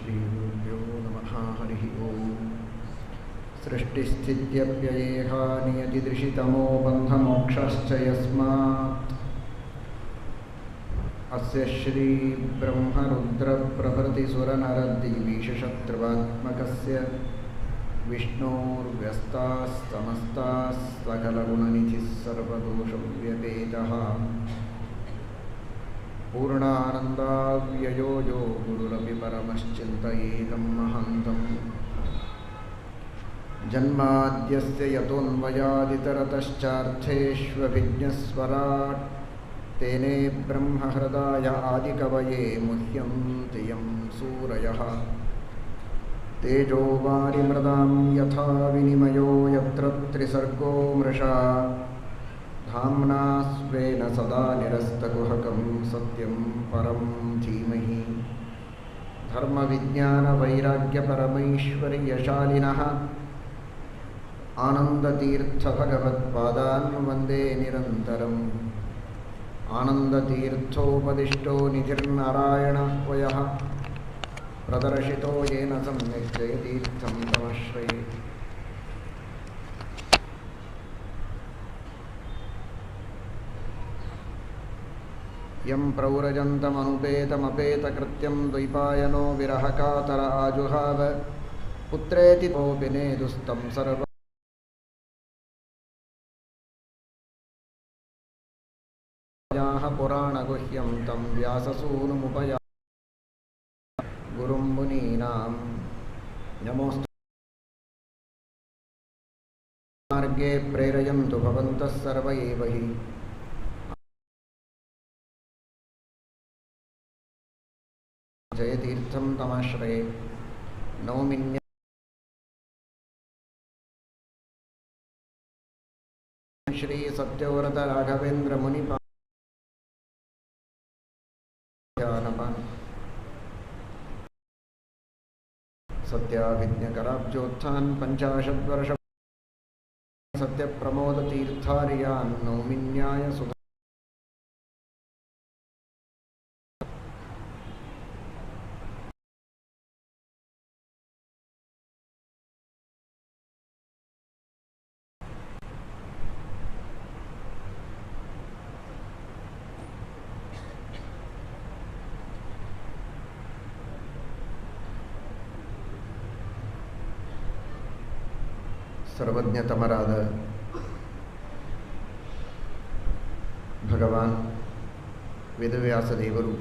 श्रीगुरुभ्यो नमः। हरिः ओम्। सृष्टिस्थित्यप्ययेहा नियतिदृशितमो बन्धमोक्षश्च यस्मात् अस्य श्रीब्रह्मरुद्रप्रभृतिसुरनरद्दिविषशत्रुवात्मकस्य विष्णोर्व्यस्ताः समस्ताः सकलगुणनिधिः सर्वदोषव्यपेतः पूर्णानन्दाव्ययो यो गुरुरपि परमश्चिन्तयेतं महान्तम् जन्माद्यस्य यतोऽन्वयादितरतश्चार्थेष्वभिज्ञस्वराट् तेने ब्रह्महृदाय आदिकवये मुह्यन्ति यं सूरयः तेजो वारिमृदां यथा विनिमयो यत्र त्रिसर्गो मृषा धाम्ना स्वेन सदा निरस्तकुहकं सत्यं परं धीमहि धर्मविज्ञानवैराग्यपरमैश्वर्यशालिनः आनन्दतीर्थभगवत्पादान् वन्दे निरन्तरम् आनन्दतीर्थोपदिष्टो निधिर्नारायणः प्रदर्शितो येन सम्यक् जयतीर्थं तमश्रये। यं प्रौरजन्तमनुपेतमपेतकृत्यं द्वैपायनो विरहकातर आजुहाव पुत्रेति कोऽपि नेदुस्तं सर्व पुराणगुह्यं तं व्याससूनुमुपया गुरुं मुनीनां नमोस्तु। मार्गे प्रेरयन्तु भवन्तः सर्व एव हि जयतीर्थं तमाश्रये नौमिन्य श्री सत्यव्रत राघवेन्द्र मुनिपा सत्याभिज्ञकराब्जोत्थान् 50 वर्ष सत्यप्रमोदतीर्थार्यान् नौमिन्याय सुधा ಸರ್ವಜ್ಞತಮರಾದ ಭಗವಾನ್ ವೇದವ್ಯಾಸ ದೇವರು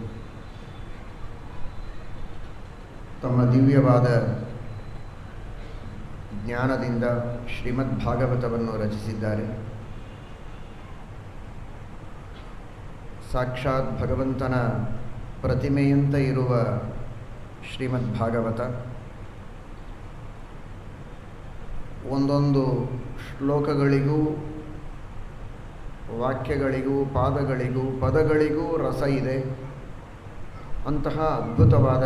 ತಮ್ಮ ದಿವ್ಯವಾದ ಜ್ಞಾನದಿಂದ ಶ್ರೀಮದ್ ಭಾಗವತವನ್ನು ರಚಿಸಿದ್ದಾರೆ. ಸಾಕ್ಷಾತ್ ಭಗವಂತನ ಪ್ರತಿಮೆಯಂತೆ ಇರುವ ಶ್ರೀಮದ್ ಭಾಗವತ ಒಂದೊಂದು ಶ್ಲೋಕಗಳಿಗೂ ವಾಕ್ಯಗಳಿಗೂ ಪದಗಳಿಗೂ ರಸ ಇದೆ. ಅಂತಹ ಅದ್ಭುತವಾದ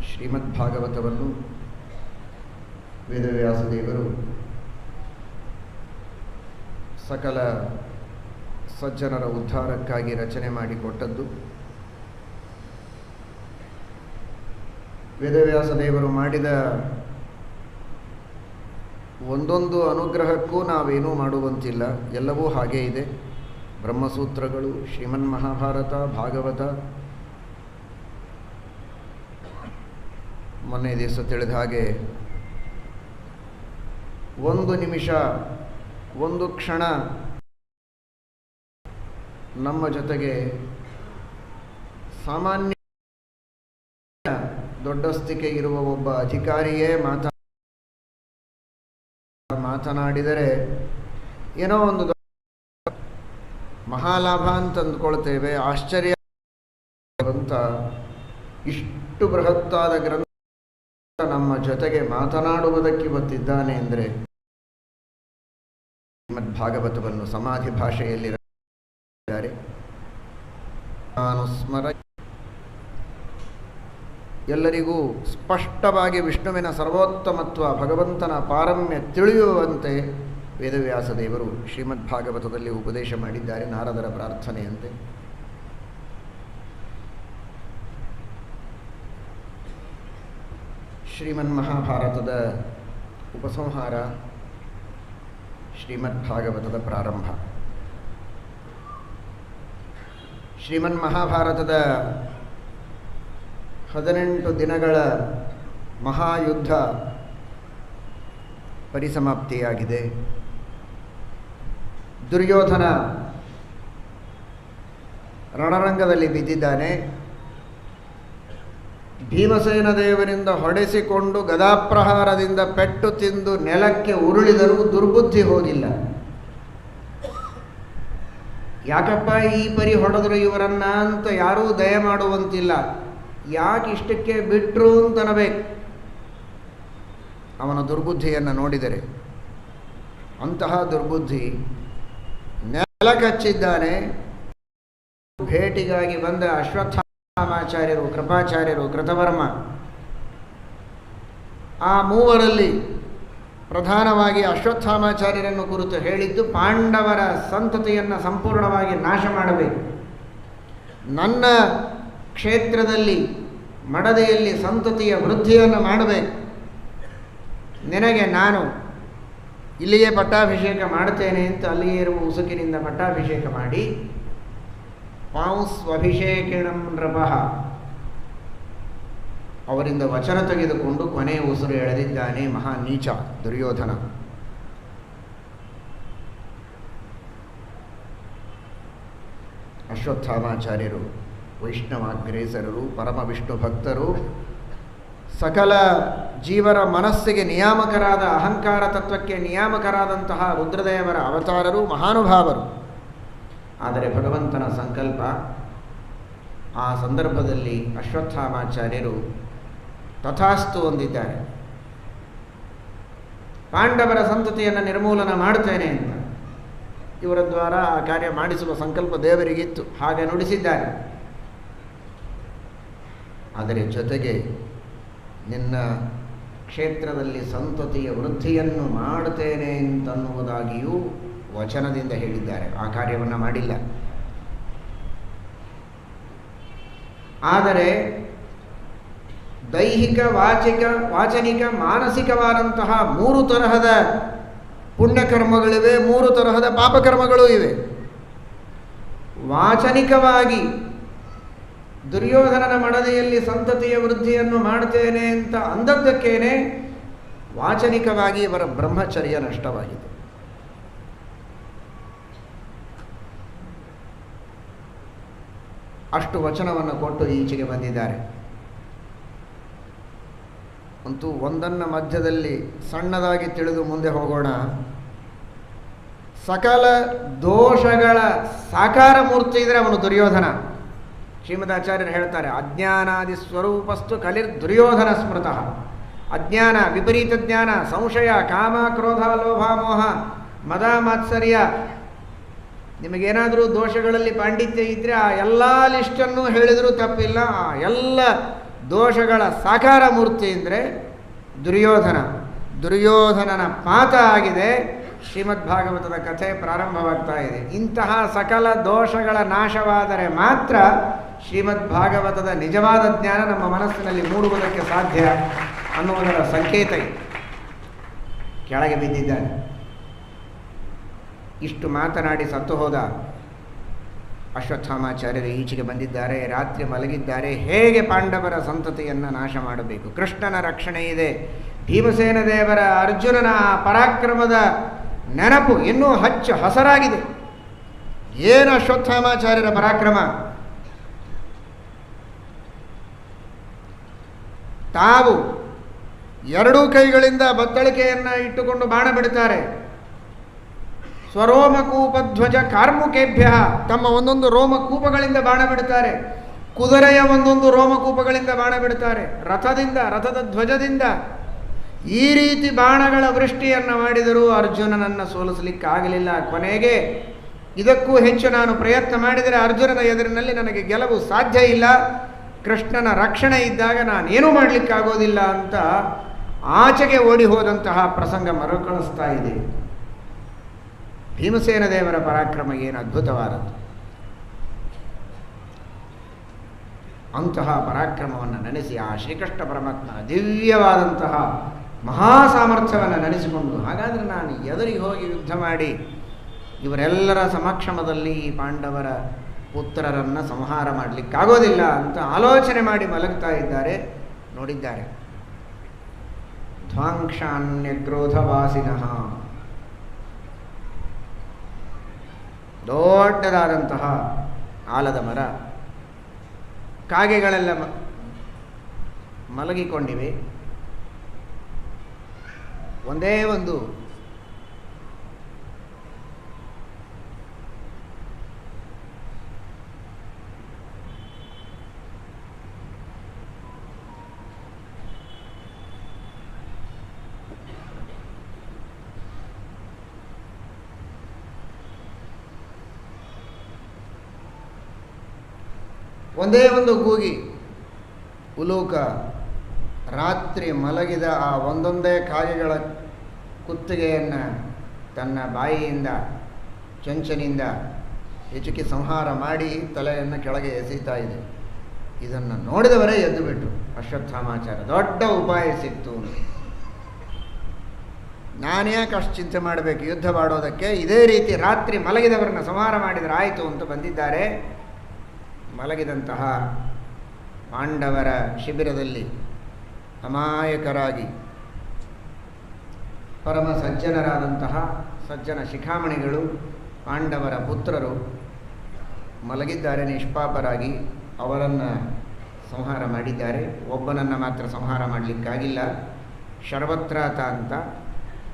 ಶ್ರೀಮದ್ ಭಾಗವತವನ್ನು ವೇದವ್ಯಾಸದೇವರು ಸಕಲ ಸಜ್ಜನರ ಉದ್ಧಾರಕ್ಕಾಗಿ ರಚನೆ ಮಾಡಿಕೊಟ್ಟದ್ದು. ವೇದವ್ಯಾಸದೇವರು ಮಾಡಿದ ಒಂದೊಂದು ಅನುಗ್ರಹಕ್ಕೂ ನಾವೇನೂ ಮಾಡುವಂತಿಲ್ಲ, ಎಲ್ಲವೂ ಹಾಗೇ ಇದೆ. ಬ್ರಹ್ಮಸೂತ್ರಗಳು, ಶ್ರೀಮನ್ ಮಹಾಭಾರತ, ಭಾಗವತ. ಮೊನ್ನೆ ದಿವಸ ತಿಳಿದ ಹಾಗೆ ಒಂದು ನಿಮಿಷ, ಒಂದು ಕ್ಷಣ ನಮ್ಮ ಜೊತೆಗೆ ಸಾಮಾನ್ಯ ದೊಡ್ಡಸ್ತಿಕೆ ಇರುವ ಒಬ್ಬ ಅಧಿಕಾರಿಯೇ ಮಾತನಾಡಿದರೆ ಏನೋ ಒಂದು ಮಹಾಲಾಭ ಅಂತ ಅಂದ್ಕೊಳ್ತೇವೆ. ಆಶ್ಚರ್ಯ ಅಂತ ಇಷ್ಟು ಬೃಹತ್ತಾದ ಗ್ರಂಥ ನಮ್ಮ ಜೊತೆಗೆ ಮಾತನಾಡುವುದಕ್ಕೆ ಬಂದಿದ್ದಾನೆ ಅಂದರೆ ಶ್ರೀಮದ್ ಭಾಗವತವನ್ನು ಸಮಾಧಿ ಭಾಷೆಯಲ್ಲಿ ರಚಿಸಿದ್ದಾರೆ. ನಾನು ಎಲ್ಲರಿಗೂ ಸ್ಪಷ್ಟವಾಗಿ ವಿಷ್ಣುವಿನ ಸರ್ವೋತ್ತಮತ್ವ, ಭಗವಂತನ ಪಾರಮ್ಯ ತಿಳಿಯುವಂತೆ ವೇದವ್ಯಾಸದೇವರು ಶ್ರೀಮದ್ ಭಾಗವತದಲ್ಲಿ ಉಪದೇಶ ಮಾಡಿದ್ದಾರೆ ನಾರದರ ಪ್ರಾರ್ಥನೆಯಂತೆ. ಶ್ರೀಮನ್ಮಹಾಭಾರತದ ಉಪಸಂಹಾರ, ಶ್ರೀಮದ್ಭಾಗವತದ ಪ್ರಾರಂಭ. ಶ್ರೀಮನ್ಮಹಾಭಾರತದ 18 ದಿನಗಳ ಮಹಾಯುದ್ಧ ಪರಿಸಮಾಪ್ತಿಯಾಗಿದೆ. ದುರ್ಯೋಧನ ರಣರಂಗದಲ್ಲಿ ಬಿದ್ದಿದ್ದಾನೆ. ಭೀಮಸೇನ ದೇವರಿಂದ ಹೊಡೆಸಿಕೊಂಡು ಗದಾಪ್ರಹಾರದಿಂದ ಪೆಟ್ಟು ತಿಂದು ನೆಲಕ್ಕೆ ಉರುಳಿದರೂ ದುರ್ಬುದ್ಧಿ ಹೋಗಿಲ್ಲ. ಯಾಕಪ್ಪ ಈ ಪರಿ ಹೊಡೆದ್ರು ಇವರನ್ನ ಅಂತ ಯಾರೂ ದಯ ಮಾಡುವಂತಿಲ್ಲ. ಯಾಕೆ ಇಷ್ಟಕ್ಕೆ ಬಿಟ್ಟರು ಅಂತನಬೇಕು. ಅವನ ದುರ್ಬುದ್ಧಿಯನ್ನು ನೋಡಿದರೆ ಅಂತಹ ದುರ್ಬುದ್ಧಿ. ನೆಲ ಕಚ್ಚಿದ್ದಾನೆ. ಭೇಟಿಗಾಗಿ ಬಂದ ಅಶ್ವತ್ಥಾಮಾಚಾರ್ಯರು, ಕೃಪಾಚಾರ್ಯರು, ಕೃತವರ್ಮ, ಆ ಮೂವರಲ್ಲಿ ಪ್ರಧಾನವಾಗಿ ಅಶ್ವತ್ಥಾಮಾಚಾರ್ಯರನ್ನು ಕುರಿತು ಹೇಳಿದ್ದು ಪಾಂಡವರ ಸಂತತಿಯನ್ನು ಸಂಪೂರ್ಣವಾಗಿ ನಾಶ ಮಾಡಬೇಕು. ನನ್ನ ಕ್ಷೇತ್ರದಲ್ಲಿ ಮಡದೆಯಲ್ಲಿ ಸಂತತಿಯ ವೃದ್ಧಿಯನ್ನು ಮಾಡಬೇಕು. ನಿನಗೆ ನಾನು ಇಲ್ಲಿಯೇ ಪಟ್ಟಾಭಿಷೇಕ ಮಾಡ್ತೇನೆ ಅಂತ ಅಲ್ಲಿಯೇ ಇರುವ ಉಸುಕಿನಿಂದ ಪಟ್ಟಾಭಿಷೇಕ ಮಾಡಿ ಪಾಂಸ್ವಭಿಷೇಕಿಣಂ ನೃಪಃ ಅವರಿಂದ ವಚನ ತೆಗೆದುಕೊಂಡು ಕೊನೆಯ ಉಸಿರು ಎಳೆದಿದ್ದಾನೆ ಮಹಾ ನೀಚ ದುರ್ಯೋಧನ. ಅಶ್ವತ್ಥಾಮಾಚಾರ್ಯರು ವೈಷ್ಣವಾಗ್ರೇಸರರು, ಪರಮ ವಿಷ್ಣು ಭಕ್ತರು, ಸಕಲ ಜೀವರ ಮನಸ್ಸಿಗೆ ನಿಯಾಮಕರಾದ, ಅಹಂಕಾರ ತತ್ವಕ್ಕೆ ನಿಯಾಮಕರಾದಂತಹ ರುದ್ರದೇವರ ಅವತಾರರು, ಮಹಾನುಭಾವರು. ಆದರೆ ಭಗವಂತನ ಸಂಕಲ್ಪ. ಆ ಸಂದರ್ಭದಲ್ಲಿ ಅಶ್ವತ್ಥಾಮಾಚಾರ್ಯರು ತಥಾಸ್ತು ಹೊಂದಿದ್ದಾರೆ. ಪಾಂಡವರ ಸಂತತಿಯನ್ನು ನಿರ್ಮೂಲನ ಮಾಡ್ತೇನೆ ಅಂತ ಇವರ ದ್ವಾರ ಆ ಕಾರ್ಯ ಮಾಡಿಸುವ ಸಂಕಲ್ಪ ದೇವರಿಗಿತ್ತು. ಹಾಗೆ ನುಡಿಸಿದ್ದಾರೆ. ಆದರೆ ಜೊತೆಗೆ ನಿನ್ನ ಕ್ಷೇತ್ರದಲ್ಲಿ ಸಂತತಿಯ ವೃದ್ಧಿಯನ್ನು ಮಾಡುತ್ತೇನೆ ಅಂತನ್ನುವುದಾಗಿಯೂ ವಚನದಿಂದ ಹೇಳಿದ್ದಾರೆ. ಆ ಕಾರ್ಯವನ್ನು ಮಾಡಿಲ್ಲ. ಆದರೆ ದೈಹಿಕ, ವಾಚನಿಕ, ಮಾನಸಿಕವಾದಂತಹ 3 ತರಹದ ಪುಣ್ಯಕರ್ಮಗಳಿವೆ, 3 ತರಹದ ಪಾಪಕರ್ಮಗಳೂ ಇವೆ. ವಾಚನಿಕವಾಗಿ ದುರ್ಯೋಧನನ ಮಡದೆಯಲ್ಲಿ ಸಂತತಿಯ ವೃದ್ಧಿಯನ್ನು ಮಾಡ್ತೇನೆ ಅಂತ ಅಂದದ್ದಕ್ಕೇನೆ ವಾಚನಿಕವಾಗಿ ಇವರ ಬ್ರಹ್ಮಚರ್ಯ ನಷ್ಟವಾಗಿದೆ. ಅಷ್ಟು ವಚನವನ್ನು ಕೊಟ್ಟು ಈಚೆಗೆ ಬಂದಿದ್ದಾರೆ. ಅಂತೂ ಒಂದನ್ನು ಮಧ್ಯದಲ್ಲಿ ಸಣ್ಣದಾಗಿ ತಿಳಿದು ಮುಂದೆ ಹೋಗೋಣ. ಸಕಲ ದೋಷಗಳ ಸಾಕಾರ ಮೂರ್ತಿ ಇದ್ರೆ ಅವನು ದುರ್ಯೋಧನ. ಶ್ರೀಮದಾಚಾರ್ಯರು ಹೇಳ್ತಾರೆ, ಅಜ್ಞಾನಾದಿ ಸ್ವರೂಪಸ್ತು ಕಲಿರ್ ದುರ್ಯೋಧನ ಸ್ಮೃತಃ. ಅಜ್ಞಾನ, ವಿಪರೀತ ಜ್ಞಾನ, ಸಂಶಯ, ಕಾಮ, ಕ್ರೋಧ, ಲೋಭ, ಮೋಹ, ಮದ, ಮಾತ್ಸರ್ಯ, ನಿಮಗೇನಾದರೂ ದೋಷಗಳಲ್ಲಿ ಪಾಂಡಿತ್ಯ ಇದ್ದರೆ ಆ ಎಲ್ಲ ಲಿಸ್ಟನ್ನು ಹೇಳಿದರೂ ತಪ್ಪಿಲ್ಲ. ಆ ಎಲ್ಲ ದೋಷಗಳ ಸಾಕಾರ ಮೂರ್ತಿ ಅಂದರೆ ದುರ್ಯೋಧನ. ದುರ್ಯೋಧನನ ಪಾತ ಆಗಿದೆ. ಶ್ರೀಮದ್ಭಾಗವತದ ಕಥೆ ಪ್ರಾರಂಭವಾಗ್ತಾ ಇದೆ. ಇಂತಹ ಸಕಲ ದೋಷಗಳ ನಾಶವಾದರೆ ಮಾತ್ರ ಶ್ರೀಮದ್ಭಾಗವತದ ನಿಜವಾದ ಜ್ಞಾನ ನಮ್ಮ ಮನಸ್ಸಿನಲ್ಲಿ ಮೂಡುವುದಕ್ಕೆ ಸಾಧ್ಯ ಅನ್ನುವುದರ ಸಂಕೇತ ಇದೆ. ಕೆಳಗೆ ಬಿದ್ದಿದ್ದಾನೆ. ಇಷ್ಟು ಮಾತನಾಡಿ ಸತ್ತು ಹೋದ ಅಶ್ವತ್ಥಾಮಾಚಾರ್ಯರು ಈಚೆಗೆ ಬಂದಿದ್ದಾರೆ. ರಾತ್ರಿ ಮಲಗಿದ್ದಾರೆ. ಹೇಗೆ ಪಾಂಡವರ ಸಂತತಿಯನ್ನು ನಾಶ ಮಾಡಬೇಕು? ಕೃಷ್ಣನ ರಕ್ಷಣೆ ಇದೆ. ಭೀಮಸೇನ ದೇವರ, ಅರ್ಜುನನ ಪರಾಕ್ರಮದ ನೆನಪು ಇನ್ನೂ ಹಸರಾಗಿದೆ. ಏನು ಅಶ್ವತ್ಥಾಮಾಚಾರ್ಯರ ಪರಾಕ್ರಮ! ತಾವು 2 ಕೈಗಳಿಂದ ಬತ್ತಳಿಕೆಯನ್ನು ಇಟ್ಟುಕೊಂಡು ಬಾಣ ಬಿಡುತ್ತಾರೆ. ಸ್ವರೋಮಕೂಪಧ್ವಜ ಕಾರ್ಮುಕೇಭ್ಯ, ತಮ್ಮ ಒಂದೊಂದು ರೋಮಕೂಪಗಳಿಂದ ಬಾಣ ಬಿಡುತ್ತಾರೆ. ಕುದುರೆಯ ಒಂದೊಂದು ರೋಮಕೂಪಗಳಿಂದ ಬಾಣ ಬಿಡುತ್ತಾರೆ. ರಥದ ಧ್ವಜದಿಂದ ಈ ರೀತಿ ಬಾಣಗಳ ವೃಷ್ಟಿಯನ್ನು ಮಾಡಿದರೂ ಅರ್ಜುನನನ್ನು ಸೋಲಿಸಲಿಕ್ಕಾಗಲಿಲ್ಲ. ಕೊನೆಗೆ ಇದಕ್ಕೂ ಹೆಚ್ಚು ನಾನು ಪ್ರಯತ್ನ ಮಾಡಿದರೆ ಅರ್ಜುನನ ಎದುರಿನಲ್ಲಿ ನನಗೆ ಗೆಲುವು ಸಾಧ್ಯ ಇಲ್ಲ. ಕೃಷ್ಣನ ರಕ್ಷಣೆ ಇದ್ದಾಗ ನಾನೇನೂ ಮಾಡಲಿಕ್ಕಾಗೋದಿಲ್ಲ ಅಂತ ಆಚೆಗೆ ಓಡಿ ಹೋದಂತಹ ಪ್ರಸಂಗ ಮರುಕಳಿಸ್ತಾ ಇದೆ. ಭೀಮಸೇನ ದೇವರ ಪರಾಕ್ರಮ ಏನು ಅದ್ಭುತವಾದದ್ದು! ಅಂತಹ ಪರಾಕ್ರಮವನ್ನು ನೆನೆಸಿ ಆ ಶ್ರೀಕೃಷ್ಣ ಪರಮಾತ್ಮನ ದಿವ್ಯವಾದಂತಹ ಮಹಾಸಾಮರ್ಥ್ಯವನ್ನು ನೆನೆಸಿಕೊಂಡು, ಹಾಗಾದರೆ ನಾನು ಎದುರಿಗೆ ಹೋಗಿ ಯುದ್ಧ ಮಾಡಿ ಇವರೆಲ್ಲರ ಸಮಕ್ಷಮದಲ್ಲಿ ಈ ಪಾಂಡವರ ಪುತ್ರರನ್ನು ಸಂಹಾರ ಮಾಡಲಿಕ್ಕಾಗೋದಿಲ್ಲ ಅಂತ ಆಲೋಚನೆ ಮಾಡಿ ಮಲಗ್ತಾ ಇದ್ದಾರೆ. ನೋಡಿದ್ದಾರೆ ಧ್ವಾಂಕ್ಷಾನ್ಯಗ್ರೋಧವಾಸಿನಃ, ದೊಡ್ಡದಾದಂತಹ ಆಲದ ಮರ, ಕಾಗೆಗಳೆಲ್ಲ ಮಲಗಿಕೊಂಡಿವೆ. ಒಂದೇ ಒಂದು ಕೂಗಿ ಉಲೂಕ ರಾತ್ರಿ ಮಲಗಿದ ಆ ಒಂದೊಂದೇ ಕಾಗೆಗಳ ಕುತ್ತಿಗೆಯನ್ನು ತನ್ನ ಬಾಯಿಯಿಂದ ಚೊಂಚನಿಂದ ಹಿಚುಕಿ ಸಂಹಾರ ಮಾಡಿ ತಲೆಯನ್ನು ಕೆಳಗೆ ಎಸೀತಾ ಇದೆ. ಇದನ್ನು ನೋಡಿದವರೇ ಎದ್ದು ಬಿಟ್ಟರು. ಅಶ್ವತ್ಥಾಮಾಚಾರ್ಯ ದೊಡ್ಡ ಉಪಾಯ ಸಿಕ್ತು. ನಾನ್ಯಾಕೆ ಅಷ್ಟು ಚಿಂತೆ ಮಾಡಬೇಕು ಯುದ್ಧ ಮಾಡೋದಕ್ಕೆ, ಇದೇ ರೀತಿ ರಾತ್ರಿ ಮಲಗಿದವರನ್ನು ಸಂಹಾರ ಮಾಡಿದರೆ ಆಯಿತು ಅಂತ ಬಂದಿದ್ದಾರೆ. ಮಲಗಿದಂತಹ ಪಾಂಡವರ ಶಿಬಿರದಲ್ಲಿ ಅಮಾಯಕರಾಗಿ ಪರಮ ಸಜ್ಜನರಾದಂತಹ ಸಜ್ಜನ ಶಿಖಾಮಣಿಗಳು ಪಾಂಡವರ ಪುತ್ರರು ಮಲಗಿದ್ದಾರೆ ನಿಷ್ಪಾಪರಾಗಿ. ಅವರನ್ನು ಸಂಹಾರ ಮಾಡಿದ್ದಾರೆ. ಒಬ್ಬನನ್ನು ಮಾತ್ರ ಸಂಹಾರ ಮಾಡಲಿಕ್ಕಾಗಿಲ್ಲ. ಶರ್ವತ್ರಾತ ಅಂತ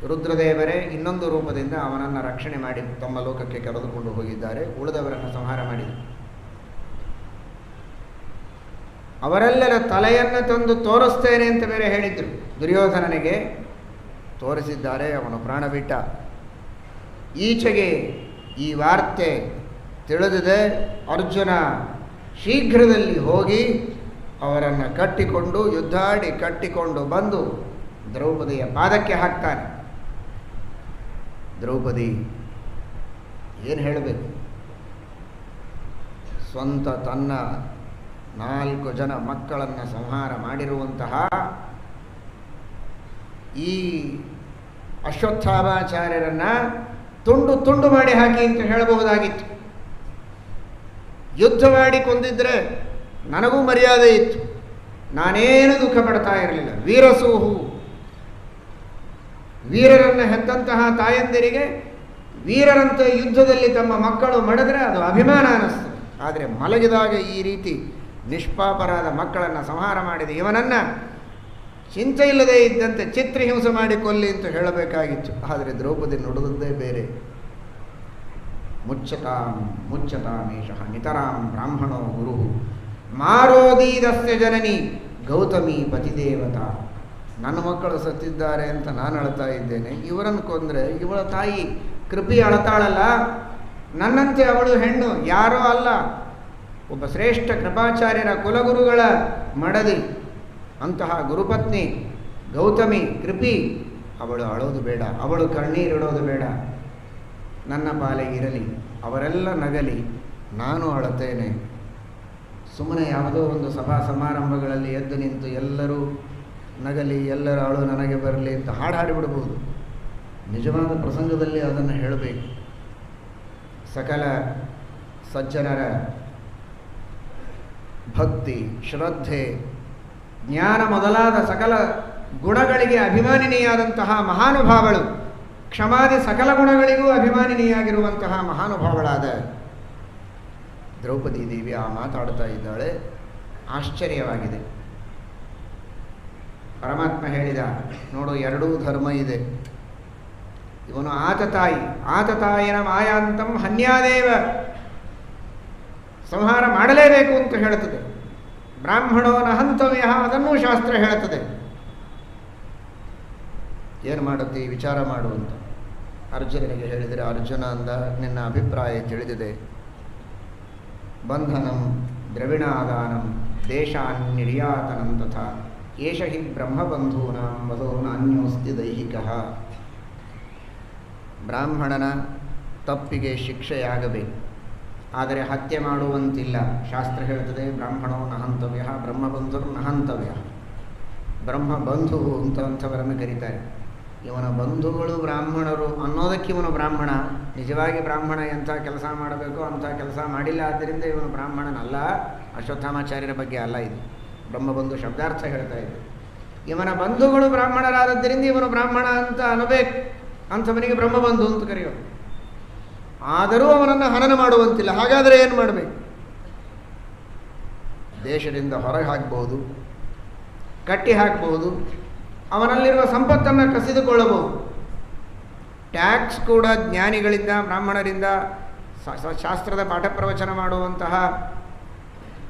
ರುದ್ರದೇವರೇ ಇನ್ನೊಂದು ರೂಪದಿಂದ ಅವನನ್ನು ರಕ್ಷಣೆ ಮಾಡಿ ತಮ್ಮ ಲೋಕಕ್ಕೆ ಕರೆದುಕೊಂಡು ಹೋಗಿದ್ದಾರೆ. ಉಳಿದವರನ್ನು ಸಂಹಾರ ಮಾಡಿದರು. ಅವರೆಲ್ಲರ ತಲೆಯನ್ನು ತಂದು ತೋರಿಸ್ತೇನೆ ಅಂತ ಬೇರೆ ಹೇಳಿದರು. ದುರ್ಯೋಧನನಿಗೆ ತೋರಿಸಿದ್ದಾರೆ. ಅವನು ಪ್ರಾಣ ಬಿಟ್ಟ. ಈಚೆಗೆ ಈ ವಾರ್ತೆ ತಿಳಿದಿದೆ. ಅರ್ಜುನ ಶೀಘ್ರದಲ್ಲಿ ಹೋಗಿ ಅವರನ್ನು ಕಟ್ಟಿಕೊಂಡು ಯುದ್ಧಾಡಿ ಕಟ್ಟಿಕೊಂಡು ಬಂದು ದ್ರೌಪದಿಯ ಪಾದಕ್ಕೆ ಹಾಕ್ತಾನೆ. ದ್ರೌಪದಿ ಏನು ಹೇಳಬೇಕು? ಸ್ವಂತ ತನ್ನ 4 ಜನ ಮಕ್ಕಳನ್ನು ಸಂಹಾರ ಮಾಡಿರುವಂತಹ ಈ ಅಶ್ವತ್ಥಾಮಾಚಾರ್ಯರನ್ನು ತುಂಡು ತುಂಡು ಮಾಡಿ ಹಾಕಿ ಅಂತ ಹೇಳಬಹುದಾಗಿತ್ತು. ಯುದ್ಧ ಮಾಡಿ ಕೊಂದಿದ್ರೆ ನನಗೂ ಮರ್ಯಾದೆ ಇತ್ತು, ನಾನೇನು ದುಃಖ ಪಡ್ತಾ ಇರಲಿಲ್ಲ. ವೀರಸೂಹು, ವೀರರನ್ನು ಹೆತ್ತಂತಹ ತಾಯಂದಿರಿಗೆ ವೀರರಂತೆ ಯುದ್ಧದಲ್ಲಿ ತಮ್ಮ ಮಕ್ಕಳು ಮಡಿದ್ರೆ ಅದು ಅಭಿಮಾನ ಅನ್ನಿಸ್ತದೆ. ಆದರೆ ಮಲಗಿದಾಗ ಈ ರೀತಿ ನಿಷ್ಪಾಪರಾದ ಮಕ್ಕಳನ್ನು ಸಂಹಾರ ಮಾಡಿದ ಇವನನ್ನು ಚಿಂತೆ ಇಲ್ಲದೆ ಇದ್ದಂತೆ ಚಿತ್ರಹಿಂಸೆ ಮಾಡಿ ಕೊಲ್ಲಿ ಅಂತ ಹೇಳಬೇಕಾಗಿತ್ತು. ಆದರೆ ದ್ರೌಪದಿ ನುಡಿದದ್ದೇ ಬೇರೆ. ಮುಚ್ಚತಾಮೇಷಃ ನಿತರಾಂ ಬ್ರಾಹ್ಮಣೋ ಗುರು ಮಾರೋದೀದಸ್ಯ ಜನನಿ ಗೌತಮಿ ಪತಿದೇವತಾ. ನನ್ನ ಮಕ್ಕಳು ಸತ್ತಿದ್ದಾರೆ ಅಂತ ನಾನು ಅಳ್ತಾ ಇದ್ದೇನೆ, ಇವರನ್ನು ಕೊಂದರೆ ಇವಳ ತಾಯಿ ಕೃಪಿ ಅಳತಾಳಲ್ಲ, ನನ್ನಂತೆ ಅವಳು ಹೆಣ್ಣು ಯಾರೋ ಅಲ್ಲ, ಒಬ್ಬ ಶ್ರೇಷ್ಠ ಕೃಪಾಚಾರ್ಯರ ಕುಲಗುರುಗಳ ಮಡದಿ, ಅಂತಹ ಗುರುಪತ್ನಿ ಗೌತಮಿ ಕೃಪಿ, ಅವಳು ಅಳೋದು ಬೇಡ, ಅವಳು ಕಣ್ಣೀರಿಡೋದು ಬೇಡ, ನನ್ನ ಪಾಲಿಗೆ ಇರಲಿ, ಅವರೆಲ್ಲ ನಗಲಿ, ನಾನು ಅಳುತ್ತೇನೆ. ಸುಮ್ಮನೆ ಯಾವುದೋ ಒಂದು ಸಭಾ ಸಮಾರಂಭಗಳಲ್ಲಿ ಎದ್ದು ನಿಂತು ಎಲ್ಲರೂ ನಗಲಿ, ಎಲ್ಲರ ಅಳು ನನಗೆ ಬರಲಿ ಅಂತ ಹಾಡಿಬಿಡ್ಬೋದು. ನಿಜವಾದ ಪ್ರಸಂಗದಲ್ಲಿ ಅದನ್ನು ಹೇಳಬೇಕು. ಸಕಲ ಸಜ್ಜನರ ಭಕ್ತಿ, ಶ್ರದ್ಧೆ, ಜ್ಞಾನ ಮೊದಲಾದ ಸಕಲ ಗುಣಗಳಿಗೆ ಅಭಿಮಾನಿನಿಯಾದಂತಹ ಮಹಾನುಭಾವಳು, ಕ್ಷಮಾದಿ ಸಕಲ ಗುಣಗಳಿಗೂ ಅಭಿಮಾನಿನಿಯಾಗಿರುವಂತಹ ಮಹಾನುಭಾವಳಾದ ದ್ರೌಪದಿ ದೇವಿ ಆ ಮಾತಾಡ್ತಾ ಇದ್ದಾಳೆ. ಆಶ್ಚರ್ಯವಾಗಿದೆ. ಪರಮಾತ್ಮ ಹೇಳಿದ, ನೋಡು, ಎರಡೂ ಧರ್ಮ ಇದೆ. ಇವನು ಆತತಾಯಿನ ಮಾಯಾಂತಂ ಹನ್ಯಾದೇವ, ಸಂಹಾರ ಮಾಡಲೇಬೇಕು ಅಂತ ಹೇಳುತ್ತದೆ. ಬ್ರಾಹ್ಮಣೋನ ಹಂತವ್ಯ, ಅದನ್ನೂ ಶಾಸ್ತ್ರ ಹೇಳುತ್ತದೆ. ಏನು ಮಾಡುತ್ತಿ ವಿಚಾರ ಮಾಡು ಅಂತ ಅರ್ಜುನನಿಗೆ ಹೇಳಿದರೆ, ಅರ್ಜುನ ಅಂದ, ನಿನ್ನ ಅಭಿಪ್ರಾಯ ತಿಳಿದಿದೆ. ಬಂಧನಂ ದ್ರವಿಣಾದಾನಂ ದೇಶಾನ್ ನಿರ್ಯಾತನಂ ತಥಾ ಏಷ ಹಿ ಬ್ರಹ್ಮಬಂಧೂನಾಂ ವಧೋ ನಾನ್ಯೋಸ್ತಿ ದೈಹಿಕಃ. ಬ್ರಾಹ್ಮಣನ ತಪ್ಪಿಗೆ ಶಿಕ್ಷೆಯಾಗಬೇಕು, ಆದರೆ ಹತ್ಯೆ ಮಾಡುವಂತಿಲ್ಲ. ಶಾಸ್ತ್ರ ಹೇಳ್ತದೆ, ಬ್ರಾಹ್ಮಣೋ ನಹಂತವ್ಯ, ಬ್ರಹ್ಮಬಂಧುರು ನಹಂತವ್ಯ. ಬ್ರಹ್ಮಬಂಧು ಅಂಥವರನ್ನು ಕರೀತಾರೆ. ಇವನ ಬಂಧುಗಳು ಬ್ರಾಹ್ಮಣರು ಅನ್ನೋದಕ್ಕೆ ಇವನು ಬ್ರಾಹ್ಮಣ. ನಿಜವಾಗಿ ಬ್ರಾಹ್ಮಣ ಎಂಥ ಕೆಲಸ ಮಾಡಬೇಕು ಅಂಥ ಕೆಲಸ ಮಾಡಿಲ್ಲ, ಆದ್ದರಿಂದ ಇವನು ಬ್ರಾಹ್ಮಣನಲ್ಲ. ಅಶ್ವತ್ಥಾಮಾಚಾರ್ಯರ ಬಗ್ಗೆ ಅಲ್ಲ ಇದು, ಬ್ರಹ್ಮಬಂಧು ಶಬ್ದಾರ್ಥ ಹೇಳ್ತಾ ಇದೆ. ಇವನ ಬಂಧುಗಳು ಬ್ರಾಹ್ಮಣರಾದದ್ದರಿಂದ ಇವನು ಬ್ರಾಹ್ಮಣ ಅಂತ ಅನ್ನಬೇಕು, ಅಂಥವನಿಗೆ ಬ್ರಹ್ಮಬಂಧು ಅಂತ ಕರೆಯೋದು. ಆದರೂ ಅವನನ್ನು ಹನನ ಮಾಡುವಂತಿಲ್ಲ. ಹಾಗಾದರೆ ಏನು ಮಾಡಬೇಕು? ದೇಶದಿಂದ ಹೊರಗೆ ಹಾಕ್ಬೋದು, ಕಟ್ಟಿ ಹಾಕ್ಬೋದು, ಅವನಲ್ಲಿರುವ ಸಂಪತ್ತನ್ನು ಕಸಿದುಕೊಳ್ಳಬಹುದು. ಟ್ಯಾಕ್ಸ್ ಕೂಡ ಜ್ಞಾನಿಗಳಿಂದ, ಬ್ರಾಹ್ಮಣರಿಂದ, ಶಾಸ್ತ್ರದ ಪಾಠ ಪ್ರವಚನ ಮಾಡುವಂತಹ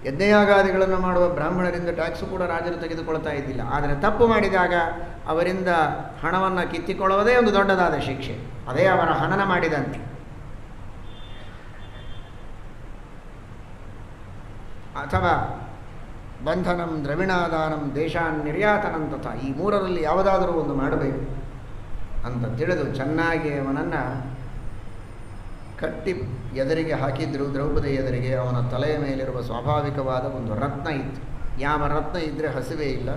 ಯಜ್ಞಯಾಗಾದಿಗಳನ್ನು ಮಾಡುವ ಬ್ರಾಹ್ಮಣರಿಂದ ಟ್ಯಾಕ್ಸು ಕೂಡ ರಾಜರು ತೆಗೆದುಕೊಳ್ತಾ ಇದ್ದಿಲ್ಲ. ಆದರೆ ತಪ್ಪು ಮಾಡಿದಾಗ ಅವರಿಂದ ಹಣವನ್ನು ಕಿತ್ತಿಕೊಳ್ಳುವುದೇ ಒಂದು ದೊಡ್ಡದಾದ ಶಿಕ್ಷೆ. ಅದೇ ಅವರ ಹನನ ಮಾಡಿದಂತೆ. ಅಥವಾ ಬಂಧನಂ, ದ್ರವಿಣಾದಾನಂ, ದೇಶಾನ್ ನಿರ್ಯಾತನಂ ತಥಾ, ಈ ಮೂರರಲ್ಲಿ ಯಾವುದಾದರೂ ಒಂದು ಮಾಡಬೇಕು ಅಂತ ತಿಳಿದು ಚೆನ್ನಾಗಿ ಅವನನ್ನು ಕಟ್ಟಿ ಎದುರಿಗೆ ಹಾಕಿದ್ರು. ದ್ರೌಪದಿ ಎದುರಿಗೆ ಅವನ ತಲೆಯ ಮೇಲಿರುವ ಸ್ವಾಭಾವಿಕವಾದ ಒಂದು ರತ್ನ ಇತ್ತು. ಯಾವ ರತ್ನ ಇದ್ದರೆ ಹಸಿವೆ ಇಲ್ಲ,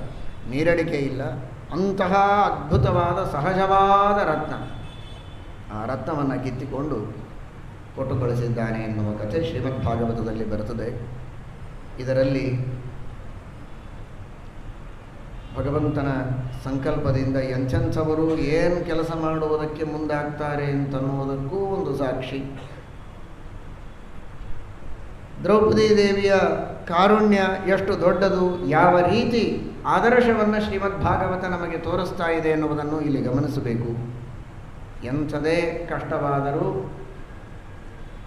ನೀರಡಿಕೆ ಇಲ್ಲ, ಅಂತಹ ಅದ್ಭುತವಾದ ಸಹಜವಾದ ರತ್ನ. ಆ ರತ್ನವನ್ನು ಕಿತ್ತಿಕೊಂಡು ಕೊಟ್ಟು ಕಳಿಸಿದ್ದಾನೆ ಎನ್ನುವ ಕಥೆ ಶ್ರೀಮದ್ ಭಾಗವತದಲ್ಲಿ ಬರುತ್ತದೆ. ಇದರಲ್ಲಿ ಭಗವಂತನ ಸಂಕಲ್ಪದಿಂದ ಎಂಥೆಂಥವರು ಏನು ಕೆಲಸ ಮಾಡುವುದಕ್ಕೆ ಮುಂದಾಗ್ತಾರೆ ಅಂತನ್ನುವುದಕ್ಕೂ ಒಂದು ಸಾಕ್ಷಿ. ದ್ರೌಪದಿ ದೇವಿಯ ಕಾರುಣ್ಯ ಎಷ್ಟು ದೊಡ್ಡದು, ಯಾವ ರೀತಿ ಆದರ್ಶವನ್ನು ಶ್ರೀಮದ್ ಭಾಗವತ ನಮಗೆ ತೋರಿಸ್ತಾ ಇದೆ ಎನ್ನುವುದನ್ನು ಇಲ್ಲಿ ಗಮನಿಸಬೇಕು. ಎಂಥದೇ ಕಷ್ಟವಾದರೂ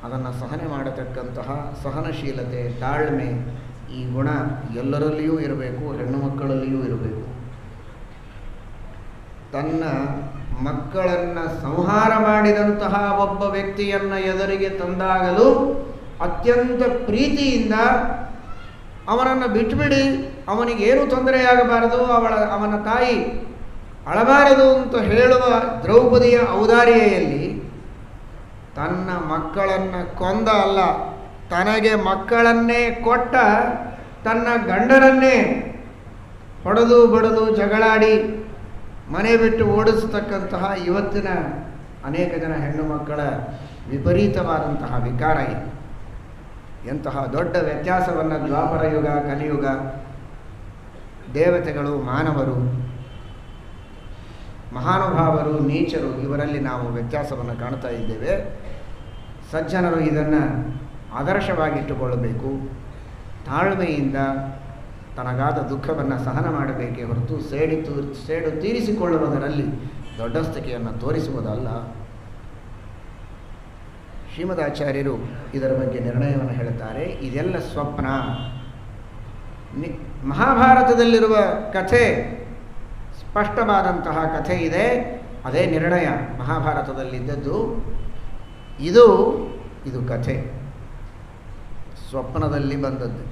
ಅದನ್ನು ಸಹನೆ ಮಾಡತಕ್ಕಂತಹ ಸಹನಶೀಲತೆ, ತಾಳ್ಮೆ, ಈ ಗುಣ ಎಲ್ಲರಲ್ಲಿಯೂ ಇರಬೇಕು, ಹೆಣ್ಣು ಮಕ್ಕಳಲ್ಲಿಯೂ ಇರಬೇಕು. ತನ್ನ ಮಕ್ಕಳನ್ನು ಸಂಹಾರ ಮಾಡಿದಂತಹ ಒಬ್ಬ ವ್ಯಕ್ತಿಯನ್ನು ಎದುರಿಗೆ ತಂದಾಗಲೂ ಅತ್ಯಂತ ಪ್ರೀತಿಯಿಂದ ಅವನನ್ನು ಬಿಟ್ಟುಬಿಡಿ, ಅವನಿಗೇನು ತೊಂದರೆಯಾಗಬಾರದು, ಅವನ ತಾಯಿ ಅಳಬಾರದು ಅಂತ ಹೇಳುವ ದ್ರೌಪದಿಯ ಔದಾರ್ಯೆಯಲ್ಲಿ ತನ್ನ ಮಕ್ಕಳನ್ನು ಕೊಂದ ಅಲ್ಲ, ತನಗೆ ಮಕ್ಕಳನ್ನೇ ಕೊಟ್ಟ ತನ್ನ ಗಂಡನನ್ನೇ ಹೊಡೆದು ಬಡದು ಜಗಳಾಡಿ ಮನೆ ಬಿಟ್ಟು ಓಡಿಸತಕ್ಕಂತಹ ಇವತ್ತಿನ ಅನೇಕ ಜನ ಹೆಣ್ಣು ಮಕ್ಕಳ ವಿಪರೀತವಾದಂತಹ ವಿಕಾರ ಇದೆ. ಎಂತಹ ದೊಡ್ಡ ವ್ಯತ್ಯಾಸವನ್ನು ದ್ವಾಪರ ಯುಗ, ಕಲಿಯುಗ, ದೇವತೆಗಳು, ಮಾನವರು, ಮಹಾನುಭಾವರು, ನೀಚರು, ಇವರಲ್ಲಿ ನಾವು ವ್ಯತ್ಯಾಸವನ್ನು ಕಾಣ್ತಾ ಇದ್ದೇವೆ. ಸಜ್ಜನರು ಇದನ್ನು ಆದರ್ಶವಾಗಿಟ್ಟುಕೊಳ್ಳಬೇಕು. ತಾಳ್ಮೆಯಿಂದ ತನಗಾದ ದುಃಖವನ್ನು ಸಹನ ಮಾಡಬೇಕೇ ಹೊರತು ಸೇಡು ತೀರಿಸಿಕೊಳ್ಳುವುದರಲ್ಲಿ ದೊಡ್ಡಸ್ತಿಕೆಯನ್ನು ತೋರಿಸುವುದಲ್ಲ. ಶ್ರೀಮದಾಚಾರ್ಯರು ಇದರ ಬಗ್ಗೆ ನಿರ್ಣಯವನ್ನು ಹೇಳುತ್ತಾರೆ. ಇದೆಲ್ಲ ಸ್ವಪ್ನ. ಮಹಾಭಾರತದಲ್ಲಿರುವ ಕಥೆ ಸ್ಪಷ್ಟವಾದಂತಹ ಕಥೆ ಇದೆ, ಅದೇ ನಿರ್ಣಯ ಮಹಾಭಾರತದಲ್ಲಿದ್ದದ್ದು. ಇದು ಕಥೆ ಸ್ವಪ್ನದಲ್ಲಿ ಬಂದದ್ದು.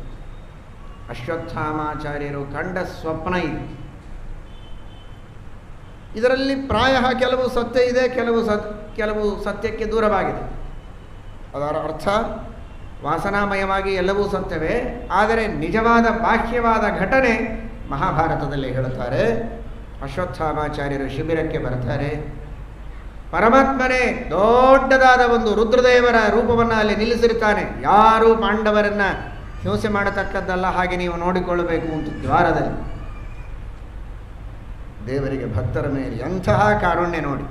ಅಶ್ವತ್ಥಾಮಾಚಾರ್ಯರು ಕಂಡ ಸ್ವಪ್ನ ಇದು. ಇದರಲ್ಲಿ ಪ್ರಾಯ ಕೆಲವು ಸತ್ಯ ಇದೆ, ಕೆಲವು ಸತ್ಯಕ್ಕೆ ದೂರವಾಗಿದೆ. ಅದರ ಅರ್ಥ ವಾಸನಾಮಯವಾಗಿ ಎಲ್ಲವೂ ಸತ್ಯವೇ, ಆದರೆ ನಿಜವಾದ ಬಾಹ್ಯವಾದ ಘಟನೆ ಮಹಾಭಾರತದಲ್ಲಿ ಹೇಳುತ್ತಾರೆ. ಅಶ್ವತ್ಥಾಮಾಚಾರ್ಯರು ಶಿಬಿರಕ್ಕೆ ಬರ್ತಾರೆ. ಪರಮಾತ್ಮನೇ ದೊಡ್ಡದಾದ ಒಂದು ರುದ್ರದೇವರ ರೂಪವನ್ನು ಅಲ್ಲಿ ನಿಲ್ಲಿಸಿರ್ತಾನೆ. ಯಾರೂ ಪಾಂಡವರನ್ನು ಹಿಂಸೆ ಮಾಡತಕ್ಕದ್ದಲ್ಲ, ಹಾಗೆ ನೀವು ನೋಡಿಕೊಳ್ಳಬೇಕು ಅಂತ ದ್ವಾರದಲ್ಲಿ. ದೇವರಿಗೆ ಭಕ್ತರ ಮೇಲೆ ಅಂತಹ ಕಾರುಣ್ಯ ನೋಡಿ.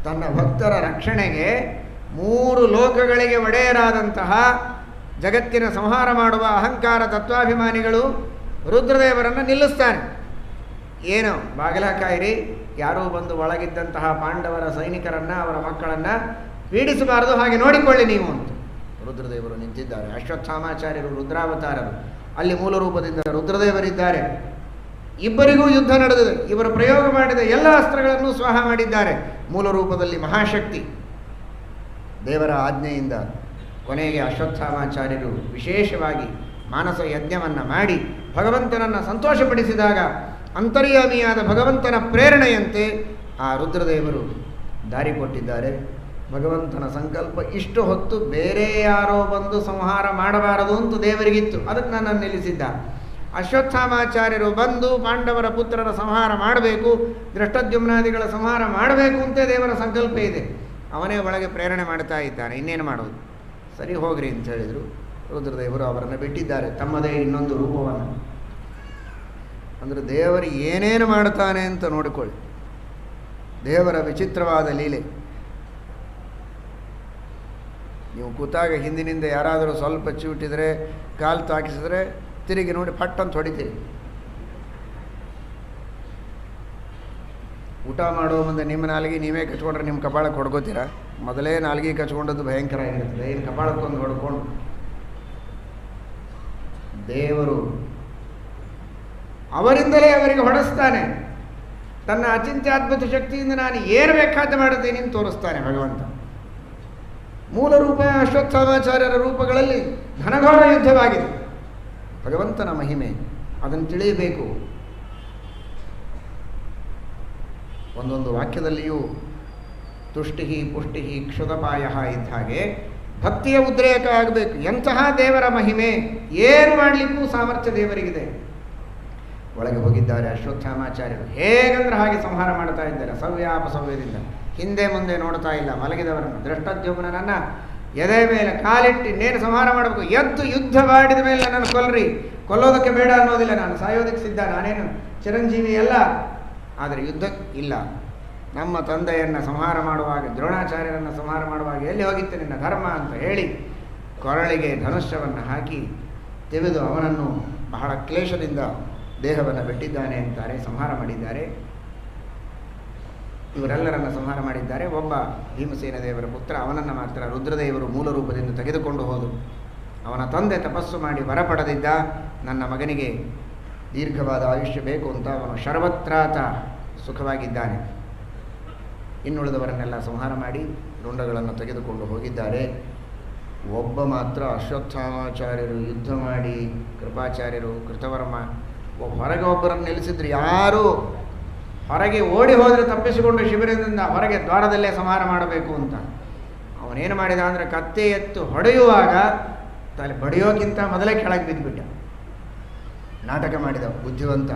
ತನ್ನ ಭಕ್ತರ ರಕ್ಷಣೆಗೆ 3 ಲೋಕಗಳಿಗೆ ಒಡೆಯರಾದಂತಹ ಜಗತ್ತಿನ ಸಂಹಾರ ಮಾಡುವ ಅಹಂಕಾರ ತತ್ವಾಭಿಮಾನಿಗಳು ರುದ್ರದೇವರನ್ನು ನಿಲ್ಲಿಸ್ತಾನೆ. ಏನು ಬಾಗಿಲ ಕಾಯಿರಿ, ಯಾರೂ ಬಂದು ಒಳಗಿದ್ದಂತಹ ಪಾಂಡವರ ಸೈನಿಕರನ್ನು, ಅವರ ಮಕ್ಕಳನ್ನು ಪೀಡಿಸಬಾರದು, ಹಾಗೆ ನೋಡಿಕೊಳ್ಳಿ ನೀವು ಅಂತ ರುದ್ರದೇವರು ನಿಂತಿದ್ದಾರೆ. ಅಶ್ವತ್ಥಾಮಾಚಾರ್ಯರು ರುದ್ರಾವತಾರರು, ಅಲ್ಲಿ ಮೂಲ ರೂಪದಿಂದ ರುದ್ರದೇವರಿದ್ದಾರೆ. ಇಬ್ಬರಿಗೂ ಯುದ್ಧ ನಡೆದಿದೆ. ಇವರು ಪ್ರಯೋಗ ಮಾಡಿದ ಎಲ್ಲ ಅಸ್ತ್ರಗಳನ್ನು ಸ್ವಾಹ ಮಾಡಿದ್ದಾರೆ. ಮೂಲ ರೂಪದಲ್ಲಿ ಮಹಾಶಕ್ತಿ. ದೇವರ ಆಜ್ಞೆಯಿಂದ ಕೊನೆಗೆ ಅಶ್ವತ್ಥಾಮಾಚಾರ್ಯರು ವಿಶೇಷವಾಗಿ ಮಾನಸ ಯಜ್ಞವನ್ನು ಮಾಡಿ ಭಗವಂತನನ್ನು ಸಂತೋಷಪಡಿಸಿದಾಗ ಅಂತರ್ಯಾಮಿಯಾದ ಭಗವಂತನ ಪ್ರೇರಣೆಯಂತೆ ಆ ರುದ್ರದೇವರು ದಾರಿ ಕೊಟ್ಟಿದ್ದಾರೆ. ಭಗವಂತನ ಸಂಕಲ್ಪ ಇಷ್ಟು ಹೊತ್ತು ಬೇರೆ ಯಾರೋ ಬಂದು ಸಂಹಾರ ಮಾಡಬಾರದು ಅಂತ ದೇವರಿಗಿತ್ತು, ಅದಕ್ಕೆ ನನ್ನನ್ನು ನಿಲ್ಲಿಸಿದ್ದ. ಅಶ್ವತ್ಥಾಮಾಚಾರ್ಯರು ಬಂದು ಪಾಂಡವರ ಪುತ್ರರ ಸಂಹಾರ ಮಾಡಬೇಕು, ದೃಷ್ಟದ್ಯುಮ್ನಾದಿಗಳ ಸಂಹಾರ ಮಾಡಬೇಕು ಅಂತ ದೇವರ ಸಂಕಲ್ಪ ಇದೆ. ಅವನೇ ಒಳಗೆ ಪ್ರೇರಣೆ ಮಾಡ್ತಾ ಇದ್ದಾನೆ, ಇನ್ನೇನು ಮಾಡೋದು, ಸರಿ ಹೋಗ್ರಿ ಅಂತ ಹೇಳಿದರು. ರುದ್ರದೇವರು ಅವರನ್ನು ಬಿಟ್ಟಿದ್ದಾರೆ ತಮ್ಮದೇ ಇನ್ನೊಂದು ರೂಪವನ್ನು. ಅಂದರೆ ದೇವರು ಏನೇನು ಮಾಡ್ತಾನೆ ಅಂತ ನೋಡಿಕೊಳ್ಳಿ, ದೇವರ ವಿಚಿತ್ರವಾದ ಲೀಲೆ. ನೀವು ಕೂತಾಗ ಹಿಂದಿನಿಂದ ಯಾರಾದರೂ ಸ್ವಲ್ಪ ಚಿವುಟಿದರೆ, ಕಾಲು ತಾಕಿಸಿದ್ರೆ ತಿರುಗಿ ನೋಡಿ ಪಟ್ ಅಂತ ಹೊಡಿತೀರಿ. ಊಟ ಮಾಡೋ ಮುಂದೆ ನಿಮ್ಮ ನಾಲಿಗೆ ನೀವೇ ಕಚ್ಕೊಂಡ್ರೆ ನಿಮ್ಮ ಕಪಾಳಕ್ಕೆ ಹೊಡ್ಕೋತೀರಾ? ಮೊದಲೇ ನಾಲಿಗೆ ಕಚ್ಕೊಂಡದ್ದು ಭಯಂಕರ ಆಗಿರ್ತದೆ, ಏನು ಕಪಾಳಕ್ಕೊಂದು ಹೊಡ್ಕೊಂಡು. ದೇವರು ಅವರಿಂದಲೇ ಅವರಿಗೆ ಹೊಡೆಸ್ತಾನೆ. ತನ್ನ ಅಚಿಂತ್ಯಾದ್ಭುತ ಶಕ್ತಿಯಿಂದ ನಾನು ಏನು ಬೇಕಾದ ಮಾಡುತ್ತೇನೆ ಅಂತ ತೋರಿಸ್ತಾನೆ ಭಗವಂತ. ಮೂಲ ರೂಪ ಅಶ್ವತ್ಥಾಮಾಚಾರ್ಯರ ರೂಪಗಳಲ್ಲಿ ಘನಘೋರ ಯುದ್ಧವಾಗಿದೆ. ಭಗವಂತನ ಮಹಿಮೆ ಅದನ್ನು ತಿಳಿಯಬೇಕು. ಒಂದೊಂದು ವಾಕ್ಯದಲ್ಲಿಯೂ ತುಷ್ಟಿ ಪುಷ್ಟಿ ಕ್ಷುತಪಾಯ ಇದ್ದ ಹಾಗೆ ಭಕ್ತಿಯ ಉದ್ರೇಕ ಆಗಬೇಕು. ಎಂತಹ ದೇವರ ಮಹಿಮೆ, ಏನು ಮಾಡಲಿಕ್ಕೂ ಸಾಮರ್ಥ್ಯ ದೇವರಿಗಿದೆ. ಒಳಗೆ ಹೋಗಿದ್ದಾರೆ ಅಶ್ವತ್ಥಾಮಾಚಾರ್ಯರು. ಹೇಗಂದ್ರೆ ಹಾಗೆ ಸಂಹಾರ ಮಾಡ್ತಾ ಇದ್ದಾರೆ, ಸವ್ಯಾಪಸವ್ಯದಿಂದ. ಹಿಂದೆ ಮುಂದೆ ನೋಡ್ತಾ ಇಲ್ಲ ಮಲಗಿದವರನ್ನು. ದೃಷ್ಟದ್ಯುಮ್ನನನ್ನು ಎದೆ ಮೇಲೆ ಕಾಲಿಟ್ಟು ಇನ್ನೇನು ಸಂಹಾರ ಮಾಡಬೇಕು, ಎದ್ದು ಯುದ್ಧ ಮಾಡಿದ ಮೇಲೆ ನನ್ನನ್ನು ಕೊಲ್ರಿ, ಕೊಲ್ಲೋದಕ್ಕೆ ಬೇಡ ಅನ್ನೋದಿಲ್ಲ, ನಾನು ಸಾಯೋದಕ್ಕೆ ಸಿದ್ಧ, ನಾನೇನು ಚಿರಂಜೀವಿ ಅಲ್ಲ. ಆದರೆ ಯುದ್ಧ ಇಲ್ಲ. ನಮ್ಮ ತಂದೆಯನ್ನು ಸಂಹಾರ ಮಾಡುವಾಗ, ದ್ರೋಣಾಚಾರ್ಯರನ್ನು ಸಂಹಾರ ಮಾಡುವಾಗ ಎಲ್ಲಿ ಹೋಗಿತ್ತು ನಿನ್ನ ಧರ್ಮ ಅಂತ ಹೇಳಿ ಕೊರಳಿಗೆ ಧನುಷ್ಯವನ್ನು ಹಾಕಿ ತೆಗೆದು ಅವನನ್ನು ಬಹಳ ಕ್ಲೇಶದಿಂದ ದೇಹವನ್ನು ಬಿಟ್ಟಿದ್ದಾನೆ ಅಂತಾರೆ. ಸಂಹಾರ ಮಾಡಿದ್ದಾರೆ. ಇವರೆಲ್ಲರನ್ನು ಸಂಹಾರ ಮಾಡಿದ್ದಾರೆ. ಒಬ್ಬ ಭೀಮಸೇನ ದೇವರ ಪುತ್ರ, ಅವನನ್ನು ಮಾತ್ರ ರುದ್ರದೇವರು ಮೂಲ ರೂಪದಿಂದ ತೆಗೆದುಕೊಂಡು ಹೋದರು. ಅವನ ತಂದೆ ತಪಸ್ಸು ಮಾಡಿ ವರ ಪಡೆದಿದ್ದ, ನನ್ನ ಮಗನಿಗೆ ದೀರ್ಘವಾದ ಆಯುಷ್ಯ ಬೇಕು ಅಂತ. ಅವನು ಸರ್ವತ್ರಾತ ಸುಖವಾಗಿದ್ದಾನೆ. ಇನ್ನುಳಿದವರನ್ನೆಲ್ಲ ಸಂಹಾರ ಮಾಡಿ ರುಂಡಗಳನ್ನು ತೆಗೆದುಕೊಂಡು ಹೋಗಿದ್ದಾರೆ. ಒಬ್ಬ ಮಾತ್ರ ಅಶ್ವತ್ಥಾಮಾಚಾರ್ಯರು ಯುದ್ಧ ಮಾಡಿ, ಕೃಪಾಚಾರ್ಯರು, ಕೃತವರ್ಮ ಹೊರಗೆ ಒಬ್ಬರನ್ನು ನಿಲ್ಲಿಸಿದ್ರು. ಯಾರು ಹೊರಗೆ ಓಡಿ ಹೋದರೆ ತಪ್ಪಿಸಿಕೊಂಡು ಶಿಬಿರದಿಂದ ಹೊರಗೆ ದ್ವಾರದಲ್ಲೇ ಸಂಹಾರ ಮಾಡಬೇಕು ಅಂತ. ಅವನೇನು ಮಾಡಿದ ಅಂದರೆ ಕತ್ತೆ ಎತ್ತು ಹೊಡೆಯುವಾಗ ತಲೆ ಬಡಿಯೋಕ್ಕಿಂತ ಮೊದಲೇ ಕೆಳಗೆ ಬಿದ್ದುಬಿಟ್ಟ. ನಾಟಕ ಮಾಡಿದ ಬುದ್ಧಿವಂತ.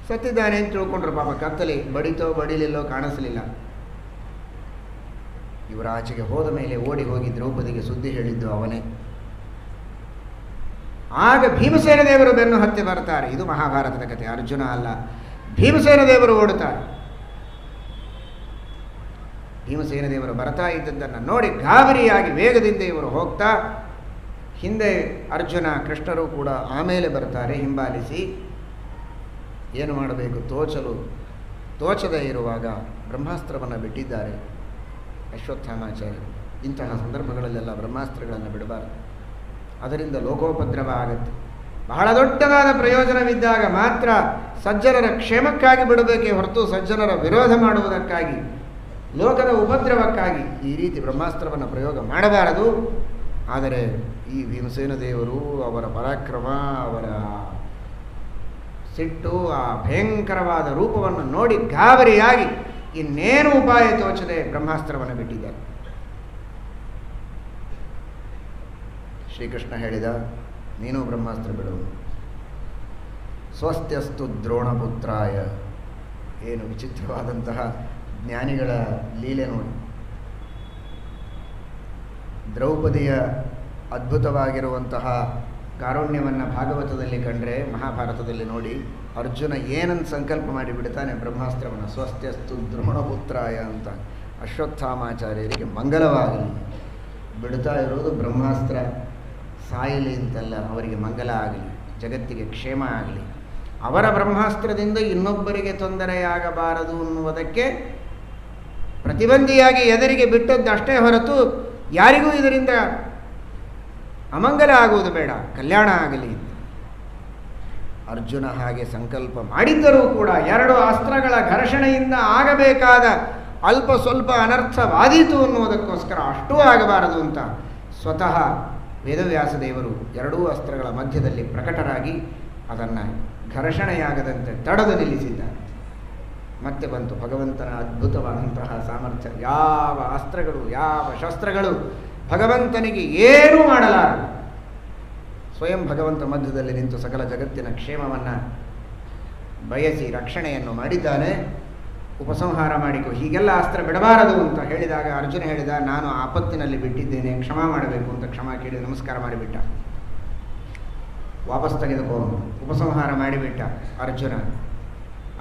ಸತ್ತಿದ್ದಾನೆ ಅಂತ ತಿಳ್ಕೊಂಡ್ರು. ಪಾಪ ಕತ್ತಲಿ ಬಡಿತೋ ಬಡಿಲಿಲ್ಲೋ ಕಾಣಿಸಲಿಲ್ಲ. ಇವರ ಆಚೆಗೆ ಹೋದ ಮೇಲೆ ಓಡಿ ಹೋಗಿ ದ್ರೌಪದಿಗೆ ಸುದ್ದಿ ಹೇಳಿದ್ದು ಅವನೇ. ಆಗ ಭೀಮಸೇನ ದೇವರು ಬೆನ್ನು ಹತ್ತಿ ಬರ್ತಾರೆ. ಇದು ಮಹಾಭಾರತದ ಕಥೆ, ಅರ್ಜುನ ಅಲ್ಲ. ಭೀಮಸೇನ ದೇವರು ಓಡುತ್ತಾರೆ. ಭೀಮಸೇನ ದೇವರು ಬರ್ತಾ ಇದ್ದದ್ದನ್ನು ನೋಡಿ ಗಾಬರಿಯಾಗಿ ವೇಗದಿಂದ ಇವರು ಹೋಗ್ತಾ, ಹಿಂದೆ ಅರ್ಜುನ ಕೃಷ್ಣರು ಕೂಡ ಆಮೇಲೆ ಬರ್ತಾರೆ ಹಿಂಬಾಲಿಸಿ. ಏನು ಮಾಡಬೇಕು ತೋಚದೇ ಇರುವಾಗ ಬ್ರಹ್ಮಾಸ್ತ್ರವನ್ನು ಬಿಟ್ಟಿದ್ದಾರೆ ಅಶ್ವತ್ಥಾಮಾಚಾರ್ಯರು. ಇಂತಹ ಸಂದರ್ಭಗಳಲ್ಲೆಲ್ಲ ಬ್ರಹ್ಮಾಸ್ತ್ರಗಳನ್ನು ಬಿಡಬಾರದು, ಅದರಿಂದ ಲೋಕೋಪದ್ರವ ಆಗುತ್ತೆ. ಬಹಳ ದೊಡ್ಡದಾದ ಪ್ರಯೋಜನವಿದ್ದಾಗ ಮಾತ್ರ ಸಜ್ಜನರ ಕ್ಷೇಮಕ್ಕಾಗಿ ಬಿಡಬೇಕೇ ಹೊರತು ಸಜ್ಜನರ ವಿರೋಧ ಮಾಡುವುದಕ್ಕಾಗಿ, ಲೋಕದ ಉಪದ್ರವಕ್ಕಾಗಿ ಈ ರೀತಿ ಬ್ರಹ್ಮಾಸ್ತ್ರವನ್ನು ಪ್ರಯೋಗ ಮಾಡಬಾರದು. ಆದರೆ ಈ ಭೀಮಸೇನ ದೇವರು ಅವರ ಪರಾಕ್ರಮ, ಅವರ ಸಿಟ್ಟು, ಆ ಭಯಂಕರವಾದ ರೂಪವನ್ನು ನೋಡಿ ಗಾಬರಿಯಾಗಿ ಇನ್ನೇನು ಉಪಾಯ ತೋಚದೆ ಬ್ರಹ್ಮಾಸ್ತ್ರವನ್ನು ಬಿಟ್ಟಿದ್ದಾರೆ. ಶ್ರೀಕೃಷ್ಣ ಹೇಳಿದ, ನೀನು ಬ್ರಹ್ಮಾಸ್ತ್ರ ಬಿಡು. ಸ್ವಸ್ತ್ಯಸ್ತು ದ್ರೋಣಪುತ್ರಾಯ. ಏನು ವಿಚಿತ್ರವಾದಂತಹ ಜ್ಞಾನಿಗಳ ಲೀಲೆ ನೋಡಿ. ದ್ರೌಪದಿಯ ಅದ್ಭುತವಾಗಿರುವಂತಹ ಕಾರುಣ್ಯವನ್ನು ಭಾಗವತದಲ್ಲಿ ಕಂಡ್ರೆ ಮಹಾಭಾರತದಲ್ಲಿ ನೋಡಿ. ಅರ್ಜುನ ಏನನ್ನು ಸಂಕಲ್ಪ ಮಾಡಿ ಬಿಡ್ತಾನೆ ಬ್ರಹ್ಮಾಸ್ತ್ರವನ್ನು, ಸ್ವಸ್ತ್ಯಸ್ತು ದ್ರೋಣಪುತ್ರಾಯ ಅಂತ. ಅಶ್ವತ್ಥಾಮಾಚಾರ್ಯರಿಗೆ ಮಂಗಲವಾಗಲಿ. ಬಿಡ್ತಾ ಇರೋದು ಬ್ರಹ್ಮಾಸ್ತ್ರ, ಸಾಯಲಿ ಅಂತಲ್ಲ, ಅವರಿಗೆ ಮಂಗಲ ಆಗಲಿ, ಜಗತ್ತಿಗೆ ಕ್ಷೇಮ ಆಗಲಿ. ಅವರ ಬ್ರಹ್ಮಾಸ್ತ್ರದಿಂದ ಇನ್ನೊಬ್ಬರಿಗೆ ತೊಂದರೆಯಾಗಬಾರದು ಅನ್ನುವುದಕ್ಕೆ ಪ್ರತಿಬಂಧಿಯಾಗಿ ಎದುರಿಗೆ ಬಿಟ್ಟದ್ದು ಅಷ್ಟೇ ಹೊರತು ಯಾರಿಗೂ ಇದರಿಂದ ಅಮಂಗಲ ಆಗುವುದು ಬೇಡ, ಕಲ್ಯಾಣ ಆಗಲಿ. ಅರ್ಜುನ ಹಾಗೆ ಸಂಕಲ್ಪ ಮಾಡಿದ್ದರೂ ಕೂಡ ಎರಡು ಅಸ್ತ್ರಗಳ ಘರ್ಷಣೆಯಿಂದ ಆಗಬೇಕಾದ ಅಲ್ಪ ಸ್ವಲ್ಪ ಅನರ್ಥವಾದೀತು ಅನ್ನುವುದಕ್ಕೋಸ್ಕರ ಅಷ್ಟೂ ಆಗಬಾರದು ಅಂತ ಸ್ವತಃ ವೇದವ್ಯಾಸ ದೇವರು ಎರಡೂ ಅಸ್ತ್ರಗಳ ಮಧ್ಯದಲ್ಲಿ ಪ್ರಕಟರಾಗಿ ಅದನ್ನು ಘರ್ಷಣೆಯಾಗದಂತೆ ತಡೆದು ನಿಲ್ಲಿಸಿದ್ದಾರೆ. ಮತ್ತೆ ಬಂತು ಭಗವಂತನ ಅದ್ಭುತವಾದಂತಹ ಸಾಮರ್ಥ್ಯ. ಯಾವ ಅಸ್ತ್ರಗಳು, ಯಾವ ಶಸ್ತ್ರಗಳು ಭಗವಂತನಿಗೆ ಏನೂ ಮಾಡಲಾರದು. ಸ್ವಯಂ ಭಗವಂತ ಮಧ್ಯದಲ್ಲಿ ನಿಂತು ಸಕಲ ಜಗತ್ತಿನ ಕ್ಷೇಮವನ್ನು ಬಯಸಿ ರಕ್ಷಣೆಯನ್ನು ಮಾಡಿದ್ದಾನೆ. ಉಪಸಂಹಾರ ಮಾಡಿಕೊ, ಹೀಗೆಲ್ಲ ಅಸ್ತ್ರ ಬಿಡಬಾರದು ಅಂತ ಹೇಳಿದಾಗ ಅರ್ಜುನ ಹೇಳಿದ, ನಾನು ಆಪತ್ತಿನಲ್ಲಿ ಬಿಟ್ಟಿದ್ದೇನೆ, ಕ್ಷಮಾ ಮಾಡಬೇಕು ಅಂತ ಕ್ಷಮಾ ಕೇಳಿ ನಮಸ್ಕಾರ ಮಾಡಿಬಿಟ್ಟ. ವಾಪಸ್ ತೆಗೆದುಕೊಂಡು ಉಪಸಂಹಾರ ಮಾಡಿಬಿಟ್ಟ ಅರ್ಜುನ.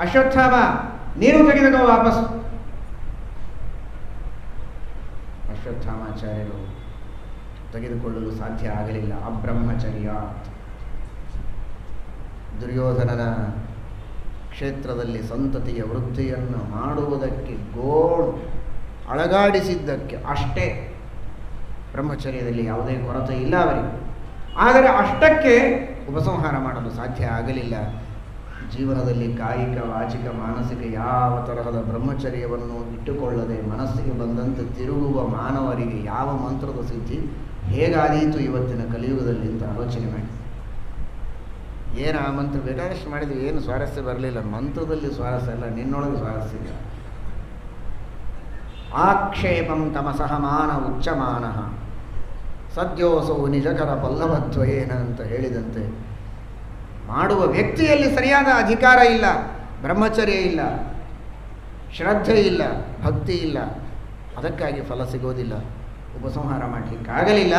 ಅಶ್ವತ್ಥಾಮ ನೀನು ತೆಗೆದುಕೋ ವಾಪಸ್. ಅಶ್ವತ್ಥಾಮಾಚಾರ್ಯರು ತೆಗೆದುಕೊಳ್ಳಲು ಸಾಧ್ಯ ಆಗಲಿಲ್ಲ. ಅಬ್ರಹ್ಮಚರ್ಯ. ದುರ್ಯೋಧನನ ಕ್ಷೇತ್ರದಲ್ಲಿ ಸಂತತಿಯ ವೃದ್ಧಿಯನ್ನು ಮಾಡುವುದಕ್ಕೆ ಅಳಗಾಡಿಸಿದ್ದಕ್ಕೆ ಅಷ್ಟೇ. ಬ್ರಹ್ಮಚರ್ಯದಲ್ಲಿ ಯಾವುದೇ ಕೊರತೆ ಇಲ್ಲ ಅವರಿಗೆ. ಆದರೆ ಅಷ್ಟಕ್ಕೆ ಉಪಸಂಹಾರ ಮಾಡಲು ಸಾಧ್ಯ ಆಗಲಿಲ್ಲ. ಜೀವನದಲ್ಲಿ ಕಾಯಿಕ, ವಾಚಿಕ, ಮಾನಸಿಕ ಯಾವ ತರಹದ ಬ್ರಹ್ಮಚರ್ಯವನ್ನು ಇಟ್ಟುಕೊಳ್ಳದೆ ಮನಸ್ಸಿಗೆ ಬಂದಂತೆ ತಿರುಗುವ ಮಾನವರಿಗೆ ಯಾವ ಮಂತ್ರದ ಸಿದ್ಧಿ ಹೇಗಾದೀತು ಇವತ್ತಿನ ಕಲಿಯುಗದಲ್ಲಿ ಅಂತ ಆಲೋಚನೆ ಮಾಡಿ. ಏನು ಆ ಮಂತ್ರ ಬೇಕಾದಷ್ಟು ಮಾಡಿದ್ವಿ, ಏನು ಸ್ವಾರಸ್ಯ ಬರಲಿಲ್ಲ. ಮಂತ್ರದಲ್ಲಿ ಸ್ವಾರಸ್ಯ ಇಲ್ಲ, ನಿನ್ನೊಳಗೆ ಸ್ವಾರಸ್ಯ ಇಲ್ಲ. ಆಕ್ಷೇಪಂ ತಮಸಹ ಮಾನ ಉಚ್ಚಮಾನ ಸದ್ಯೋಸೌ ನಿಜಕರ ಪಲ್ಲವದ್ವಯೇನ ಅಂತ ಹೇಳಿದಂತೆ ಮಾಡುವ ವ್ಯಕ್ತಿಯಲ್ಲಿ ಸರಿಯಾದ ಅಧಿಕಾರ ಇಲ್ಲ, ಬ್ರಹ್ಮಚರ್ಯ ಇಲ್ಲ, ಶ್ರದ್ಧೆ ಇಲ್ಲ, ಭಕ್ತಿ ಇಲ್ಲ. ಅದಕ್ಕಾಗಿ ಫಲ ಸಿಗೋದಿಲ್ಲ. ಉಪಸಂಹಾರ ಮಾಡಲಿಕ್ಕಾಗಲಿಲ್ಲ.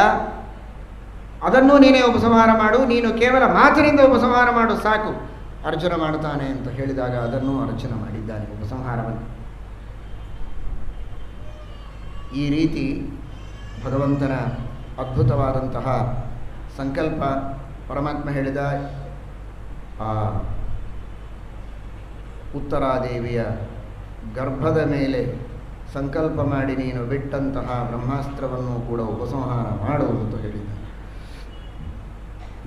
ಅದನ್ನು ನೀನೇ ಉಪಸಂಹಾರ ಮಾಡು, ನೀನು ಕೇವಲ ಮಾತಿನಿಂದ ಉಪಸಂಹಾರ ಮಾಡು ಸಾಕು. ಅರ್ಜುನ ಮಾಡ್ತಾನೆ ಅಂತ ಹೇಳಿದಾಗ ಅದನ್ನು ಅರ್ಜುನ ಮಾಡಿದ್ದಾನೆ ಉಪಸಂಹಾರವನ್ನು. ಈ ರೀತಿ ಭಗವಂತನ ಅದ್ಭುತವಾದಂತಹ ಸಂಕಲ್ಪ. ಪರಮಾತ್ಮ ಹೇಳಿದ, ಆ ಉತ್ತರಾದೇವಿಯ ಗರ್ಭದ ಮೇಲೆ ಸಂಕಲ್ಪ ಮಾಡಿ ನೀನು ಬಿಟ್ಟಂತಹ ಬ್ರಹ್ಮಾಸ್ತ್ರವನ್ನು ಕೂಡ ಉಪಸಂಹಾರ ಮಾಡು ಅಂತ ಹೇಳಿದ್ದಾನೆ.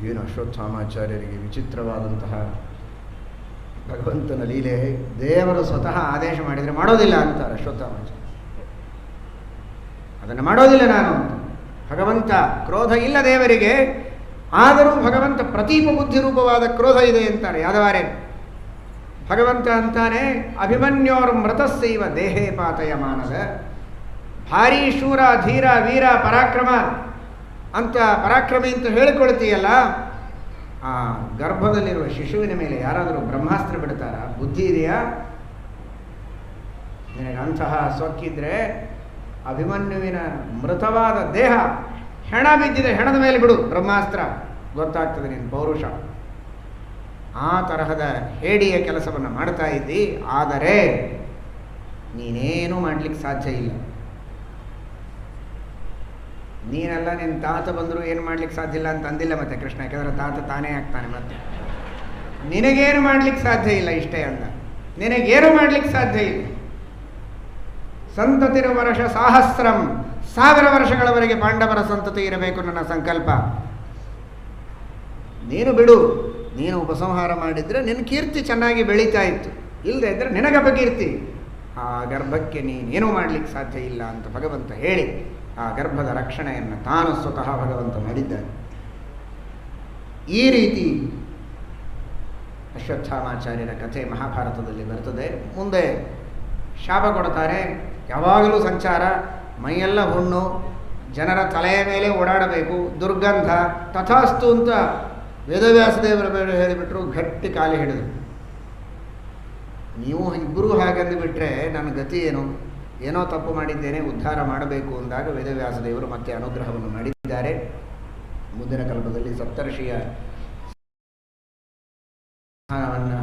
ಏನು ಅಶ್ವತ್ಥಾಮಾಚಾರ್ಯರಿಗೆ ವಿಚಿತ್ರವಾದಂತಹ ಭಗವಂತನ ಲೀಲೆ. ದೇವರು ಸ್ವತಃ ಆದೇಶ ಮಾಡಿದರೆ ಮಾಡೋದಿಲ್ಲ ಅಂತಾರೆ ಅಶ್ವತ್ಥಾಮಾಚಾರ್ಯ. ಅದನ್ನು ಮಾಡೋದಿಲ್ಲ ನಾನು ಅಂತ. ಭಗವಂತ ಕ್ರೋಧ ಇಲ್ಲ ದೇವರಿಗೆ, ಆದರೂ ಭಗವಂತ ಪ್ರತೀಪ ಬುದ್ಧಿ ರೂಪವಾದ ಕ್ರೋಧ ಇದೆ ಅಂತಾರೆ ಯಾದವಾರ್ಯರು. ಭಗವಂತ ಅಂತಾನೆ, ಅಭಿಮನ್ಯೋರ್ ಮೃತಸ್ಸೈವ ದೇಹೇ ಪಾತಯಮಾನದ. ಭಾರೀ ಶೂರ, ಧೀರ, ವೀರ, ಪರಾಕ್ರಮ ಅಂತ ಪರಾಕ್ರಮಿ ಅಂತ ಹೇಳಿಕೊಳ್ತೀಯಲ್ಲ, ಆ ಗರ್ಭದಲ್ಲಿರುವ ಶಿಶುವಿನ ಮೇಲೆ ಯಾರಾದರೂ ಬ್ರಹ್ಮಾಸ್ತ್ರ ಬಿಡ್ತಾರ? ಬುದ್ಧಿ ಇದೆಯಾ ನಿನಗೆ? ಅಂತಹ ಸೊಕ್ಕಿದ್ರೆ ಅಭಿಮನ್ಯುವಿನ ಮೃತವಾದ ದೇಹ, ಹೆಣ ಬಿದ್ದಿದೆ, ಹೆಣದ ಮೇಲೆ ಬಿಡು ಬ್ರಹ್ಮಾಸ್ತ್ರ, ಗೊತ್ತಾಗ್ತದೆ ನಿನ್ನ ಪೌರುಷ. ಆ ತರಹದ ಹೇಡಿಯ ಕೆಲಸವನ್ನು ಮಾಡ್ತಾ ಇದ್ದಿ. ಆದರೆ ನೀನೇನೂ ಮಾಡಲಿಕ್ಕೆ ಸಾಧ್ಯ ಇಲ್ಲ. ನೀನೆಲ್ಲ ನಿನ್ನ ತಾತ ಬಂದರೂ ಏನು ಮಾಡ್ಲಿಕ್ಕೆ ಸಾಧ್ಯ ಇಲ್ಲ ಅಂತ ಅಂದಿಲ್ಲ ಮತ್ತೆ ಕೃಷ್ಣ. ಯಾಕಂದರೆ ತಾತ ತಾನೇ ಆಗ್ತಾನೆ. ಮತ್ತೆ ನಿನಗೇನು ಮಾಡ್ಲಿಕ್ಕೆ ಸಾಧ್ಯ ಇಲ್ಲ ಇಷ್ಟೇ ಅಂದ. ನಿನಗೇನು ಮಾಡ್ಲಿಕ್ಕೆ ಸಾಧ್ಯ ಇಲ್ಲ. ಸಂತತಿರ ವರ್ಷ ಸಾಹಸ್ರಂ, 1000 ವರ್ಷಗಳವರೆಗೆ ಪಾಂಡವರ ಸಂತತಿ ಇರಬೇಕು ನನ್ನ ಸಂಕಲ್ಪ. ನೀನು ಬಿಡು. ನೀನು ಉಪಸಂಹಾರ ಮಾಡಿದರೆ ನಿನ್ನ ಕೀರ್ತಿ ಚೆನ್ನಾಗಿ ಬೆಳೀತಾ ಇತ್ತು. ಇಲ್ಲದೆ ಇದ್ದರೆ ನಿನಗಪಕೀರ್ತಿ. ಆ ಗರ್ಭಕ್ಕೆ ನೀನೇನೂ ಮಾಡಲಿಕ್ಕೆ ಸಾಧ್ಯ ಇಲ್ಲ ಅಂತ ಭಗವಂತ ಹೇಳಿ ಆ ಗರ್ಭದ ರಕ್ಷಣೆಯನ್ನು ತಾನು ಸ್ವತಃ ಭಗವಂತ ಮಾಡಿದ್ದಾನೆ. ಈ ರೀತಿ ಅಶ್ವತ್ಥಾಮಾಚಾರ್ಯರ ಕಥೆ ಮಹಾಭಾರತದಲ್ಲಿ ಬರ್ತದೆ. ಮುಂದೆ ಶಾಪ ಕೊಡ್ತಾರೆ. ಯಾವಾಗಲೂ ಸಂಚಾರ, ಮೈಯೆಲ್ಲ ಹುಣ್ಣು, ಜನರ ತಲೆಯ ಮೇಲೆ ಓಡಾಡಬೇಕು, ದುರ್ಗಂಧ. ತಥಾಸ್ತು ಅಂತ ವೇದವ್ಯಾಸದೇವರ ಮೇಲೆ ಹೇಳಿಬಿಟ್ರು. ಗಟ್ಟಿ ಕಾಲಿ ಹಿಡಿದು, ನೀವು ಇಬ್ಬರೂ ಹಾಗಂದು ಬಿಟ್ಟರೆ ನನ್ನ ಗತಿ ಏನು? ಏನೋ ತಪ್ಪು ಮಾಡಿದ್ದೇನೆ, ಉದ್ಧಾರ ಮಾಡಬೇಕು ಅಂದಾಗ ವೇದವ್ಯಾಸದೇವರು ಮತ್ತೆ ಅನುಗ್ರಹವನ್ನು ಮಾಡಿದ್ದಾರೆ. ಮುಂದಿನ ಕಲ್ಪದಲ್ಲಿ ಸಪ್ತರ್ಷಿಯ ಸ್ಥಾನವನ್ನು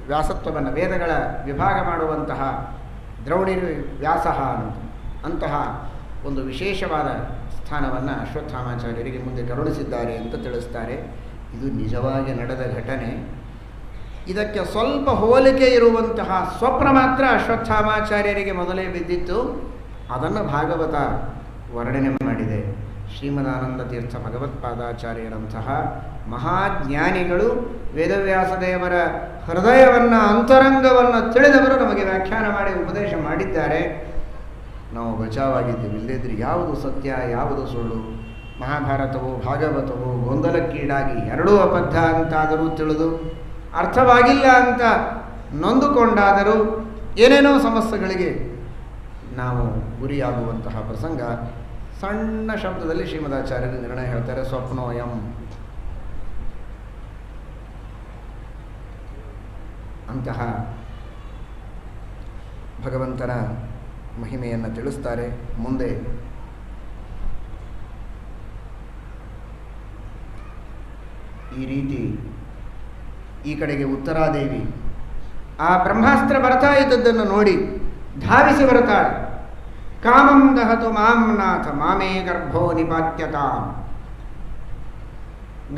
ವ್ಯಾಸತ್ವವನ್ನು, ವೇದಗಳ ವಿಭಾಗ ಮಾಡುವಂತಹ ದ್ರೌಣಿ ವ್ಯಾಸ ಅಂತಹ ಒಂದು ವಿಶೇಷವಾದ ಸ್ಥಾನವನ್ನು ಅಶ್ವತ್ಥಾಮಾಚಾರ್ಯರಿಗೆ ಮುಂದೆ ಕರುಣಿಸಿದ್ದಾರೆ ಅಂತ ತಿಳಿಸ್ತಾರೆ. ಇದು ನಿಜವಾಗಿ ನಡೆದ ಘಟನೆ. ಇದಕ್ಕೆ ಸ್ವಲ್ಪ ಹೋಲಿಕೆ ಇರುವಂತಹ ಸ್ವಪ್ನ ಮಾತ್ರ ಅಶ್ವತ್ಥಾಮಾಚಾರ್ಯರಿಗೆ ಮೊದಲೇ ಬಿದ್ದಿತ್ತು. ಅದನ್ನು ಭಾಗವತ ವರ್ಣನೆ ಮಾಡಿದೆ. ಶ್ರೀಮದಾನಂದ ತೀರ್ಥ ಭಗವತ್ಪಾದಾಚಾರ್ಯರಂತಹ ಮಹಾಜ್ಞಾನಿಗಳು, ವೇದವ್ಯಾಸದೇವರ ಹೃದಯವನ್ನು, ಅಂತರಂಗವನ್ನು ತಿಳಿದವರು ನಮಗೆ ವ್ಯಾಖ್ಯಾನ ಮಾಡಿ ಉಪದೇಶ ಮಾಡಿದ್ದಾರೆ. ನಾವು ಬಚಾವಾಗಿದ್ದೀವಿ. ಇಲ್ಲದಿದ್ದರೆ ಯಾವುದು ಸತ್ಯ, ಯಾವುದು ಸುಳ್ಳು, ಮಹಾಭಾರತವು ಭಾಗವತವು ಗೊಂದಲಕ್ಕೀಡಾಗಿ ಎರಡೂ ಅಬದ್ಧ ಅಂತಾದರೂ ತಿಳಿದು ಅರ್ಥವಾಗಿಲ್ಲ ಅಂತ ನೊಂದುಕೊಂಡಾದರೂ ಏನೇನೋ ಸಮಸ್ಯೆಗಳಿಗೆ ನಾವು ಗುರಿಯಾಗುವಂತಹ ಪ್ರಸಂಗ ಸಣ್ಣ ಶಬ್ದದಲ್ಲಿ ಶ್ರೀಮದಾಚಾರ್ಯರು ನಿರ್ಣಯ ಹೇಳ್ತಾರೆ. ಸ್ವಪ್ನೋಯಂ ಅಂತಹ ಭಗವಂತನ ಮಹಿಮೆಯನ್ನು ತಿಳಿಸ್ತಾರೆ. ಮುಂದೆ ಈ ರೀತಿ ಈ ಕಡೆಗೆ ಉತ್ತರಾದೇವಿ ಆ ಬ್ರಹ್ಮಾಸ್ತ್ರ ಬರ್ತಾ ಇದ್ದದ್ದನ್ನು ನೋಡಿ ಧಾವಿಸಿ ಬರುತ್ತಾಳೆ. ಕಾಮಂ ದಹತು ಮಾಂ ನಾಥ ಮಾಮೇ ಗರ್ಭೋ ನಿಪಾತ್ಯತಾಂ.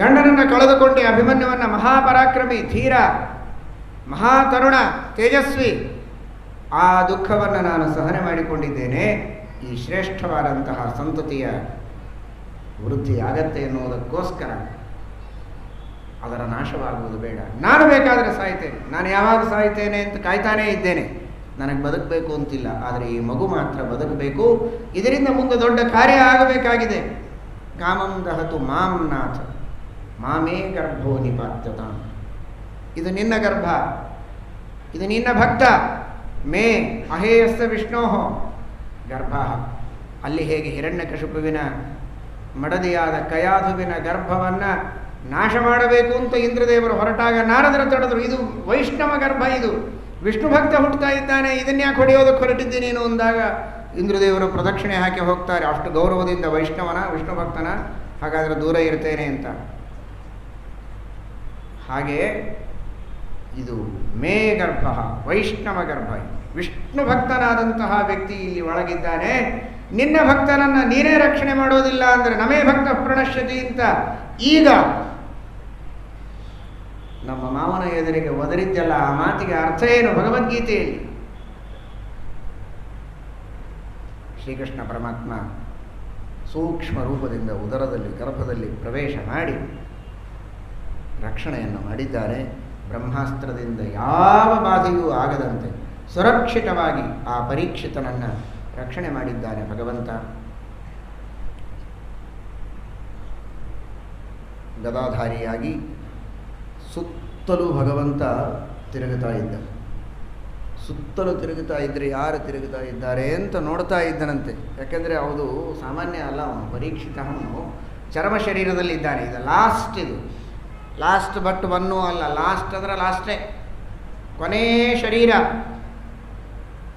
ಗಂಡನನ್ನು ಕಳೆದುಕೊಂಡೆ ಅಭಿಮನ್ಯುವನ್ನು, ಮಹಾಪರಾಕ್ರಮಿ, ಧೀರ, ಮಹಾತರುಣ, ತೇಜಸ್ವಿ, ಆ ದುಃಖವನ್ನು ನಾನು ಸಹನೆ ಮಾಡಿಕೊಂಡಿದ್ದೇನೆ. ಈ ಶ್ರೇಷ್ಠವಾದಂತಹ ಸಂತತಿಯ ವೃದ್ಧಿಯಾಗತ್ತೆ ಎನ್ನುವುದಕ್ಕೋಸ್ಕರ ಅದರ ನಾಶವಾಗುವುದು ಬೇಡ. ನಾನು ಬೇಕಾದರೆ ಸಾಯ್ತೇನೆ, ನಾನು ಯಾವಾಗ ಸಾಯ್ತೇನೆ ಅಂತ ಕಾಯ್ತಾನೇ ಇದ್ದೇನೆ. ನನಗೆ ಬದುಕಬೇಕು ಅಂತಿಲ್ಲ, ಆದರೆ ಈ ಮಗು ಮಾತ್ರ ಬದುಕಬೇಕು. ಇದರಿಂದ ಮುಂದೆ ದೊಡ್ಡ ಕಾರ್ಯ ಆಗಬೇಕಾಗಿದೆ. ಕಾಮಂ ದಹತು ಮಾಂ ನಾಥ ಮಾಮೇ ಗರ್ಭೋ ನಿಪಾತ್ಯತಾಂ. ಇದು ನಿನ್ನ ಗರ್ಭ, ಇದು ನಿನ್ನ ಭಕ್ತ. ಮೇ ಅಹೇಯಸ್ಸ ವಿಷ್ಣೋ ಗರ್ಭ. ಅಲ್ಲಿ ಹೇಗೆ ಹಿರಣ್ಯಕಶಿಪುವಿನ ಮಡದಿಯಾದ ಕಯಾಧುವಿನ ಗರ್ಭವನ್ನು ನಾಶ ಮಾಡಬೇಕು ಅಂತ ಇಂದ್ರದೇವರು ಹೊರಟಾಗ ನಾರದರು ತಡೆದರು. ಇದು ವೈಷ್ಣವ ಗರ್ಭ, ಇದು ವಿಷ್ಣು ಭಕ್ತ ಹುಟ್ಟುತ್ತಾ ಇದ್ದಾನೆ, ಇದನ್ಯಾಕೆ ಹೊಡೆಯೋದಕ್ಕೆ ಹೊರಟಿದ್ದೀನಿ ನೀನು ಅಂದಾಗ ಇಂದ್ರದೇವರು ಪ್ರದಕ್ಷಿಣೆ ಹಾಕಿ ಹೋಗ್ತಾರೆ. ಅಷ್ಟು ಗೌರವದಿಂದ ವಿಷ್ಣು ಭಕ್ತನ, ಹಾಗಾದರೆ ದೂರ ಇರ್ತೇನೆ ಅಂತ. ಹಾಗೆ ಇದು ಮೇ ಗರ್ಭ, ವೈಷ್ಣವ ಗರ್ಭ. ವಿಷ್ಣು ಭಕ್ತನಾದಂತಹ ವ್ಯಕ್ತಿ ಇಲ್ಲಿ ಒಳಗಿದ್ದಾನೆ. ನಿನ್ನ ಭಕ್ತನನ್ನು ನೀನೇ ರಕ್ಷಣೆ ಮಾಡೋದಿಲ್ಲ ಅಂದರೆ ನಮೇ ಭಕ್ತ ಪ್ರಣಶ್ಯತಿ ಅಂತ ಈಗ ನಮ್ಮ ಮಾವನ ಎದುರಿಗೆ ಒದರಿದ್ದಲ್ಲ. ಆ ಮಾತಿಗೆ ಅರ್ಥ ಏನು ಭಗವದ್ಗೀತೆಯಲ್ಲಿ? ಶ್ರೀಕೃಷ್ಣ ಪರಮಾತ್ಮ ಸೂಕ್ಷ್ಮ ರೂಪದಿಂದ ಉದರದಲ್ಲಿ ಗರ್ಭದಲ್ಲಿ ಪ್ರವೇಶ ಮಾಡಿ ರಕ್ಷಣೆಯನ್ನು ಮಾಡಿದ್ದಾರೆ. ಬ್ರಹ್ಮಾಸ್ತ್ರದಿಂದ ಯಾವ ಬಾಧೆಯೂ ಆಗದಂತೆ ಸುರಕ್ಷಿತವಾಗಿ ಆ ಪರೀಕ್ಷಿತನನ್ನು ರಕ್ಷಣೆ ಮಾಡಿದ್ದಾನೆ ಭಗವಂತ. ಗದಾಧಾರಿಯಾಗಿ ಸುತ್ತಲೂ ಭಗವಂತ ತಿರುಗುತ್ತಾ ಇದ್ದ. ಸುತ್ತಲೂ ತಿರುಗುತ್ತಾ ಇದ್ದರೆ ಯಾರು ತಿರುಗುತ್ತಾ ಇದ್ದಾರೆ ಅಂತ ನೋಡ್ತಾ ಇದ್ದನಂತೆ. ಯಾಕೆಂದರೆ ಅವನು ಸಾಮಾನ್ಯ ಅಲ್ಲ, ಅವನು ಪರೀಕ್ಷಿತ, ಅವನು ಚರ್ಮ ಶರೀರದಲ್ಲಿದ್ದಾನೆ. ಇದು ಲಾಸ್ಟ್ ಬಟ್ ಒನ್ನೂ ಅಲ್ಲ, ಲಾಸ್ಟ್ ಅಂದರೆ ಲಾಸ್ಟೇ, ಕೊನೇ ಶರೀರ.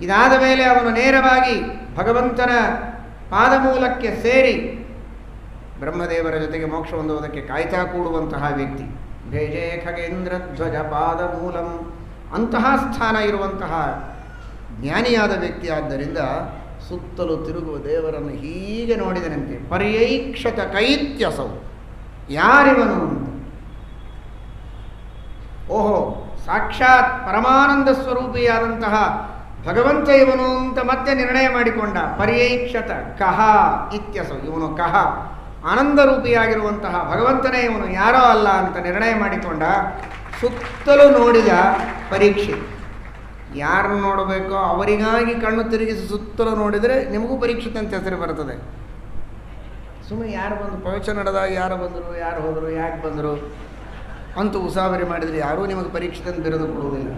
ಇದಾದ ಮೇಲೆ ಅವನು ನೇರವಾಗಿ ಭಗವಂತನ ಪಾದಮೂಲಕ್ಕೆ ಸೇರಿ ಬ್ರಹ್ಮದೇವರ ಜೊತೆಗೆ ಮೋಕ್ಷ ಹೊಂದುವುದಕ್ಕೆ ಕಾಯ್ತಾ ಕೂಡುವಂತಹ ವ್ಯಕ್ತಿ. ಭೇಜೇ ಖಗೇಂದ್ರ ಧ್ವಜ ಪಾದ ಮೂಲಂ. ಅಂತಹ ಸ್ಥಾನ ಇರುವಂತಹ ಜ್ಞಾನಿಯಾದ ವ್ಯಕ್ತಿ ಆದ್ದರಿಂದ ಸುತ್ತಲೂ ತಿರುಗುವ ದೇವರನ್ನು ಹೀಗೆ ನೋಡಿದನಂತೆ. ಪರ್ಯೈಕ್ಷತ ಕೈತ್ಯಸೌ. ಯಾರಿವನು ಅಂತ. ಓಹೋ, ಸಾಕ್ಷಾತ್ ಪರಮಾನಂದ ಸ್ವರೂಪಿಯಾದಂತಹ ಭಗವಂತ ಇವನು ಅಂತ ಮತ್ತೆ ನಿರ್ಣಯ ಮಾಡಿಕೊಂಡ. ಪರ್ಯೈಕ್ಷತ ಕಹ ಇತ್ಯಸೌ. ಇವನು ಕಹ, ಆನಂದರೂಪಿಯಾಗಿರುವಂತಹ ಭಗವಂತನೇ ಇವನು, ಯಾರೋ ಅಲ್ಲ ಅಂತ ನಿರ್ಣಯ ಮಾಡಿಕೊಂಡ. ಸುತ್ತಲೂ ನೋಡಿದ ಪರೀಕ್ಷೆ. ಯಾರನ್ನು ನೋಡಬೇಕೋ ಅವರಿಗಾಗಿ ಕಣ್ಣು ತಿರುಗಿಸಿ ಸುತ್ತಲೂ ನೋಡಿದರೆ ನಿಮಗೂ ಪರೀಕ್ಷಿತ ಅಂತ ಹೆಸರು ಬರ್ತದೆ. ಸುಮ್ಮನೆ ಯಾರು ಬಂದು ಪ್ರವಚನ ನಡೆದಾಗ ಯಾರು ಬಂದರು, ಯಾರು ಹೋದರು, ಯಾಕೆ ಬಂದರು ಅಂತೂ ಉಸಾಬರಿ ಮಾಡಿದರೆ ಯಾರೂ ನಿಮಗೆ ಪರೀಕ್ಷಿತ ಬಿರುದು ಕೊಡುವುದಿಲ್ಲ.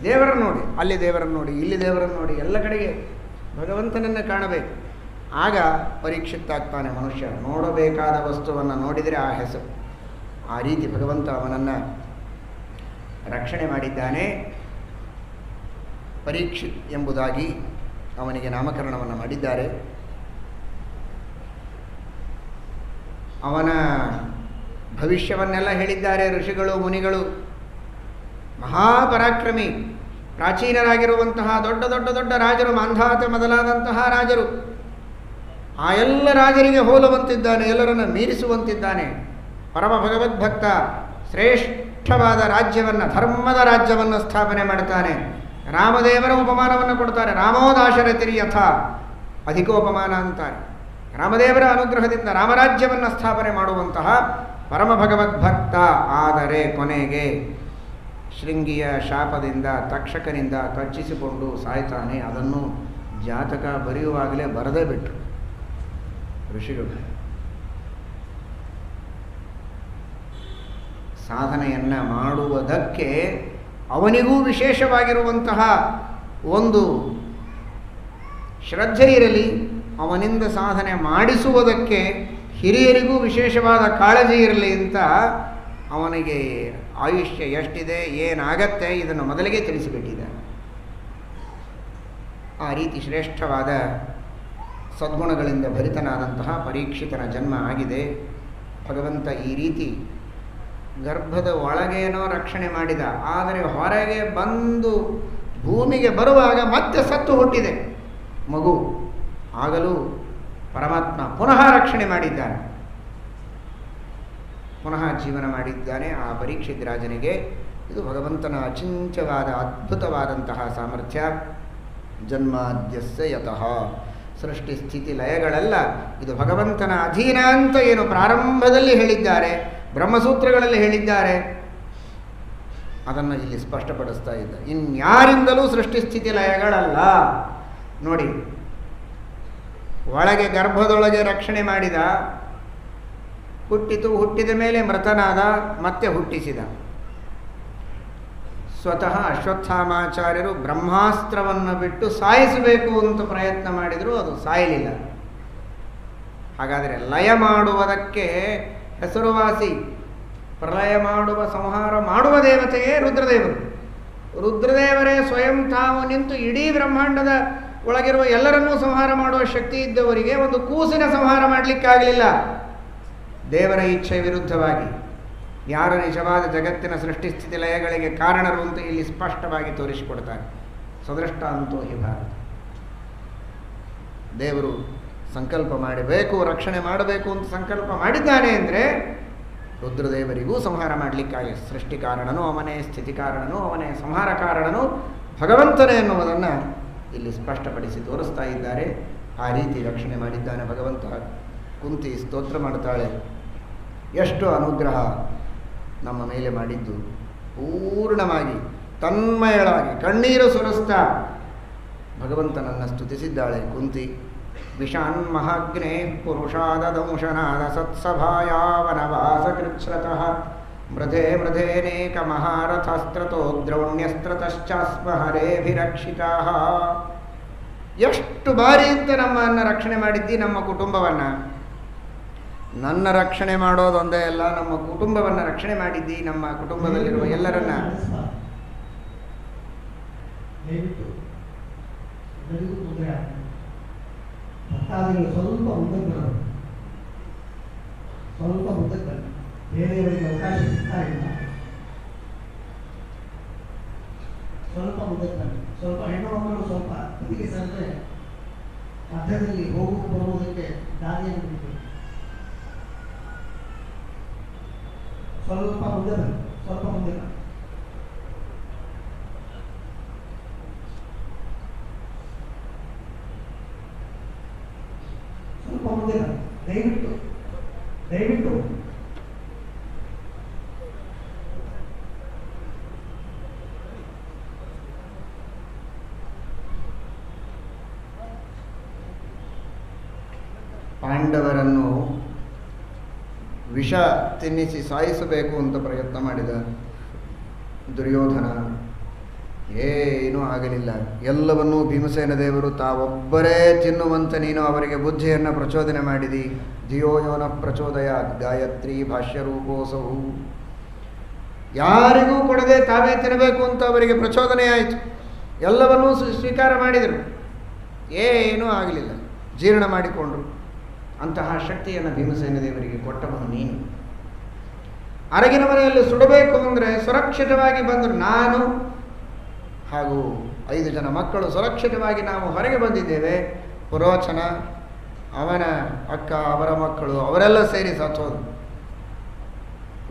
ದೇವರನ್ನು ನೋಡಿ, ಅಲ್ಲಿ ದೇವರನ್ನು ನೋಡಿ, ಇಲ್ಲಿ ದೇವರನ್ನು ನೋಡಿ, ಎಲ್ಲ ಕಡೆಗೆ ಭಗವಂತನನ್ನು ಕಾಣಬೇಕು. ಆಗ ಪರೀಕ್ಷಿತಾಗ್ತಾನೆ ಮನುಷ್ಯ. ನೋಡಬೇಕಾದ ವಸ್ತುವನ್ನು ನೋಡಿದರೆ ಆ ಹೆಸರು. ಆ ರೀತಿ ಭಗವಂತ ಅವನನ್ನು ರಕ್ಷಣೆ ಮಾಡಿದ್ದಾನೆ. ಪರೀಕ್ಷಿತ್ ಎಂಬುದಾಗಿ ಅವನಿಗೆ ನಾಮಕರಣವನ್ನು ಮಾಡಿದ್ದಾರೆ. ಅವನ ಭವಿಷ್ಯವನ್ನೆಲ್ಲ ಹೇಳಿದ್ದಾರೆ ಋಷಿಗಳು, ಮುನಿಗಳು. ಮಹಾಪರಾಕ್ರಮಿ, ಪ್ರಾಚೀನರಾಗಿರುವಂತಹ ದೊಡ್ಡ ದೊಡ್ಡ ದೊಡ್ಡ ರಾಜರು, ಮಾಂಧಾತ ಮೊದಲಾದಂತಹ ರಾಜರು. ಆ ಎಲ್ಲ ರಾಜರಿಗೆ ಹೋಲುವಂತಿದ್ದಾನೆ, ಎಲ್ಲರನ್ನು ಮೀರಿಸುವಂತಿದ್ದಾನೆ. ಪರಮ ಭಗವದ್ಭಕ್ತ, ಶ್ರೇಷ್ಠವಾದ ರಾಜ್ಯವನ್ನು, ಧರ್ಮದ ರಾಜ್ಯವನ್ನು ಸ್ಥಾಪನೆ ಮಾಡ್ತಾನೆ. ರಾಮದೇವರ ಉಪಮಾನವನ್ನು ಕೊಡ್ತಾರೆ. ರಾಮೋದಾಶರತಿರಿ ಯಥ, ಅಧಿಕೋಪಮಾನ ಅಂತಾರೆ. ರಾಮದೇವರ ಅನುಗ್ರಹದಿಂದ ರಾಮರಾಜ್ಯವನ್ನು ಸ್ಥಾಪನೆ ಮಾಡುವಂತಹ ಪರಮ ಭಗವದ್ಭಕ್ತ. ಆದರೆ ಕೊನೆಗೆ ಶೃಂಗಿಯ ಶಾಪದಿಂದ, ತಕ್ಷಕನಿಂದ ಕಚ್ಚಿಸಿಕೊಂಡು ಸಾಯ್ತಾನೆ. ಅದನ್ನು ಜಾತಕ ಬರೆಯುವಾಗಲೇ ಬರದೇ ಬಿಟ್ಟರು. ಋಷಿಗಳು. ಸಾಧನೆಯನ್ನು ಮಾಡುವುದಕ್ಕೆ ಅವನಿಗೂ ವಿಶೇಷವಾಗಿರುವಂತಹ ಒಂದು ಶ್ರದ್ಧೆ ಇರಲಿ, ಅವನಿಂದ ಸಾಧನೆ ಮಾಡಿಸುವುದಕ್ಕೆ ಹಿರಿಯರಿಗೂ ವಿಶೇಷವಾದ ಕಾಳಜಿ ಇರಲಿ ಅಂತ ಅವನಿಗೆ ಆಯುಷ್ಯ ಎಷ್ಟಿದೆ, ಏನಾಗತ್ತೆ ಇದನ್ನು ಮೊದಲಿಗೆ ತಿಳಿಸಿಬಿಟ್ಟಿದೆ. ಆ ರೀತಿ ಶ್ರೇಷ್ಠವಾದ ಸದ್ಗುಣಗಳಿಂದ ಭರಿತನಾದಂತಹ ಪರೀಕ್ಷಿತನ ಜನ್ಮ ಆಗಿದೆ. ಭಗವಂತ ಈ ರೀತಿ ಗರ್ಭದ ಒಳಗೇನೋ ರಕ್ಷಣೆ ಮಾಡಿದ, ಆದರೆ ಹೊರಗೆ ಬಂದು ಭೂಮಿಗೆ ಬರುವಾಗ ಮತ್ತೆ ಸತ್ತು ಹುಟ್ಟಿದೆ ಮಗು. ಆಗಲೂ ಪರಮಾತ್ಮ ಪುನಃ ರಕ್ಷಣೆ ಮಾಡಿದ್ದಾನೆ, ಪುನಃ ಜೀವನ ಮಾಡಿದ್ದಾನೆ ಆ ಪರೀಕ್ಷಿತ್ ರಾಜನಿಗೆ. ಇದು ಭಗವಂತನ ಅಚಿಂತ್ಯವಾದ ಅದ್ಭುತವಾದಂತಹ ಸಾಮರ್ಥ್ಯ. ಜನ್ಮಾದ್ಯಸ್ಯ ಯತಃ, ಸೃಷ್ಟಿ ಸ್ಥಿತಿ ಲಯಗಳೆಲ್ಲ ಇದು ಭಗವಂತನ ಅಧೀನ ಅಂತ ಏನು ಪ್ರಾರಂಭದಲ್ಲಿ ಹೇಳಿದ್ದಾರೆ, ಬ್ರಹ್ಮಸೂತ್ರಗಳಲ್ಲಿ ಹೇಳಿದ್ದಾರೆ, ಅದನ್ನು ಇಲ್ಲಿ ಸ್ಪಷ್ಟಪಡಿಸ್ತಾ ಇದ್ದ. ಇನ್ಯಾರಿಂದಲೂ ಸೃಷ್ಟಿ ಸ್ಥಿತಿ ಲಯಗಳಲ್ಲ. ನೋಡಿ, ಒಳಗೆ ಗರ್ಭದೊಳಗೆ ರಕ್ಷಣೆ ಮಾಡಿದ, ಹುಟ್ಟಿತು, ಹುಟ್ಟಿದ ಮೇಲೆ ಮೃತನಾದ, ಮತ್ತೆ ಹುಟ್ಟಿಸಿದ. ಸ್ವತಃ ಅಶ್ವತ್ಥಾಮಾಚಾರ್ಯರು ಬ್ರಹ್ಮಾಸ್ತ್ರವನ್ನು ಬಿಟ್ಟು ಸಾಯಿಸಬೇಕು ಅಂತ ಪ್ರಯತ್ನ ಮಾಡಿದರೂ ಅದು ಸಾಯಲಿಲ್ಲ. ಹಾಗಾದರೆ ಲಯ ಮಾಡುವುದಕ್ಕೆ ಹೆಸರುವಾಸಿ, ಪ್ರಲಯ ಮಾಡುವ ಸಂಹಾರ ಮಾಡುವ ದೇವತೆಯೇ ರುದ್ರದೇವರು. ರುದ್ರದೇವರೇ ಸ್ವಯಂ ತಾವು ನಿಂತು ಇಡೀ ಬ್ರಹ್ಮಾಂಡದ ಒಳಗಿರುವ ಎಲ್ಲರನ್ನೂ ಸಂಹಾರ ಮಾಡುವ ಶಕ್ತಿ ಇದ್ದವರಿಗೆ ಒಂದು ಕೂಸಿನ ಸಂಹಾರ ಮಾಡಲಿಕ್ಕಾಗಲಿಲ್ಲ. ದೇವರ ಇಚ್ಛೆ ವಿರುದ್ಧವಾಗಿ ಯಾರು ನಿಜವಾದ ಜಗತ್ತಿನ ಸೃಷ್ಟಿ ಸ್ಥಿತಿ ಲಯಗಳಿಗೆ ಕಾರಣರು ಅಂತ ಇಲ್ಲಿ ಸ್ಪಷ್ಟವಾಗಿ ತೋರಿಸಿಕೊಡ್ತಾರೆ. ಸದೃಷ್ಟಾಂತೋ ಹಿ ಭಾರತ. ದೇವರು ಸಂಕಲ್ಪ ಮಾಡಬೇಕು, ರಕ್ಷಣೆ ಮಾಡಬೇಕು ಅಂತ ಸಂಕಲ್ಪ ಮಾಡಿದ್ದಾನೆ ಅಂದರೆ ರುದ್ರದೇವರಿಗೂ ಸಂಹಾರ ಮಾಡಲಿಕ್ಕಾಗಿ ಸೃಷ್ಟಿ ಕಾರಣನೂ ಅವನೇ, ಸ್ಥಿತಿ ಕಾರಣನೂ ಅವನೇ, ಸಂಹಾರ ಕಾರಣನೂ ಭಗವಂತನೇ ಎನ್ನುವುದನ್ನು ಇಲ್ಲಿ ಸ್ಪಷ್ಟಪಡಿಸಿ ತೋರಿಸ್ತಾ ಇದ್ದಾರೆ. ಆ ರೀತಿ ರಕ್ಷಣೆ ಮಾಡಿದ್ದಾನೆ ಭಗವಂತ. ಕುಂತಿ ಸ್ತೋತ್ರ ಮಾಡ್ತಾಳೆ, ಎಷ್ಟು ಅನುಗ್ರಹ ನಮ್ಮ ಮೇಲೆ ಮಾಡಿದ್ದು. ಪೂರ್ಣವಾಗಿ ತನ್ಮಯಳಾಗಿ ಕಣ್ಣೀರು ಸುರಿಸ್ತಾ ಭಗವಂತನನ್ನು ಸ್ತುತಿಸಿದ್ದಾಳೆ ಕುಂತಿ. ವಿಷಾನ್ಮಹಾಗ್ನೇ ಪುರುಷಾದ ದಂಶನಾದ ಸತ್ಸಭಾಯಾವನವಾಸ ಕೃಚ್ಛ್ರತಃ ಮೃಧೇ ಮೃಧೇನೇಕ ಮಹಾರಥಸ್ತ್ರತೋ ದ್ರೌಣ್ಯಸ್ತ್ರತಶ್ಚಾಸ್ಮ ಹರೇಭಿರಕ್ಷಿತಾ. ಎಷ್ಟು ಬಾರಿ ಅಂತ ನಮ್ಮನ್ನು ರಕ್ಷಣೆ ಮಾಡಿದ್ದಿ, ನಮ್ಮ ಕುಟುಂಬವನ್ನು. ನನ್ನ ರಕ್ಷಣೆ ಮಾಡೋದೊಂದೇ ಅಲ್ಲ, ನಮ್ಮ ಕುಟುಂಬವನ್ನು ರಕ್ಷಣೆ ಮಾಡಿದ್ದಿ, ನಮ್ಮ ಕುಟುಂಬದಲ್ಲಿರುವ ಎಲ್ಲರನ್ನ. ಸ್ವಲ್ಪ ಮುಂದಕ್ಕೆ ಬೇರೆಯವರಿಗೆ ಅವಕಾಶ ಸಿಗ್ತಾ ಇಲ್ಲ. ಸ್ವಲ್ಪ ಮುಂದಕ್ಕೆ ಬನ್ನಿ. ಸ್ವಲ್ಪ ಹೆಣ್ಣು ಮಕ್ಕಳು ಸ್ವಲ್ಪ ಬದಿಗೆ ಸರಿದ್ರೆ ಮಧ್ಯದಲ್ಲಿ ಹೋಗುವುದು ಬರುವುದಕ್ಕೆ ದಾರಿಯನ್ನು ಬಿಡಬೇಕು. ಸ್ವಲ್ಪ ಮುಂದೆ ಬನ್ನಿ, ಸ್ವಲ್ಪ ಮುಂದೆ ಬನ್ನಿ. ಸ್ವಲ್ಪ ಮುಂದೆ ಬನ್ನಿ, ದಯವಿಟ್ಟು ದಯವಿಟ್ಟು. ಪಾಂಡವರನ್ನು ವಿಷ ತಿನ್ನಿಸಿ ಸಾಯಿಸಬೇಕು ಅಂತ ಪ್ರಯತ್ನ ಮಾಡಿದ ದುರ್ಯೋಧನ. ಏನೂ ಆಗಲಿಲ್ಲ. ಎಲ್ಲವನ್ನೂ ಭೀಮಸೇನ ದೇವರು ತಾವೊಬ್ಬರೇ ತಿನ್ನುವಂತೆ ನೀನು ಅವರಿಗೆ ಬುದ್ಧಿಯನ್ನು ಪ್ರಚೋದನೆ ಮಾಡಿದಿ. ಧಿಯೋ ಯೋನ ಪ್ರಚೋದಯ ಗಾಯತ್ರಿ ಭಾಷ್ಯರೂಪೋಸವು. ಯಾರಿಗೂ ಕೊಡದೆ ತಾವೇ ತಿನ್ನಬೇಕು ಅಂತ ಅವರಿಗೆ ಪ್ರಚೋದನೆ ಆಯಿತು. ಎಲ್ಲವನ್ನೂ ಸ್ವೀಕಾರ ಮಾಡಿದರು, ಏನೂ ಆಗಲಿಲ್ಲ, ಜೀರ್ಣ ಮಾಡಿಕೊಂಡ್ರು. ಅಂತಹ ಶಕ್ತಿಯನ್ನು ಭೀಮಸೇನ ದೇವರಿಗೆ ಕೊಟ್ಟವನು ನೀನು. ಅರಗಿನ ಮನೆಯಲ್ಲಿ ಸುಡಬೇಕು ಅಂದರೆ ಸುರಕ್ಷಿತವಾಗಿ ಬಂದರು. ನಾನು ಹಾಗೂ 5 ಜನ ಮಕ್ಕಳು ಸುರಕ್ಷಿತವಾಗಿ ನಾವು ಹೊರಗೆ ಬಂದಿದ್ದೇವೆ. ಪುರೋಚನ, ಅವನ ಅಕ್ಕ, ಅವರ ಮಕ್ಕಳು ಅವರೆಲ್ಲ ಸೇರಿ ಸತ್ತೋದು.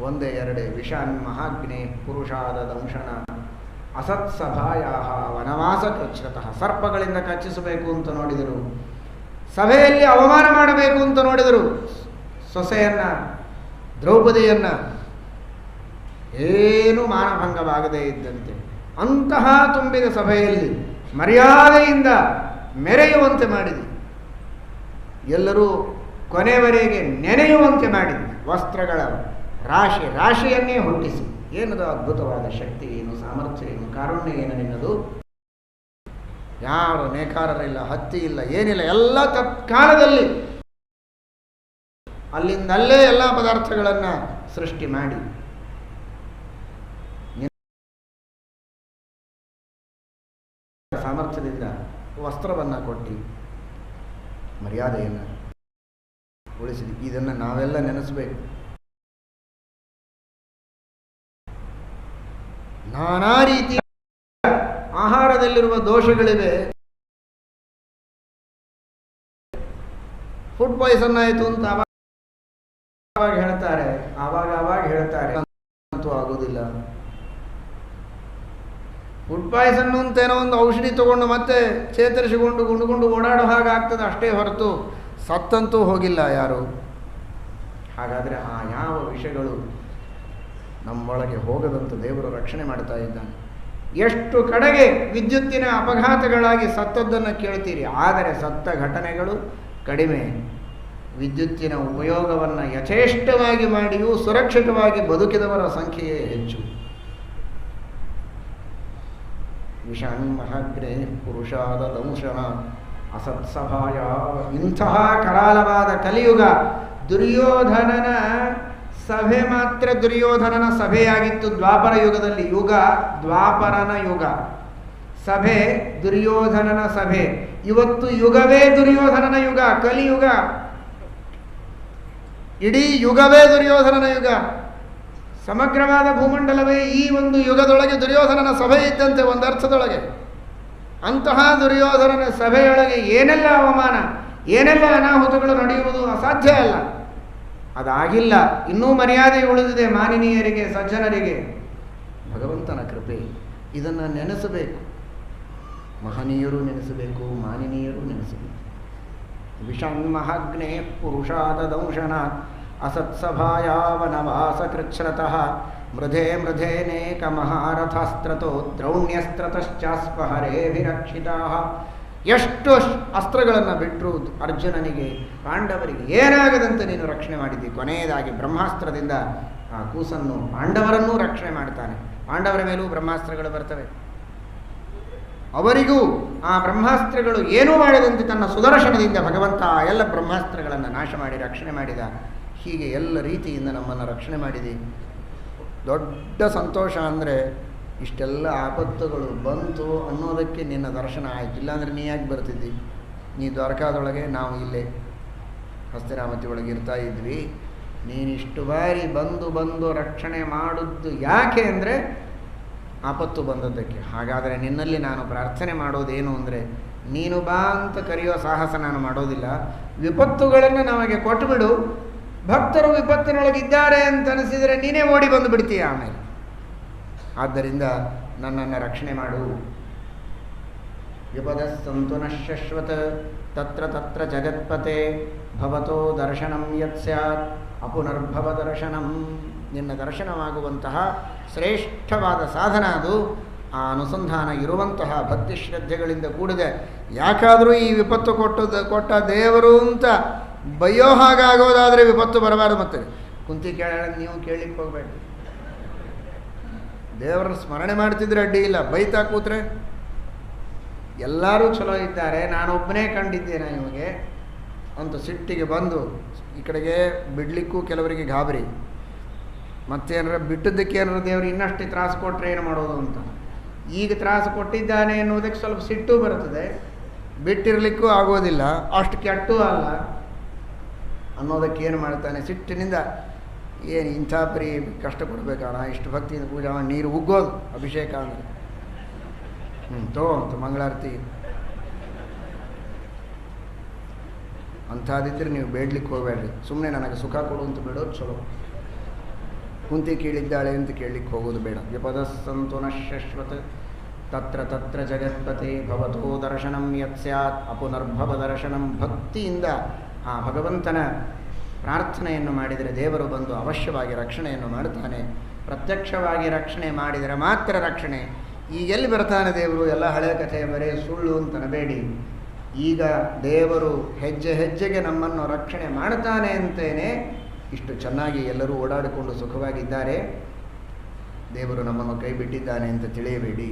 ಒಂದೇ ಎರಡೇ ವಿಷಾನ್ ಮಹಾಗ್ನೇ ಪುರುಷಾದ ದಂಶನ ಅಸತ್ಸಭಾಯ ವನವಾಸ ಕೃಚ್ಛ್ರತಃ. ಸರ್ಪಗಳಿಂದ ಕಚ್ಚಿಸಬೇಕು ಅಂತ ನೋಡಿದರು, ಸಭೆಯಲ್ಲಿ ಅವಮಾನ ಮಾಡಬೇಕು ಅಂತ ನೋಡಿದರು. ಸೊಸೆಯನ್ನು, ದ್ರೌಪದಿಯನ್ನು ಏನೂ ಮಾನಭಂಗವಾಗದೇ ಇದ್ದಂತೆ ಅಂತಹ ತುಂಬಿದ ಸಭೆಯಲ್ಲಿ ಮರ್ಯಾದೆಯಿಂದ ಮೆರೆಯುವಂತೆ ಮಾಡಿದೆ. ಎಲ್ಲರೂ ಕೊನೆಯವರೆಗೆ ನೆನೆಯುವಂತೆ ಮಾಡಿದ್ದ. ವಸ್ತ್ರಗಳ ರಾಶಿಯನ್ನೇ ಹುಟ್ಟಿಸಿ. ಏನದು ಅದ್ಭುತವಾದ ಶಕ್ತಿ, ಏನು ಸಾಮರ್ಥ್ಯ, ಏನು ಕಾರುಣ್ಯ, ಏನು ನಿನ್ನದು. ಯಾರು ನೇಕಾರರಿಲ್ಲ, ಹತ್ತಿ ಇಲ್ಲ, ಏನಿಲ್ಲ, ಎಲ್ಲ ತತ್ಕಾಲದಲ್ಲಿ ಅಲ್ಲಿಂದಲ್ಲೇ ಎಲ್ಲ ಪದಾರ್ಥಗಳನ್ನು ಸೃಷ್ಟಿ ಮಾಡಿ ಸಾಮರ್ಥ್ಯದಿಂದ ವಸ್ತ್ರವನ್ನು ಕೊಟ್ಟು ಮರ್ಯಾದೆಯನ್ನು ಉಳಿಸಿದೆ. ಇದನ್ನು ನಾವೆಲ್ಲ ನೆನೆಸಬೇಕು. ನಾನಾ ರೀತಿಯ ಆಹಾರದಲ್ಲಿರುವ ದೋಷಗಳಿವೆ. ಫುಡ್ ಪಾಯ್ಸನ್ ಆಯಿತು ಅಂತ ಆವಾಗ ಹೇಳ್ತಾರೆ, ಆವಾಗ ಹೇಳ್ತಾರೆ, ಅಂತೂ ಆಗೋದಿಲ್ಲ. ಫುಡ್ ಪಾಯ್ಸನ್ ಅಂತೇನೋ ಒಂದು ಔಷಧಿ ತಗೊಂಡು ಮತ್ತೆ ಚೇತರಿಸಿಕೊಂಡು ಗುಂಡುಕೊಂಡು ಓಡಾಡೋ ಹಾಗಾಗ್ತದೆ ಅಷ್ಟೇ ಹೊರತು ಸತ್ತಂತೂ ಹೋಗಿಲ್ಲ ಯಾರು. ಹಾಗಾದರೆ ಆ ಯಾವ ವಿಷಯಗಳು ನಮ್ಮೊಳಗೆ ಹೋಗದಂತ ದೇವರು ರಕ್ಷಣೆ ಮಾಡ್ತಾ ಇದ್ದಾನೆ. ಎಷ್ಟು ಕಡೆಗೆ ವಿದ್ಯುತ್ತಿನ ಅಪಘಾತಗಳಾಗಿ ಸತ್ತದ್ದನ್ನು ಕೇಳ್ತೀರಿ, ಆದರೆ ಸತ್ತ ಘಟನೆಗಳು ಕಡಿಮೆ. ವಿದ್ಯುತ್ತಿನ ಉಪಯೋಗವನ್ನು ಯಥೇಷ್ಟವಾಗಿ ಮಾಡಿಯೂ ಸುರಕ್ಷಿತವಾಗಿ ಬದುಕಿದವರ ಸಂಖ್ಯೆಯೇ ಹೆಚ್ಚು. ವಿಷಾನ್ಮಹಗ್ರೇ ಪುರುಷಾದ ದಂಶನ ಅಸತ್ಸಭಾಯ. ಇಂತಹ ಕರಾಲವಾದ ಕಲಿಯುಗ. ದುರ್ಯೋಧನನ ಸಭೆ ಮಾತ್ರ ದುರ್ಯೋಧನನ ಸಭೆಯಾಗಿತ್ತು ದ್ವಾಪರ ಯುಗದಲ್ಲಿ. ಯುಗ ದ್ವಾಪರನ ಯುಗ, ಸಭೆ ದುರ್ಯೋಧನನ ಸಭೆ. ಇವತ್ತು ಯುಗವೇ ದುರ್ಯೋಧನನ ಯುಗ, ಕಲಿಯುಗ. ಇಡೀ ಯುಗವೇ ದುರ್ಯೋಧನನ ಯುಗ. ಸಮಗ್ರವಾದ ಭೂಮಂಡಲವೇ ಈ ಒಂದು ಯುಗದೊಳಗೆ ದುರ್ಯೋಧನನ ಸಭೆ ಇದ್ದಂತೆ ಒಂದರ್ಥದೊಳಗೆ. ಅಂತಹ ದುರ್ಯೋಧನನ ಸಭೆಯೊಳಗೆ ಏನೆಲ್ಲ ಅವಮಾನ, ಏನೆಲ್ಲ ಅನಾಹುತಗಳು ನಡೆಯುವುದು ಅಸಾಧ್ಯ ಅಲ್ಲ. ಅದಾಗಿಲ್ಲ. ಇನ್ನೂ ಮರ್ಯಾದೆ ಉಳಿದಿದೆ ಮಾನಿನೀಯರಿಗೆ, ಸಜ್ಜನರಿಗೆ. ಭಗವಂತನ ಕೃಪೆ. ಇದನ್ನು ನೆನೆಸಬೇಕು. ಮಹನೀಯರು ನೆನೆಸಬೇಕು, ಮಾನಿನೀಯರು ನೆನೆಸಬೇಕು. ವಿಷನ್ಮಹಗ್ನೇ ಪುರುಷಾದ ದಂಶನ ಅಸತ್ಸಭಾಯಾವನವಾಸ ಕೃಚ್ಛ್ರತಃ ಮೃಧೇ ಮೃಧೇನೇಕ ಮಹಾರಥಾಸ್ತ್ರತೋ ದ್ರೌಣ್ಯಸ್ತ್ರತಶ್ಚಾಸ್ಪಹರೇಭಿರಕ್ಷಿತಾ. ಎಷ್ಟು ಅಸ್ತ್ರಗಳನ್ನು ಬಿಟ್ಟರು ಅರ್ಜುನನಿಗೆ, ಪಾಂಡವರಿಗೆ ಏನಾಗದಂತೆ ನೀನು ರಕ್ಷಣೆ ಮಾಡಿದ್ದಿ. ಕೊನೆಯದಾಗಿ ಬ್ರಹ್ಮಾಸ್ತ್ರದಿಂದ ಆ ಕೂಸನ್ನು, ಪಾಂಡವರನ್ನೂ ರಕ್ಷಣೆ ಮಾಡ್ತಾನೆ. ಪಾಂಡವರ ಮೇಲೂ ಬ್ರಹ್ಮಾಸ್ತ್ರಗಳು ಬರ್ತವೆ. ಅವರಿಗೂ ಆ ಬ್ರಹ್ಮಾಸ್ತ್ರಗಳು ಏನೂ ಮಾಡದಂತೆ ತನ್ನ ಸುದರ್ಶನದಿಂದ ಭಗವಂತ ಎಲ್ಲ ಬ್ರಹ್ಮಾಸ್ತ್ರಗಳನ್ನು ನಾಶ ಮಾಡಿ ರಕ್ಷಣೆ ಮಾಡಿದ. ಹೀಗೆ ಎಲ್ಲ ರೀತಿಯಿಂದ ನಮ್ಮನ್ನು ರಕ್ಷಣೆ ಮಾಡಿದೆ. ದೊಡ್ಡ ಸಂತೋಷ ಅಂದರೆ ಇಷ್ಟೆಲ್ಲ ಆಪತ್ತುಗಳು ಬಂತು ಅನ್ನೋದಕ್ಕೆ ನಿನ್ನ ದರ್ಶನ ಆಯಿತು. ಇಲ್ಲಾಂದರೆ ನೀ ಯಾಕೆ ಬರ್ತಿದ್ದಿ? ನೀ ದ್ವಾರಕಾದೊಳಗೆ, ನಾವು ಇಲ್ಲೇ ಹಸ್ತಿನಾಮತಿ ಒಳಗೆ ಇರ್ತಾ ಇದ್ವಿ. ನೀನಿಷ್ಟು ಬಾರಿ ಬಂದು ರಕ್ಷಣೆ ಮಾಡಿದ್ದು ಯಾಕೆ ಅಂದರೆ ಆಪತ್ತು ಬಂದದ್ದಕ್ಕೆ. ಹಾಗಾದರೆ ನಿನ್ನಲ್ಲಿ ನಾನು ಪ್ರಾರ್ಥನೆ ಮಾಡೋದೇನು ಅಂದರೆ, ನೀನು ಬಾ ಅಂತ ಕರೆಯೋ ಸಾಹಸ ನಾನು ಮಾಡೋದಿಲ್ಲ. ವಿಪತ್ತುಗಳನ್ನು ನಮಗೆ ಕೊಟ್ಟುಬಿಡು. ಭಕ್ತರು ವಿಪತ್ತಿನೊಳಗಿದ್ದಾರೆ ಅಂತ ಅನಿಸಿದರೆ ನೀನೇ ಓಡಿ ಬಂದು ಬಿಡ್ತೀಯ ಆಮೇಲೆ. ಆದ್ದರಿಂದ ನನ್ನನ್ನು ರಕ್ಷಣೆ ಮಾಡು. ವಿಪದಸ್ಸಂತು ನ ಶಶ್ವತ ತತ್ರ ತತ್ರ ಜಗತ್ಪತೆ ಭವತೋ ದರ್ಶನಂ ಯತ್ ಸ್ಯಾತ್ ಅಪುನರ್ಭವ ದರ್ಶನಂ. ನಿನ್ನ ದರ್ಶನವಾಗುವಂತಹ ಶ್ರೇಷ್ಠವಾದ ಸಾಧನ ಅದು. ಆ ಅನುಸಂಧಾನ ಇರುವಂತಹ ಭಕ್ತಿ ಶ್ರದ್ಧೆಗಳಿಂದ ಕೂಡಿದೆ. ಯಾಕಾದರೂ ಈ ವಿಪತ್ತು ಕೊಟ್ಟ ದೇವರು ಅಂತ ಬಯ್ಯೋ ಹಾಗಾಗೋದಾದರೆ ವಿಪತ್ತು ಬರಬಾರ್ದು. ಮತ್ತೆ ಕುಂತಿ ಕೇಳ, ನೀವು ಕೇಳಲಿಕ್ಕೆ ಹೋಗಬೇಡಿ. ದೇವರನ್ನು ಸ್ಮರಣೆ ಮಾಡ್ತಿದ್ರೆ ಅಡ್ಡಿ ಇಲ್ಲ, ಬೈತಾ ಕೂತ್ರೆ ಎಲ್ಲರೂ ಚಲೋ ಇದ್ದಾರೆ, ನಾನೊಬ್ಬನೇ ಕಂಡಿದ್ದೇನೆ ನಿಮಗೆ ಅಂತ ಸಿಟ್ಟಿಗೆ ಬಂದು ಈ ಕಡೆಗೆ ಬಿಡಲಿಕ್ಕೂ ಕೆಲವರಿಗೆ ಗಾಬರಿ. ಮತ್ತೇನಾರ ಬಿಟ್ಟದ್ದಕ್ಕೆ ಏನಾರ ದೇವರು ಇನ್ನಷ್ಟು ತ್ರಾಸು ಕೊಟ್ಟರೆ ಏನು ಮಾಡೋದು ಅಂತ. ಈಗ ತ್ರಾಸು ಕೊಟ್ಟಿದ್ದಾನೆ ಎನ್ನುವುದಕ್ಕೆ ಸ್ವಲ್ಪ ಸಿಟ್ಟು ಬರುತ್ತದೆ, ಬಿಟ್ಟಿರಲಿಕ್ಕೂ ಆಗೋದಿಲ್ಲ, ಅಷ್ಟು ಕೆಟ್ಟೂ ಅಲ್ಲ ಅನ್ನೋದಕ್ಕೆ ಏನು ಮಾಡ್ತಾನೆ, ಸಿಟ್ಟಿನಿಂದ ಏನು ಇಂಥ ಪರಿ ಕಷ್ಟ ಕೊಡಬೇಕಣ್ಣ, ಇಷ್ಟು ಭಕ್ತಿಯಿಂದ ಪೂಜೆ ಮಾಡಿ ನೀರು ಉಗ್ಗೋದು ಅಭಿಷೇಕ ಅಂದರೆ ಅಂತ ಮಂಗಳಾರತಿ ಅಂಥದ್ದಿದ್ರೆ ನೀವು ಬೇಡ್ಲಿಕ್ಕೆ ಹೋಗಬೇಡ್ರಿ. ಸುಮ್ಮನೆ ನನಗೆ ಸುಖ ಕೊಡು ಅಂತ ಬೇಡೋದು ಚಲೋ. ಕುಂತಿ ಕೇಳಿದ್ದಾಳೆ ಅಂತ ಕೇಳಲಿಕ್ಕೆ ಹೋಗೋದು ಬೇಡ. ವಿಪದಸ್ಸಂತು ನ ಶಶ್ವತ ತತ್ರ ತತ್ರ ಜಗತ್ಪತೆ ಭವತೋ ದರ್ಶನಂ ಯತ್ ಸ್ಯಾತ್ ಅಪುನರ್ಭವ ದರ್ಶನಂ. ಭಕ್ತಿಯಿಂದ ಆ ಭಗವಂತನ ಪ್ರಾರ್ಥನೆಯನ್ನು ಮಾಡಿದರೆ ದೇವರು ಬಂದು ಅವಶ್ಯವಾಗಿ ರಕ್ಷಣೆಯನ್ನು ಮಾಡ್ತಾನೆ. ಪ್ರತ್ಯಕ್ಷವಾಗಿ ರಕ್ಷಣೆ ಮಾಡಿದರೆ ಮಾತ್ರ ರಕ್ಷಣೆ. ಈಗೆಲ್ಲಿ ಬರ್ತಾನೆ ದೇವರು? ಎಲ್ಲ ಹಳೆಯ ಕಥೆ ಬರೇ ಸುಳ್ಳು ಅಂತ ನಬೇಡಿ. ಈಗ ದೇವರು ಹೆಜ್ಜೆ ಹೆಜ್ಜೆಗೆ ನಮ್ಮನ್ನು ರಕ್ಷಣೆ ಮಾಡ್ತಾನೆ ಅಂತೇನೆ ಇಷ್ಟು ಚೆನ್ನಾಗಿ ಎಲ್ಲರೂ ಓಡಾಡಿಕೊಂಡು ಸುಖವಾಗಿದ್ದಾರೆ. ದೇವರು ನಮ್ಮನ್ನು ಕೈ ಬಿಟ್ಟಿದ್ದಾನೆ ಅಂತ ತಿಳಿಯಬೇಡಿ.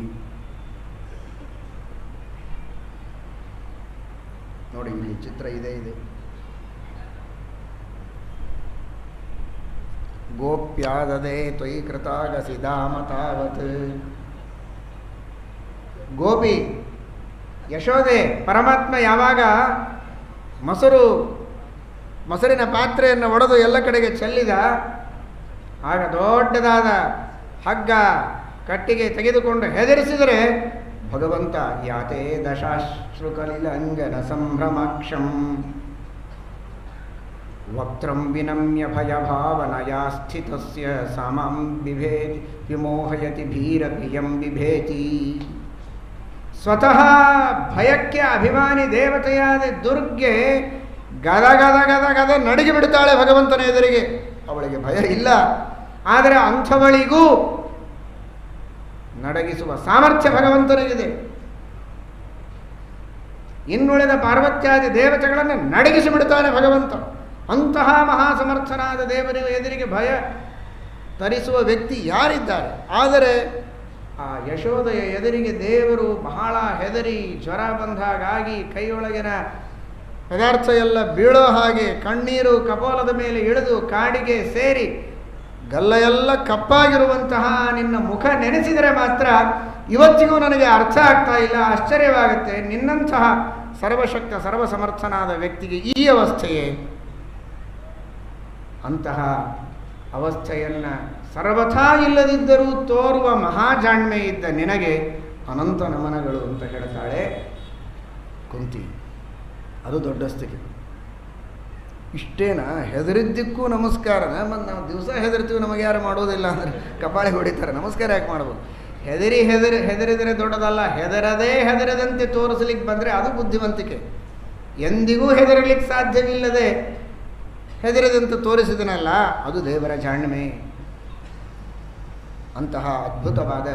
ನೋಡಿ, ಇಲ್ಲಿ ಚಿತ್ರ ಇದೆ. ಗೋಪ್ಯಾದದೆ ತ್ವಯಿ ಕೃತಾಗಸಿ ಧಾಮ ತಾವತ್. ಗೋಪಿ ಯಶೋದೆ ಪರಮಾತ್ಮ ಯಾವಾಗ ಮೊಸರಿನ ಪಾತ್ರೆಯನ್ನು ಒಡೆದು ಎಲ್ಲ ಕಡೆಗೆ ಚೆಲ್ಲಿದ, ಆಗ ದೊಡ್ಡದಾದ ಹಗ್ಗ ಕಟ್ಟಿಗೆ ತೆಗೆದುಕೊಂಡು ಹೆದರಿಸಿದರೆ ಭಗವಂತ ಯಾತೆ ದಶಾಶ್ರುಕಲಿಲಂಗನ ಸಂಭ್ರಮಾಕ್ಷಂ ವಕ್ತ್ರಂ ವಿನಮ್ಯ ಭಯಭಾವನಯಾ ಸ್ಥಿತಸ್ಯ ಸಾಮಾಂ ಬಿಭೇತಿ ವಿಮೋಹಯತಿ ಭೀರಪಿಯಂ ಬಿಭೇತಿ. ಸ್ವತಃ ಭಯಕ್ಕೆ ಅಭಿಮಾನಿ ದೇವತೆಯಾದ ದುರ್ಗೆ ಗದ ಗದ ಗದ ಗದ ನಡುಗಿ ಬಿಡ್ತಾಳೆ ಭಗವಂತನ ಎದುರಿಗೆ. ಅವಳಿಗೆ ಭಯ ಇಲ್ಲ, ಆದರೆ ಅಂಥವಳಿಗೂ ನಡಗಿಸುವ ಸಾಮರ್ಥ್ಯ ಭಗವಂತನಿಗಿದೆ. ಇನ್ನುಳಿದ ಪಾರ್ವತ್ಯಾದಿ ದೇವತೆಗಳನ್ನು ನಡಗಿಸಿ ಬಿಡ್ತಾನೆ ಭಗವಂತ. ಅಂತಹ ಮಹಾಸಮರ್ಥನಾದ ದೇವರ ಎದುರಿಗೆ ಭಯ ತರಿಸುವ ವ್ಯಕ್ತಿ ಯಾರಿದ್ದಾರೆ? ಆದರೆ ಆ ಯಶೋದೆಯ ಎದುರಿಗೆ ದೇವರು ಬಹಳ ಹೆದರಿ ಜ್ವರ ಬಂದಾಗಾಗಿ ಕೈಯೊಳಗಿನ ಪದಾರ್ಥ ಎಲ್ಲ ಬೀಳೋ ಹಾಗೆ ಕಣ್ಣೀರು ಕಪೋಲದ ಮೇಲೆ ಇಳಿದು ಕಾಡಿಗೆ ಸೇರಿ ಗಲ್ಲ ಎಲ್ಲ ಕಪ್ಪಾಗಿರುವಂತಹ ನಿನ್ನ ಮುಖ ನೆನೆಸಿದರೆ ಮಾತ್ರ ಇವತ್ತಿಗೂ ನನಗೆ ಅರ್ಥ ಆಗ್ತಾ ಇಲ್ಲ, ಆಶ್ಚರ್ಯವಾಗುತ್ತೆ. ನಿನ್ನಂತಹ ಸರ್ವಶಕ್ತ ಸರ್ವಸಮರ್ಥನಾದ ವ್ಯಕ್ತಿಗೆ ಈ ಅವಸ್ಥೆಯೇ? ಅಂತಹ ಅವಸ್ಥೆಯನ್ನು ಸರ್ವಥಾ ಇಲ್ಲದಿದ್ದರೂ ತೋರುವ ಮಹಾಜಾಣ್ಮೆ ಇದ್ದ ನಿನಗೆ ಅನಂತ ನಮನಗಳು ಅಂತ ಹೇಳ್ತಾಳೆ ಕುಂತಿ. ಅದು ದೊಡ್ಡ ಸ್ಥಿತಿ. ಇಷ್ಟೇನಾ? ಹೆದರಿದ್ದಕ್ಕೂ ನಮಸ್ಕಾರನ? ಮತ್ತು ನಾವು ದಿವಸ ಹೆದರ್ತೀವಿ, ನಮಗೆ ಯಾರು ಮಾಡೋದಿಲ್ಲ ಅಂದರೆ ಕಪಾಳಿ ಹೊಡಿತಾರೆ. ನಮಸ್ಕಾರ ಯಾಕೆ ಮಾಡ್ಬೋದು? ಹೆದರಿದರೆ ದೊಡ್ಡದಲ್ಲ, ಹೆದರದಂತೆ ತೋರಿಸಲಿಕ್ಕೆ ಬಂದರೆ ಅದು ಬುದ್ಧಿವಂತಿಕೆ. ಎಂದಿಗೂ ಹೆದರಲಿಕ್ಕೆ ಸಾಧ್ಯವಿಲ್ಲದೆ ಹೆದರದಂತೆ ತೋರಿಸಿದನಲ್ಲ, ಅದು ದೇವರ ಜಾಣ್ಮೆ. ಅಂತಹ ಅದ್ಭುತವಾದ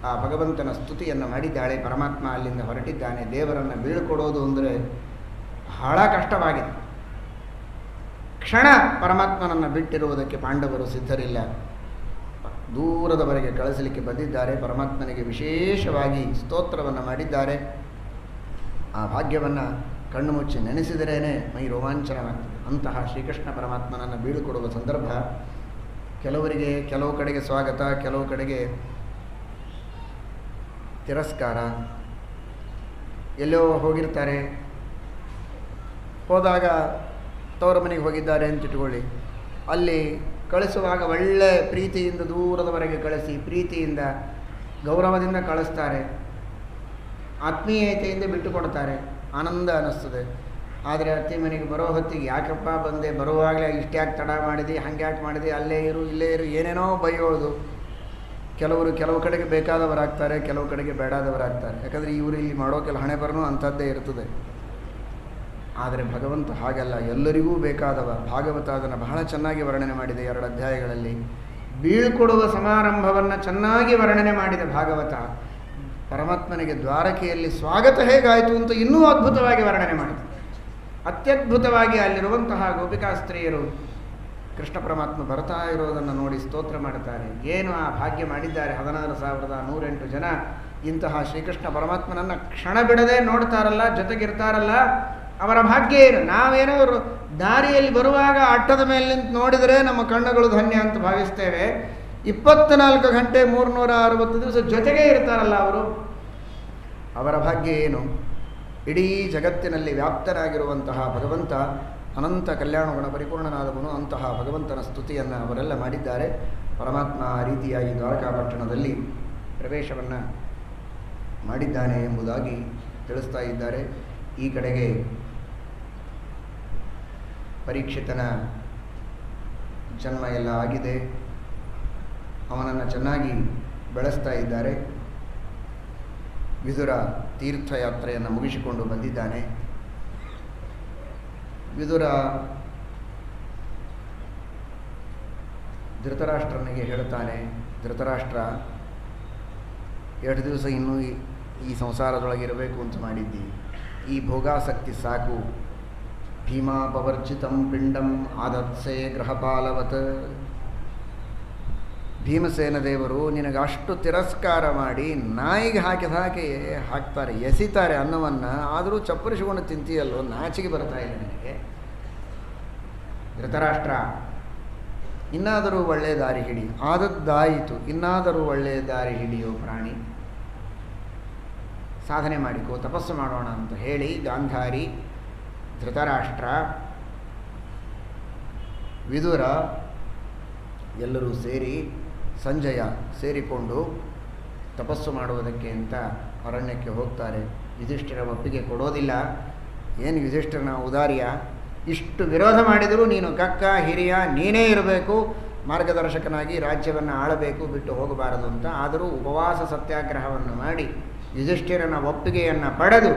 ಆ ಭಗವಂತನ ಸ್ತುತಿಯನ್ನು ಮಾಡಿದ್ದಾಳೆ. ಪರಮಾತ್ಮ ಅಲ್ಲಿಂದ ಹೊರಟಿದ್ದಾನೆ. ದೇವರನ್ನು ಬೀಳ್ಕೊಡೋದು ಅಂದರೆ ಬಹಳ ಕಷ್ಟವಾಗಿದೆ. ಕ್ಷಣ ಪರಮಾತ್ಮನನ್ನು ಬಿಟ್ಟಿರುವುದಕ್ಕೆ ಪಾಂಡವರು ಸಿದ್ಧರಿಲ್ಲ. ದೂರದವರೆಗೆ ಕಳಿಸಲಿಕ್ಕೆ ಬಂದಿದ್ದಾರೆ. ಪರಮಾತ್ಮನಿಗೆ ವಿಶೇಷವಾಗಿ ಸ್ತೋತ್ರವನ್ನು ಮಾಡಿದ್ದಾರೆ. ಆ ಭಾಗ್ಯವನ್ನು ಕಣ್ಣು ಮುಚ್ಚಿ ನೆನೆಸಿದರೇನೆ ಮೈ ರೋಮಾಂಚನವಾಗ್ತದೆ. ಅಂತಹ ಶ್ರೀಕೃಷ್ಣ ಪರಮಾತ್ಮನನ್ನು ಬೀಳ್ಕೊಡುವ ಸಂದರ್ಭ ಕೆಲವರಿಗೆ ಕೆಲವು ಕಡೆಗೆ ಸ್ವಾಗತ, ಕೆಲವು ಕಡೆಗೆ ತಿರಸ್ಕಾರ. ಎಲ್ಲೋ ಹೋಗಿರ್ತಾರೆ, ಹೋದಾಗ ತವರ ಮನೆಗೆ ಹೋಗಿದ್ದಾರೆ ಅಂತ ಇಟ್ಕೊಳ್ಳಿ, ಅಲ್ಲಿ ಕಳಿಸುವಾಗ ಒಳ್ಳೆ ಪ್ರೀತಿಯಿಂದ ದೂರದವರೆಗೆ ಕಳಿಸಿ ಪ್ರೀತಿಯಿಂದ ಗೌರವದಿಂದ ಕಳಿಸ್ತಾರೆ, ಆತ್ಮೀಯತೆಯಿಂದ ಬಿಟ್ಟು ಕೊಡ್ತಾರೆ, ಆನಂದ ಅನ್ನಿಸ್ತದೆ. ಆದರೆ ಅತ್ತೆ ಮನೆಗೆ ಬರೋ ಹೊತ್ತಿಗೆ ಯಾಕಪ್ಪ ಬಂದೆ, ಬರುವಾಗಲೇ ಇಷ್ಟ್ಯಾಕೆ ತಡ ಮಾಡಿದೆ, ಹಂಗೆ ಯಾಕೆ ಮಾಡಿದೆ, ಅಲ್ಲೇ ಇರು ಇಲ್ಲೇ ಇರು ಏನೇನೋ ಬೈಯೋದು. ಕೆಲವು ಕಡೆಗೆ ಬೇಕಾದವರಾಗ್ತಾರೆ, ಕೆಲವು ಕಡೆಗೆ ಬೇಡಾದವರಾಗ್ತಾರೆ. ಯಾಕಂದರೆ ಇವರು ಇಲ್ಲಿ ಮಾಡೋ ಕೆಲ ಹಣೆ ಬರನೂ ಅಂಥದ್ದೇ ಇರ್ತದೆ. ಆದರೆ ಭಗವಂತ ಹಾಗಲ್ಲ, ಎಲ್ಲರಿಗೂ ಬೇಕಾದವ. ಭಾಗವತ ಅದನ್ನು ಬಹಳ ಚೆನ್ನಾಗಿ ವರ್ಣನೆ ಮಾಡಿದೆ 2 ಅಧ್ಯಾಯಗಳಲ್ಲಿ. ಬೀಳ್ಕೊಡುವ ಸಮಾರಂಭವನ್ನು ಚೆನ್ನಾಗಿ ವರ್ಣನೆ ಮಾಡಿದೆ ಭಾಗವತ. ಪರಮಾತ್ಮನಿಗೆ ದ್ವಾರಕೆಯಲ್ಲಿ ಸ್ವಾಗತ ಹೇಗಾಯಿತು ಅಂತ ಇನ್ನೂ ಅದ್ಭುತವಾಗಿ ವರ್ಣನೆ ಮಾಡಿದೆ. ಅತ್ಯದ್ಭುತವಾಗಿ ಅಲ್ಲಿರುವಂತಹ ಗೋಪಿಕಾ ಸ್ತ್ರೀಯರು ಕೃಷ್ಣ ಪರಮಾತ್ಮ ಬರ್ತಾ ಇರೋದನ್ನು ನೋಡಿ ಸ್ತೋತ್ರ ಮಾಡ್ತಾರೆ. ಏನು ಆ ಭಾಗ್ಯ ಮಾಡಿದ್ದಾರೆ. 16,108 ಜನ ಇಂತಹ ಶ್ರೀಕೃಷ್ಣ ಪರಮಾತ್ಮನನ್ನು ಕ್ಷಣ ಬಿಡದೆ ನೋಡ್ತಾರಲ್ಲ, ಜೊತೆಗಿರ್ತಾರಲ್ಲ, ಅವರ ಭಾಗ್ಯ ಏನು. ನಾವೇನೋ ದಾರಿಯಲ್ಲಿ ಬರುವಾಗ ಅಟ್ಟದ ಮೇಲೆ ನಿಂತು ನೋಡಿದರೆ ನಮ್ಮ ಕಣ್ಣುಗಳು ಧನ್ಯ ಅಂತ ಭಾವಿಸ್ತೇವೆ. 24 ಗಂಟೆ 360 ದಿವಸ ಜೊತೆಗೇ ಇರ್ತಾರಲ್ಲ ಅವರು, ಅವರ ಭಾಗ್ಯ ಏನು. ಇಡೀ ಜಗತ್ತಿನಲ್ಲಿ ವ್ಯಾಪ್ತನಾಗಿರುವಂತಹ ಭಗವಂತ ಅನಂತ ಕಲ್ಯಾಣ ಗುಣ ಪರಿಪೂರ್ಣನಾದವನು. ಅಂತಹ ಭಗವಂತನ ಸ್ತುತಿಯನ್ನು ಅವರೆಲ್ಲ ಮಾಡಿದ್ದಾರೆ. ಪರಮಾತ್ಮ ಆ ರೀತಿಯಾಗಿ ದ್ವಾರಕಾಪಟ್ಟಣದಲ್ಲಿ ಪ್ರವೇಶವನ್ನು ಮಾಡಿದ್ದಾನೆ ಎಂಬುದಾಗಿ ತಿಳಿಸ್ತಾ ಇದ್ದಾರೆ. ಈ ಕಡೆಗೆ ಪರೀಕ್ಷಿತನ ಜನ್ಮ ಎಲ್ಲ ಆಗಿದೆ. ಅವನನ್ನು ಚೆನ್ನಾಗಿ ಬೆಳೆಸ್ತಾ ಇದ್ದಾರೆ. ವಿದುರ ತೀರ್ಥಯಾತ್ರೆಯನ್ನು ಮುಗಿಸಿಕೊಂಡು ಬಂದಿದ್ದಾನೆ. ವಿದುರ ಧೃತರಾಷ್ಟ್ರನಿಗೆ ಹೇಳ್ತಾನೆ, ಧೃತರಾಷ್ಟ್ರ, 2 ದಿವಸ ಇನ್ನೂ ಈ ಸಂಸಾರದೊಳಗಿರಬೇಕು ಅಂತ ಮಾಡಿದ್ದಿ. ಈ ಭೋಗಾಸಕ್ತಿ ಸಾಕು. ಭೀಮಾಪವರ್ಜಿತಂ ಪಿಂಡಂ ಆದತ್ಸೆ ಗೃಹಪಾಲವತ್. ಭೀಮಸೇನ ದೇವರು ನಿನಗಷ್ಟು ತಿರಸ್ಕಾರ ಮಾಡಿ ನಾಯಿಗೆ ಹಾಕಿದ ಹಾಕಿ ಹಾಕ್ತಾರೆ, ಎಸಿತಾರೆ ಅನ್ನವನ್ನು, ಆದರೂ ಚಪ್ಪರಿಸಿಕೊಂಡು ತಿಂತೀಯಲ್ಲೋ, ನಾಚಿಗೆ ಬರ್ತಾ ಇಲ್ಲ ನಿನಗೆ? ಧೃತರಾಷ್ಟ್ರ, ಇನ್ನಾದರೂ ಒಳ್ಳೆಯ ದಾರಿ ಹಿಡಿ. ಆದದ್ದಾಯಿತು, ಇನ್ನಾದರೂ ಒಳ್ಳೆಯ ದಾರಿ ಹಿಡಿಯೋ ಪ್ರಾಣಿ, ಸಾಧನೆ ಮಾಡಿಕೋ, ತಪಸ್ಸು ಮಾಡೋಣ ಅಂತ ಹೇಳಿ ಗಾಂಧಾರಿ, ಧೃತರಾಷ್ಟ್ರ, ವಿದುರ ಎಲ್ಲರೂ ಸೇರಿ ಸಂಜಯ ಸೇರಿಕೊಂಡು ತಪಸ್ಸು ಮಾಡುವುದಕ್ಕೆ ಅಂತ ಅರಣ್ಯಕ್ಕೆ ಹೋಗ್ತಾರೆ. ಯುಧಿಷ್ಠಿರ ಒಪ್ಪಿಗೆ ಕೊಡೋದಿಲ್ಲ. ಏನು ಯುಧಿಷ್ಠಿರನ ಉದಾರ್ಯ, ಇಷ್ಟು ವಿರೋಧ ಮಾಡಿದರೂ ನೀನು ಕಕ್ಕ ಹಿರಿಯ, ನೀನೇ ಇರಬೇಕು, ಮಾರ್ಗದರ್ಶಕನಾಗಿ ರಾಜ್ಯವನ್ನು ಆಳಬೇಕು, ಬಿಟ್ಟು ಹೋಗಬಾರದು ಅಂತ. ಆದರೂ ಉಪವಾಸ ಸತ್ಯಾಗ್ರಹವನ್ನು ಮಾಡಿ ಯುಧಿಷ್ಠಿರನ ಒಪ್ಪಿಗೆಯನ್ನು ಪಡೆದು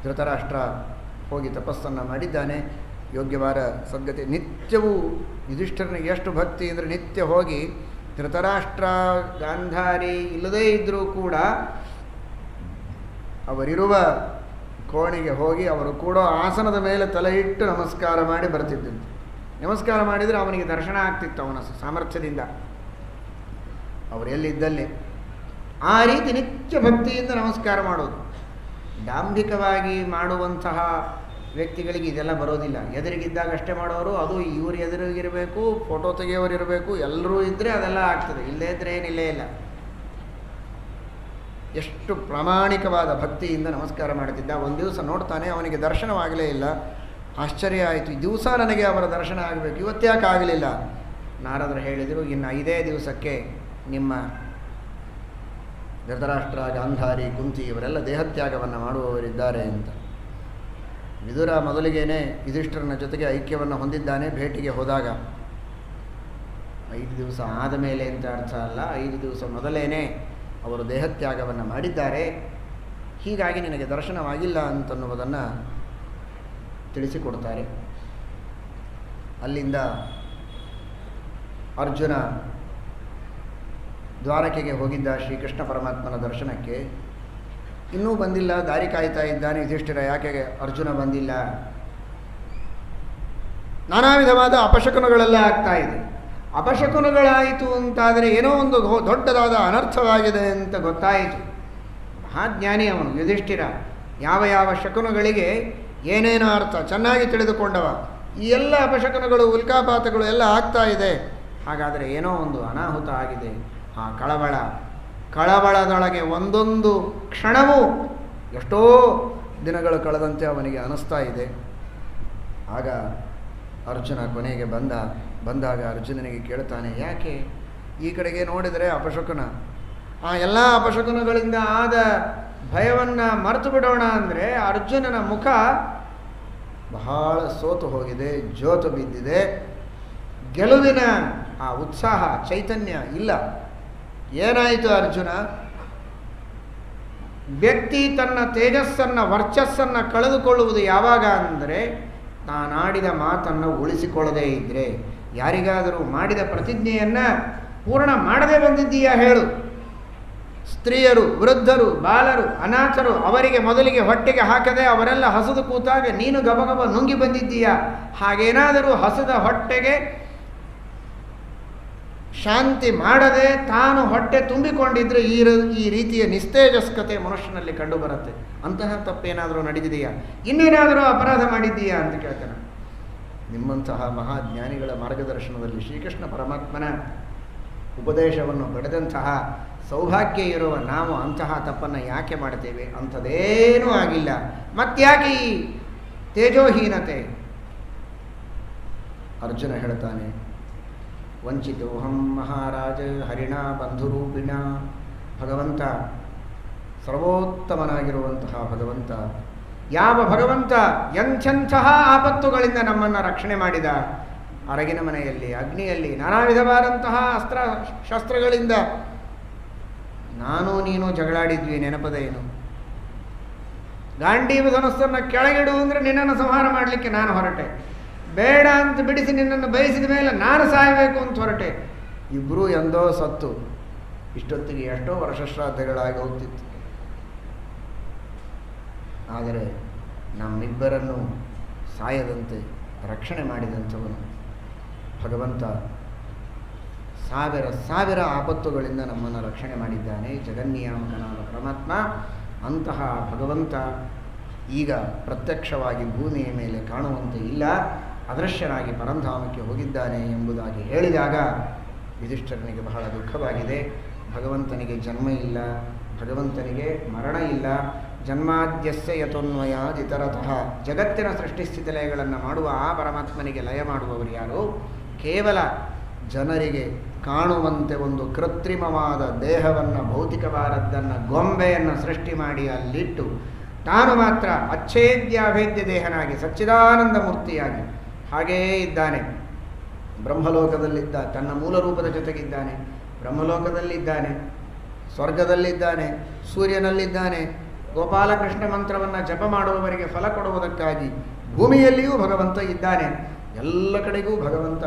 ಧೃತರಾಷ್ಟ್ರ ಹೋಗಿ ತಪಸ್ಸನ್ನು ಮಾಡಿದ್ದಾನೆ. ಯೋಗ್ಯವಾದ ಸದ್ಗತಿ ನಿತ್ಯವೂ ಯುಧಿಷ್ಠಿರನಿಗೆ ಎಷ್ಟು ಭಕ್ತಿ ಅಂದರೆ ನಿತ್ಯ ಹೋಗಿ ಧೃತರಾಷ್ಟ್ರ ಗಾಂಧಾರಿ ಇಲ್ಲದೇ ಇದ್ದರೂ ಕೂಡ ಅವರಿರುವ ಕೋಣೆಗೆ ಹೋಗಿ ಅವರು ಕೂಡೋ ಆಸನದ ಮೇಲೆ ತಲೆ ಇಟ್ಟು ನಮಸ್ಕಾರ ಮಾಡಿ ಬರ್ತಿದ್ದಂತೆ. ನಮಸ್ಕಾರ ಮಾಡಿದರೆ ಅವನಿಗೆ ದರ್ಶನ ಆಗ್ತಿತ್ತು ಅವನ ಸಾಮರ್ಥ್ಯದಿಂದ, ಅವರು ಎಲ್ಲಿದ್ದಲ್ಲಿ. ಆ ರೀತಿ ನಿತ್ಯ ಭಕ್ತಿಯಿಂದ ನಮಸ್ಕಾರ ಮಾಡೋದು. ಡಾಂಭಿಕವಾಗಿ ಮಾಡುವಂತಹ ವ್ಯಕ್ತಿಗಳಿಗೆ ಇದೆಲ್ಲ ಬರೋದಿಲ್ಲ. ಎದುರಿಗಿದ್ದಾಗ ಅಷ್ಟೇ ಮಾಡೋರು, ಅದು ಇವರು ಎದುರಿಗಿರಬೇಕು, ಫೋಟೋ ತೆಗೆಯೋರು ಇರಬೇಕು, ಎಲ್ಲರೂ ಇದ್ದರೆ ಅದೆಲ್ಲ ಆಗ್ತದೆ, ಇಲ್ಲದೇ ಇದ್ದರೆ ಏನಿಲ್ಲೇ ಇಲ್ಲ. ಎಷ್ಟು ಪ್ರಾಮಾಣಿಕವಾದ ಭಕ್ತಿಯಿಂದ ನಮಸ್ಕಾರ ಮಾಡುತ್ತಿದ್ದ. ಒಂದು ದಿವಸ ನೋಡ್ತಾನೆ, ಅವನಿಗೆ ದರ್ಶನವಾಗಲೇ ಇಲ್ಲ. ಆಶ್ಚರ್ಯ ಆಯಿತು, ಈ ದಿವಸ ನನಗೆ ಅವರ ದರ್ಶನ ಆಗಬೇಕು, ಇವತ್ತ್ಯಾಕೆ ಆಗಲಿಲ್ಲ? ನಾರದರು ಹೇಳಿದರು, ಇನ್ನು 5 ದಿವಸಕ್ಕೆ ನಿಮ್ಮ ಧೃತರಾಷ್ಟ್ರ, ಗಾಂಧಾರಿ, ಕುಂತಿ ಇವರೆಲ್ಲ ದೇಹತ್ಯಾಗವನ್ನು ಮಾಡುವವರಿದ್ದಾರೆ ಅಂತ. ವಿದುರ ಮೊದಲಿಗೇನೆ ಯುಧಿಷ್ಠಿರನ ಜೊತೆಗೆ ಐಕ್ಯವನ್ನು ಹೊಂದಿದ್ದಾನೆ. ಭೇಟಿಗೆ ಹೋದಾಗ 5 ದಿವಸ ಆದ ಮೇಲೆ ಅಂತ ಅರ್ಥ ಅಲ್ಲ, 5 ದಿವಸ ಮೊದಲೇನೆ ಅವರು ದೇಹತ್ಯಾಗವನ್ನು ಮಾಡಿದ್ದಾರೆ, ಹೀಗಾಗಿ ನಿನಗೆ ದರ್ಶನವಾಗಿಲ್ಲ ಅಂತನ್ನುವುದನ್ನು ತಿಳಿಸಿಕೊಡ್ತಾರೆ. ಅಲ್ಲಿಂದ ಅರ್ಜುನ ದ್ವಾರಕೆಗೆ ಹೋಗಿದ್ದ ಶ್ರೀಕೃಷ್ಣ ಪರಮಾತ್ಮನ ದರ್ಶನಕ್ಕೆ. ಇನ್ನೂ ಬಂದಿಲ್ಲ, ದಾರಿ ಕಾಯ್ತಾ ಇದ್ದಾನೆ ಯುಧಿಷ್ಠಿರ. ಯಾಕೆ ಅರ್ಜುನ ಬಂದಿಲ್ಲ? ನಾನಾ ವಿಧವಾದ ಅಪಶಕುನಗಳೆಲ್ಲ ಆಗ್ತಾ ಇದೆ. ಅಪಶಕುನಗಳಾಯಿತು ಅಂತಾದರೆ ಏನೋ ಒಂದು ದೊಡ್ಡದಾದ ಅನರ್ಥವಾಗಿದೆ ಅಂತ ಗೊತ್ತಾಯಿತು. ಮಹಾಜ್ಞಾನಿ ಅವನು ಯುಧಿಷ್ಠಿರ. ಯಾವ ಯಾವ ಶಕುನಗಳಿಗೆ ಏನೇನೋ ಅರ್ಥ ಚೆನ್ನಾಗಿ ತಿಳಿದುಕೊಂಡವ. ಈ ಎಲ್ಲ ಅಪಶಕುನಗಳು, ಉಲ್ಕಾಪಾತಗಳು ಎಲ್ಲ ಆಗ್ತಾ ಇದೆ. ಹಾಗಾದರೆ ಏನೋ ಒಂದು ಅನಾಹುತ ಆಗಿದೆ. ಆ ಕಳವಳದೊಳಗೆ ಒಂದೊಂದು ಕ್ಷಣವೂ ಎಷ್ಟೋ ದಿನಗಳು ಕಳೆದಂತೆ ಅವನಿಗೆ ಅನ್ನಿಸ್ತಾ ಇದೆ. ಆಗ ಅರ್ಜುನ ಕೊನೆಗೆ ಬಂದಾಗ ಅರ್ಜುನನಿಗೆ ಕೇಳ್ತಾನೆ, ಯಾಕೆ ಈ ಕಡೆಗೆ ನೋಡಿದರೆ ಅಪಶಕುನ, ಆ ಎಲ್ಲ ಅಪಶಕುನಗಳಿಂದ ಆದ ಭಯವನ್ನು ಮರೆತು ಬಿಡೋಣ ಅಂದರೆ ಅರ್ಜುನನ ಮುಖ ಬಹಳ ಸೋತು ಹೋಗಿದೆ, ಜೋತು ಬಿದ್ದಿದೆ. ಗೆಲುವಿನ ಆ ಉತ್ಸಾಹ, ಚೈತನ್ಯ ಇಲ್ಲ. ಏನಾಯಿತು ಅರ್ಜುನ? ವ್ಯಕ್ತಿ ತನ್ನ ತೇಜಸ್ಸನ್ನು, ವರ್ಚಸ್ಸನ್ನು ಕಳೆದುಕೊಳ್ಳುವುದು ಯಾವಾಗ ಅಂದರೆ ತಾನಾಡಿದ ಮಾತನ್ನು ಉಳಿಸಿಕೊಳ್ಳದೇ ಇದ್ದರೆ. ಯಾರಿಗಾದರೂ ಮಾಡಿದ ಪ್ರತಿಜ್ಞೆಯನ್ನು ಪೂರ್ಣ ಮಾಡದೇ ಬಂದಿದ್ದೀಯಾ ಹೇಳು. ಸ್ತ್ರೀಯರು, ವೃದ್ಧರು, ಬಾಲರು, ಅನಾಥರು, ಅವರಿಗೆ ಮೊದಲಿಗೆ ಹೊಟ್ಟೆಗೆ ಹಾಕದೆ ಅವರೆಲ್ಲ ಹಸಿದು ಕೂತಾಗ ನೀನು ಗಬಗಬ ನುಂಗಿ ಬಂದಿದ್ದೀಯಾ? ಹಾಗೇನಾದರೂ ಹಸಿದ ಹೊಟ್ಟೆಗೆ ಶಾಂತಿ ಮಾಡದೆ ತಾನು ಹೊಟ್ಟೆ ತುಂಬಿಕೊಂಡಿದ್ರೆ ಈ ರೀತಿಯ ನಿಸ್ತೇಜಸ್ಕತೆ ಮನುಷ್ಯನಲ್ಲಿ ಕಂಡುಬರುತ್ತೆ. ಅಂತಹ ತಪ್ಪೇನಾದರೂ ನಡೆದಿದೆಯಾ? ಇನ್ನೇನಾದರೂ ಅಪರಾಧ ಮಾಡಿದ್ದೀಯಾ ಅಂತ ಕೇಳ್ತಾನೆ. ನಿಮ್ಮಂತಹ ಮಹಾಜ್ಞಾನಿಗಳ ಮಾರ್ಗದರ್ಶನದಲ್ಲಿ ಶ್ರೀಕೃಷ್ಣ ಪರಮಾತ್ಮನ ಉಪದೇಶವನ್ನು ಪಡೆದಂತಹ ಸೌಭಾಗ್ಯ ಇರುವ ನಾವು ಅಂತಹ ತಪ್ಪನ್ನು ಯಾಕೆ ಮಾಡ್ತೇವೆ? ಅಂಥದ್ದೇನೂ ಆಗಿಲ್ಲ. ಮತ್ತ್ಯಾಕೆ ಈ ತೇಜೋಹೀನತೆ? ಅರ್ಜುನ ಹೇಳ್ತಾನೆ, ವಂಚಿತೋಹಂ ಮಹಾರಾಜ ಹರಿಣಾ ಬಂಧುರೂಪಿಣ. ಭಗವಂತ, ಸರ್ವೋತ್ತಮನಾಗಿರುವಂತಹ ಭಗವಂತ, ಯಾವ ಭಗವಂತ ಎಂಥೆಂತಹ ಆಪತ್ತುಗಳಿಂದ ನಮ್ಮನ್ನು ರಕ್ಷಣೆ ಮಾಡಿದ. ಅರಗಿನ ಮನೆಯಲ್ಲಿ, ಅಗ್ನಿಯಲ್ಲಿ, ನಾನಾ ವಿಧವಾದಂತಹ ಅಸ್ತ್ರ ಶಸ್ತ್ರಗಳಿಂದ ನಾನು ನೀನು ಜಗಳಾಡಿದ್ವಿ, ನೆನಪದೇನು? ಗಾಂಡೀವ ಧನುಸ್ಸನ್ನು ಕೆಳಗಿಡು ಅಂದರೆ ನಿನ್ನನ್ನು ಸಂಹಾರ ಮಾಡಲಿಕ್ಕೆ ನಾನು ಹೊರಟೆ. ಬೇಡ ಅಂತ ಬಿಡಿಸಿ ನಿನ್ನನ್ನು ಬಯಸಿದ ಮೇಲೆ ನಾನು ಸಾಯಬೇಕು ಅಂತ ಹೊರಟೆ. ಇಬ್ಬರೂ ಎಂದೋ ಸತ್ತು ಇಷ್ಟೊತ್ತಿಗೆ ಎಷ್ಟೋ ವರ್ಷ ಶ್ರಾದ್ದಗಳಾಗಿ ಹೋಗ್ತಿತ್ತು. ಆದರೆ ನಮ್ಮಿಬ್ಬರನ್ನು ಸಾಯದಂತೆ ರಕ್ಷಣೆ ಮಾಡಿದಂಥವನು ಭಗವಂತ. ಸಾವಿರ ಸಾವಿರ ಆಪತ್ತುಗಳಿಂದ ನಮ್ಮನ್ನು ರಕ್ಷಣೆ ಮಾಡಿದ್ದಾನೆ ಜಗನ್ನಿಯಾಮಕನಾದ ಪರಮಾತ್ಮ. ಅಂತಹ ಭಗವಂತ ಈಗ ಪ್ರತ್ಯಕ್ಷವಾಗಿ ಭೂಮಿಯ ಮೇಲೆ ಕಾಣುವಂತೆ ಇಲ್ಲ, ಅದೃಶ್ಯನಾಗಿ ಪರಂಧಾಮಕ್ಕೆ ಹೋಗಿದ್ದಾನೆ ಎಂಬುದಾಗಿ ಹೇಳಿದಾಗ ಯುಧಿಷ್ಠಿರನಿಗೆ ಬಹಳ ದುಃಖವಾಗಿದೆ. ಭಗವಂತನಿಗೆ ಜನ್ಮ ಇಲ್ಲ, ಭಗವಂತನಿಗೆ ಮರಣ ಇಲ್ಲ. ಜನ್ಮಾದ್ಯಸ್ಯ ಯತೋನ್ವಯಾದಿತರತಃ, ಜಗತ್ತಿನ ಸೃಷ್ಟಿಸ್ಥಿತಿ ಲಯಗಳನ್ನು ಮಾಡುವ ಆ ಪರಮಾತ್ಮನಿಗೆ ಲಯ ಮಾಡುವವರು ಯಾರು? ಕೇವಲ ಜನರಿಗೆ ಕಾಣುವಂತೆ ಒಂದು ಕೃತ್ರಿಮವಾದ ದೇಹವನ್ನು, ಭೌತಿಕವಾದದ್ದನ್ನು, ಗೊಂಬೆಯನ್ನು ಸೃಷ್ಟಿ ಮಾಡಿ ಅಲ್ಲಿಟ್ಟು ತಾನು ಮಾತ್ರ ಅಚ್ಛೇದ್ಯ ಅಭೇದ್ಯ ದೇಹನಾಗಿ ಸಚ್ಚಿದಾನಂದ ಮೂರ್ತಿಯಾಗಿ ಹಾಗೆಯೇ ಇದ್ದಾನೆ. ಬ್ರಹ್ಮಲೋಕದಲ್ಲಿದ್ದ, ತನ್ನ ಮೂಲ ರೂಪದ ಜೊತೆಗಿದ್ದಾನೆ. ಬ್ರಹ್ಮಲೋಕದಲ್ಲಿದ್ದಾನೆ, ಸ್ವರ್ಗದಲ್ಲಿದ್ದಾನೆ, ಸೂರ್ಯನಲ್ಲಿದ್ದಾನೆ. ಗೋಪಾಲಕೃಷ್ಣ ಮಂತ್ರವನ್ನು ಜಪ ಮಾಡುವವರಿಗೆ ಫಲ ಕೊಡುವುದಕ್ಕಾಗಿ ಭೂಮಿಯಲ್ಲಿಯೂ ಭಗವಂತ ಇದ್ದಾನೆ. ಎಲ್ಲ ಕಡೆಗೂ ಭಗವಂತ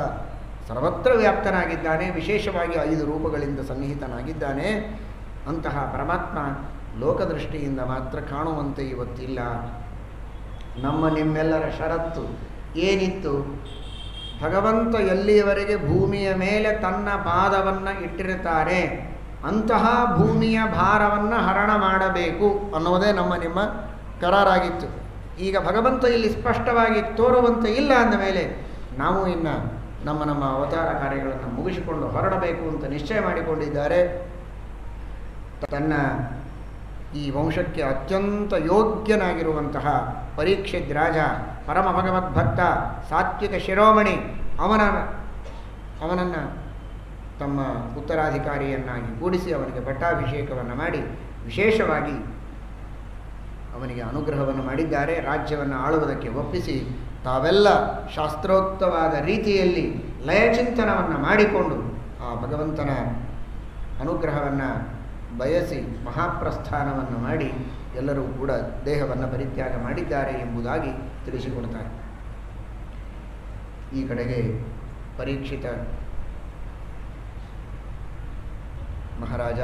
ಸರ್ವತ್ರ ವ್ಯಾಪ್ತನಾಗಿದ್ದಾನೆ. ವಿಶೇಷವಾಗಿ 5 ರೂಪಗಳಿಂದ ಸನ್ನಿಹಿತನಾಗಿದ್ದಾನೆ. ಅಂತಹ ಪರಮಾತ್ಮ ಲೋಕದೃಷ್ಟಿಯಿಂದ ಮಾತ್ರ ಕಾಣುವಂತೆ ಇವತ್ತಿಲ್ಲ. ನಮ್ಮ ನಿಮ್ಮೆಲ್ಲರ ಷರತ್ತು ಏನಿತ್ತು? ಭಗವಂತ ಎಲ್ಲಿಯವರೆಗೆ ಭೂಮಿಯ ಮೇಲೆ ತನ್ನ ಪಾದವನ್ನು ಇಟ್ಟಿರುತ್ತಾರೆ ಅಂತಹ ಭೂಮಿಯ ಭಾರವನ್ನು ಹರಣ ಮಾಡಬೇಕು ಅನ್ನೋದೇ ನಮ್ಮ ನಿಮ್ಮ ಕರಾರಾಗಿತ್ತು. ಈಗ ಭಗವಂತ ಇಲ್ಲಿ ಸ್ಪಷ್ಟವಾಗಿ ತೋರುವಂತೆ ಇಲ್ಲ ಅಂದ ಮೇಲೆ ನಾವು ಇನ್ನು ನಮ್ಮ ಅವತಾರ ಕಾರ್ಯಗಳನ್ನು ಮುಗಿಸಿಕೊಂಡು ಹೊರಡಬೇಕು ಅಂತ ನಿಶ್ಚಯ ಮಾಡಿಕೊಂಡಿದ್ದಾರೆ. ತನ್ನ ಈ ವಂಶಕ್ಕೆ ಅತ್ಯಂತ ಯೋಗ್ಯನಾಗಿರುವಂತಹ ಪರೀಕ್ಷಿತ್ ರಾಜ, ಪರಮ ಭಗವದ್ಭಕ್ತ, ಸಾತ್ವಿಕ ಶಿರೋಮಣಿ, ಅವನನ್ನು ತಮ್ಮ ಉತ್ತರಾಧಿಕಾರಿಯನ್ನಾಗಿ ಕೂಡಿಸಿ ಅವನಿಗೆ ಪಟ್ಟಾಭಿಷೇಕವನ್ನು ಮಾಡಿ ವಿಶೇಷವಾಗಿ ಅವನಿಗೆ ಅನುಗ್ರಹವನ್ನು ಮಾಡಿದ್ದಾರೆ. ರಾಜ್ಯವನ್ನು ಆಳುವುದಕ್ಕೆ ಒಪ್ಪಿಸಿ ತಾವೆಲ್ಲ ಶಾಸ್ತ್ರೋಕ್ತವಾದ ರೀತಿಯಲ್ಲಿ ಲಯಚಿಂತನವನ್ನು ಮಾಡಿಕೊಂಡು ಆ ಭಗವಂತನ ಅನುಗ್ರಹವನ್ನು ಬಯಸಿ ಮಹಾಪ್ರಸ್ಥಾನವನ್ನು ಮಾಡಿ ಎಲ್ಲರೂ ಕೂಡ ದೇಹವನ್ನು ಪರಿತ್ಯಾಗ ಮಾಡಿದ್ದಾರೆ ಎಂಬುದಾಗಿ ತಿಳಿಸಿಕೊಡ್ತಾರೆ. ಈ ಕಡೆಗೆ ಪರೀಕ್ಷಿತ ಮಹಾರಾಜ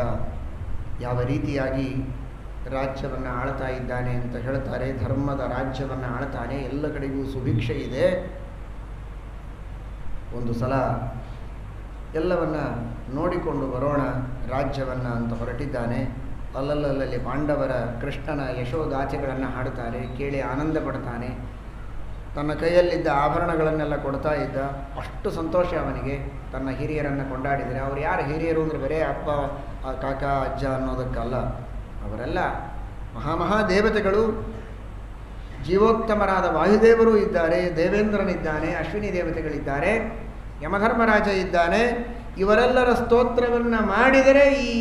ಯಾವ ರೀತಿಯಾಗಿ ರಾಜ್ಯವನ್ನು ಆಳ್ತಾ ಇದ್ದಾನೆ ಅಂತ ಹೇಳ್ತಾರೆ. ಧರ್ಮದ ರಾಜ್ಯವನ್ನು ಆಳ್ತಾನೆ, ಎಲ್ಲ ಕಡೆಗೂ ಸುಭಿಕ್ಷೆ ಇದೆ. ಒಂದು ಸಲ ಎಲ್ಲವನ್ನ ನೋಡಿಕೊಂಡು ಬರೋಣ ರಾಜ್ಯವನ್ನು ಅಂತ ಹೊರಟಿದ್ದಾನೆ. ಅಲ್ಲಲ್ಲಿ ಪಾಂಡವರ ಕೃಷ್ಣನ ಯಶೋಗಾಥೆಗಳನ್ನು ಹಾಡುತ್ತಾರೆ, ಕೇಳಿ ಆನಂದ ಪಡ್ತಾನೆ. ತನ್ನ ಕೈಯಲ್ಲಿದ್ದ ಆಭರಣಗಳನ್ನೆಲ್ಲ ಕೊಡ್ತಾ ಇದ್ದ. ಅಷ್ಟು ಸಂತೋಷ ಅವನಿಗೆ. ತನ್ನ ಹಿರಿಯರನ್ನು ಕೊಂಡಾಡಿದರೆ, ಅವ್ರು ಯಾರು ಹಿರಿಯರು ಅಂದರೆ ಬರೇ ಅಪ್ಪ, ಕಾಕ, ಅಜ್ಜ ಅನ್ನೋದಕ್ಕಲ್ಲ. ಅವರೆಲ್ಲ ಮಹಾದೇವತೆಗಳು. ಜೀವೋತ್ತಮರಾದ ವಾಯುದೇವರು ಇದ್ದಾರೆ, ದೇವೇಂದ್ರನಿದ್ದಾನೆ, ಅಶ್ವಿನಿ ದೇವತೆಗಳಿದ್ದಾರೆ, ಯಮಧರ್ಮರಾಜ ಇದ್ದಾನೆ. ಇವರೆಲ್ಲರ ಸ್ತೋತ್ರವನ್ನು ಮಾಡಿದರೆ ಈ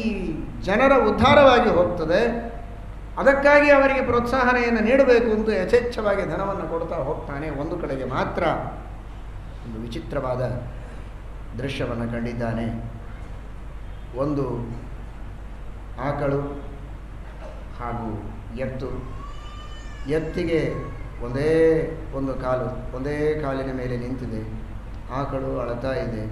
ಜನರ ಉದ್ಧಾರವಾಗಿ ಹೋಗ್ತದೆ. ಅದಕ್ಕಾಗಿ ಅವರಿಗೆ ಪ್ರೋತ್ಸಾಹನೆಯನ್ನು ನೀಡಬೇಕು ಅಂತ ಯಥೇಚ್ಛವಾಗಿ ಧನವನ್ನು ಕೊಡ್ತಾ ಹೋಗ್ತಾನೆ. ಒಂದು ಕಡೆಗೆ ಮಾತ್ರ ಒಂದು ವಿಚಿತ್ರವಾದ ದೃಶ್ಯವನ್ನು ಕಂಡಿದ್ದಾನೆ. ಒಂದು ಆಕಳು ಹಾಗೂ ಎತ್ತಿಗೆ ಒಂದೇ ಒಂದು ಕಾಲು, ಒಂದೇ ಕಾಲಿನ ಮೇಲೆ ನಿಂತಿದೆ. ಆಕಳು ಅಳತಾ ಇದೆ.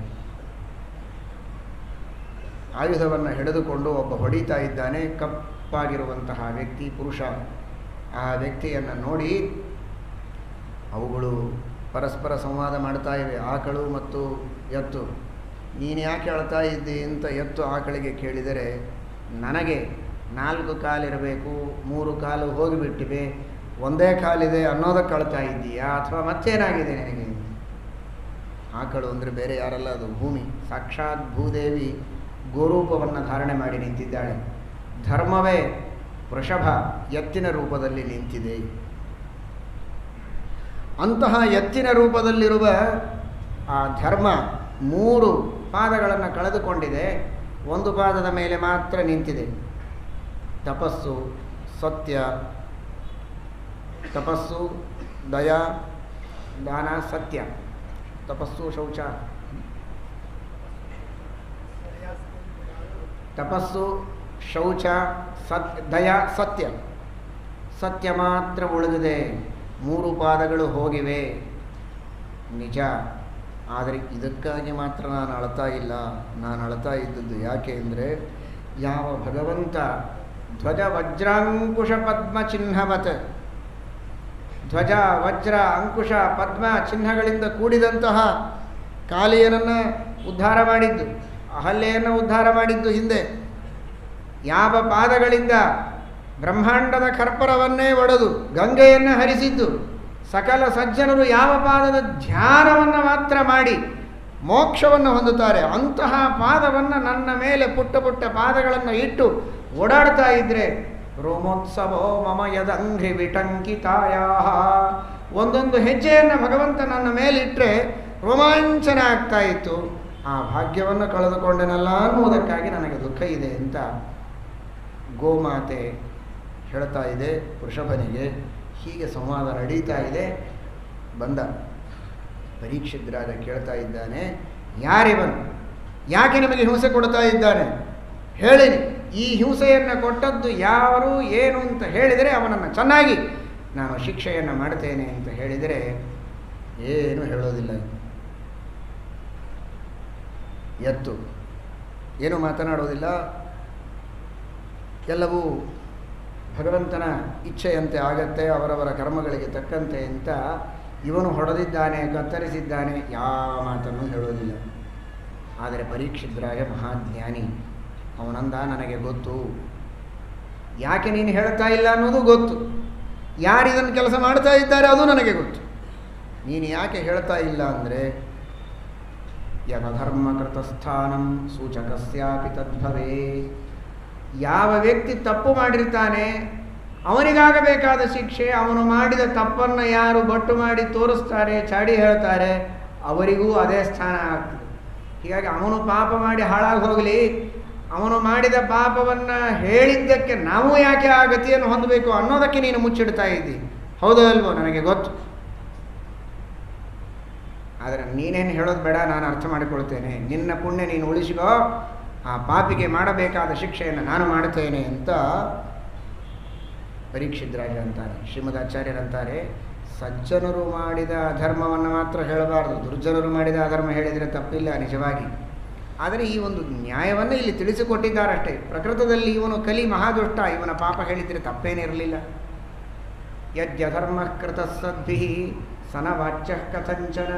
ಆಯುಧವನ್ನು ಹಿಡಿದುಕೊಂಡು ಒಬ್ಬ ಹೊಡಿತಾ ಇದ್ದಾನೆ. ಕಪ್ಪಾಗಿರುವಂತಹ ವ್ಯಕ್ತಿ, ಪುರುಷ. ಆ ವ್ಯಕ್ತಿಯನ್ನು ನೋಡಿ ಅವುಗಳು ಪರಸ್ಪರ ಸಂವಾದ ಮಾಡ್ತಾ ಇವೆ, ಆಕಳು ಮತ್ತು ಎತ್ತು. ನೀನು ಯಾಕೆ ಅಳ್ತಾ ಇದ್ದಿ ಅಂತ ಎತ್ತು ಆಕಳಿಗೆ ಕೇಳಿದರೆ, ನನಗೆ 4 ಕಾಲಿರಬೇಕು, 3 ಕಾಲು ಹೋಗಿಬಿಟ್ಟಿವೆ, ಒಂದೇ ಕಾಲಿದೆ ಅನ್ನೋದಕ್ಕೆ ಅಳ್ತಾ ಇದ್ದೀಯಾ ಅಥವಾ ಮತ್ತೇನಾಗಿದೆ ನಿನಗೆ? ಆಕಳು ಅಂದರೆ ಬೇರೆ ಯಾರಲ್ಲ, ಅದು ಭೂಮಿ. ಸಾಕ್ಷಾತ್ ಭೂದೇವಿ ಗೋರೂಪವನ್ನು ಧಾರಣೆ ಮಾಡಿ ನಿಂತಿದ್ದಾಳೆ. ಧರ್ಮವೇ ವೃಷಭ ಎತ್ತಿನ ರೂಪದಲ್ಲಿ ನಿಂತಿದೆ. ಅಂತಹ ಎತ್ತಿನ ರೂಪದಲ್ಲಿರುವ ಆ ಧರ್ಮ 3 ಪಾದಗಳನ್ನು ಕಳೆದುಕೊಂಡಿದೆ. ಒಂದು ಪಾದದ ಮೇಲೆ ಮಾತ್ರ ನಿಂತಿದೆ. ತಪಸ್ಸು, ಸತ್ಯ, ತಪಸ್ಸು, ದಯ, ದಾನ, ಸತ್ಯ. ತಪಸ್ಸು, ಶೌಚ, ತಪಸ್ಸು, ಶೌಚ, ದಯ, ಸತ್ಯ. ಸತ್ಯ ಮಾತ್ರ ಉಳಿದಿದೆ. 3 ಪಾದಗಳು ಹೋಗಿವೆ ನಿಜ. ಆದರೆ ಇದಕ್ಕಾಗಿ ಮಾತ್ರ ನಾನು ಅಳ್ತಾ ಇಲ್ಲ. ನಾನು ಅಳ್ತಾ ಇದ್ದದ್ದು ಯಾಕೆ ಅಂದರೆ, ಯಾವ ಭಗವಂತ ಧ್ವಜ ವಜ್ರಾಂಕುಶ ಪದ್ಮ ಚಿಹ್ನವತ್ ಧ್ವಜ ವಜ್ರ ಅಂಕುಶ ಪದ್ಮ ಚಿಹ್ನಗಳಿಂದ ಕೂಡಿದಂತಹ ಕಾಲಿಯನನ್ನು ಉದ್ಧಾರ ಮಾಡಿದ್ದು, ಅಹಲ್ಯೆಯನ್ನು ಉದ್ಧಾರ ಮಾಡಿದ್ದು ಹಿಂದೆ. ಯಾವ ಪಾದಗಳಿಂದ ಬ್ರಹ್ಮಾಂಡದ ಕರ್ಪರವನ್ನೇ ಒಡೆದು ಗಂಗೆಯನ್ನು ಹರಿಸಿದ್ದು, ಸಕಲ ಸಜ್ಜನರು ಯಾವ ಪಾದದ ಧ್ಯಾನವನ್ನು ಮಾತ್ರ ಮಾಡಿ ಮೋಕ್ಷವನ್ನು ಹೊಂದುತ್ತಾರೆ ಅಂತಹ ಪಾದವನ್ನು ನನ್ನ ಮೇಲೆ ಪುಟ್ಟ ಪುಟ್ಟ ಪಾದಗಳನ್ನು ಇಟ್ಟು ಓಡಾಡ್ತಾ ಇದ್ದರೆ ರೋಮೋತ್ಸವೋ ಮಮ ಯದಂಘ್ರಿ ವಿಟಂಕಿತಾಯ, ಒಂದೊಂದು ಹೆಜ್ಜೆಯನ್ನು ಭಗವಂತ ನನ್ನ ಮೇಲಿಟ್ಟರೆ ರೋಮಾಂಚನ ಆಗ್ತಾ ಇತ್ತು. ಆ ಭಾಗ್ಯವನ್ನು ಕಳೆದುಕೊಂಡನಲ್ಲ ಅನ್ನುವುದಕ್ಕಾಗಿ ನನಗೆ ದುಃಖ ಇದೆ ಅಂತ ಗೋಮಾತೆ ಹೇಳ್ತಾ ಇದೆ ವೃಷಭನಿಗೆ. ಹೀಗೆ ಸಂವಾದ ನಡೀತಾ ಇದೆ. ಬಂದ ಪರೀಕ್ಷಿತ್ ರಾಜ ಕೇಳ್ತಾ ಇದ್ದಾನೆ, ಯಾರಿವನು, ಯಾಕೆ ನಿಮಗೆ ಹಿಂಸೆ ಕೊಡ್ತಾ ಇದ್ದಾನೆ ಹೇಳಿನಿ. ಈ ಹಿಂಸೆಯನ್ನು ಕೊಟ್ಟದ್ದು ಯಾರು ಏನು ಅಂತ ಹೇಳಿದರೆ ಅವನನ್ನು ಚೆನ್ನಾಗಿ ನಾನು ಶಿಕ್ಷೆಯನ್ನು ಮಾಡ್ತೇನೆ ಅಂತ ಹೇಳಿದರೆ ಏನು ಹೇಳೋದಿಲ್ಲ. ಎತ್ತು ಏನು ಮಾತನಾಡೋದಿಲ್ಲ. ಎಲ್ಲವೂ ಭಗವಂತನ ಇಚ್ಛೆಯಂತೆ ಆಗತ್ತೆ, ಅವರವರ ಕರ್ಮಗಳಿಗೆ ತಕ್ಕಂತೆ ಅಂತ ಇವನು ಹೊಡೆದಿದ್ದಾನೆ, ಕತ್ತರಿಸಿದ್ದಾನೆ, ಯಾವ ಮಾತನ್ನು ಹೇಳೋದಿಲ್ಲ. ಆದರೆ ಪರೀಕ್ಷಿದ್ರಾಗ ಮಹಾಜ್ಞಾನಿ. ಅವನಂದ, ನನಗೆ ಗೊತ್ತು, ಯಾಕೆ ನೀನು ಹೇಳ್ತಾ ಇಲ್ಲ ಅನ್ನೋದು ಗೊತ್ತು, ಯಾರಿದನ್ನು ಕೆಲಸ ಮಾಡ್ತಾ ಇದ್ದಾರೆ ಅದು ನನಗೆ ಗೊತ್ತು. ನೀನು ಯಾಕೆ ಹೇಳ್ತಾ ಇಲ್ಲ ಅಂದರೆ ಯದಧರ್ಮಕೃತಸ್ಥಾನಂ ಸೂಚಕಸ್ಯಾಪಿ ತದ್ಭವೇ, ಯಾವ ವ್ಯಕ್ತಿ ತಪ್ಪು ಮಾಡಿರ್ತಾನೆ ಅವನಿಗಾಗಬೇಕಾದ ಶಿಕ್ಷೆ, ಅವನು ಮಾಡಿದ ತಪ್ಪನ್ನು ಯಾರು ಬಟ್ಟು ಮಾಡಿ ತೋರಿಸ್ತಾರೆ, ಚಾಡಿ ಹೇಳ್ತಾರೆ, ಅವರಿಗೂ ಅದೇ ಸ್ಥಾನ ಆಗ್ತದೆ. ಹೀಗಾಗಿ ಅವನು ಪಾಪ ಮಾಡಿ ಹಾಳಾಗಿ ಹೋಗಲಿ, ಅವನು ಮಾಡಿದ ಪಾಪವನ್ನು ಹೇಳಿದ್ದಕ್ಕೆ ನಾವು ಯಾಕೆ ಆ ಗತಿಯನ್ನು ಹೊಂದಬೇಕು ಅನ್ನೋದಕ್ಕೆ ನೀನು ಮುಚ್ಚಿಡ್ತಾ ಇದ್ದಿ. ಹೌದೋ ಅಲ್ವೋ ನನಗೆ ಗೊತ್ತು, ಆದರೆ ನೀನೇನು ಹೇಳೋದು ಬೇಡ, ನಾನು ಅರ್ಥ ಮಾಡಿಕೊಳ್ತೇನೆ. ನಿನ್ನ ಪುಣ್ಯ ನೀನು ಉಳಿಸಿಕೋ, ಆ ಪಾಪಿಗೆ ಮಾಡಬೇಕಾದ ಶಿಕ್ಷೆಯನ್ನು ನಾನು ಮಾಡ್ತೇನೆ ಅಂತ ಪರೀಕ್ಷಿದ್ರಾಜ ಅಂತಾರೆ. ಶ್ರೀಮದಾಚಾರ್ಯರಂತಾರೆ, ಸಜ್ಜನರು ಮಾಡಿದ ಅಧರ್ಮವನ್ನು ಮಾತ್ರ ಹೇಳಬಾರ್ದು, ದುರ್ಜನರು ಮಾಡಿದ ಅಧರ್ಮ ಹೇಳಿದರೆ ತಪ್ಪಿಲ್ಲ ನಿಜವಾಗಿ. ಆದರೆ ಈ ಒಂದು ನ್ಯಾಯವನ್ನು ಇಲ್ಲಿ ತಿಳಿಸಿಕೊಟ್ಟಿದ್ದಾರಷ್ಟೇ. ಪ್ರಕೃತದಲ್ಲಿ ಇವನು ಕಲಿ ಮಹಾದುಷ್ಟ, ಇವನ ಪಾಪ ಹೇಳಿದರೆ ತಪ್ಪೇನಿರಲಿಲ್ಲ. ಯದ್ಯಧರ್ಮ ಕೃತ ಸದ್ಭಿ ಸನವಾಚ್ಯ ಕಥಂಚನ.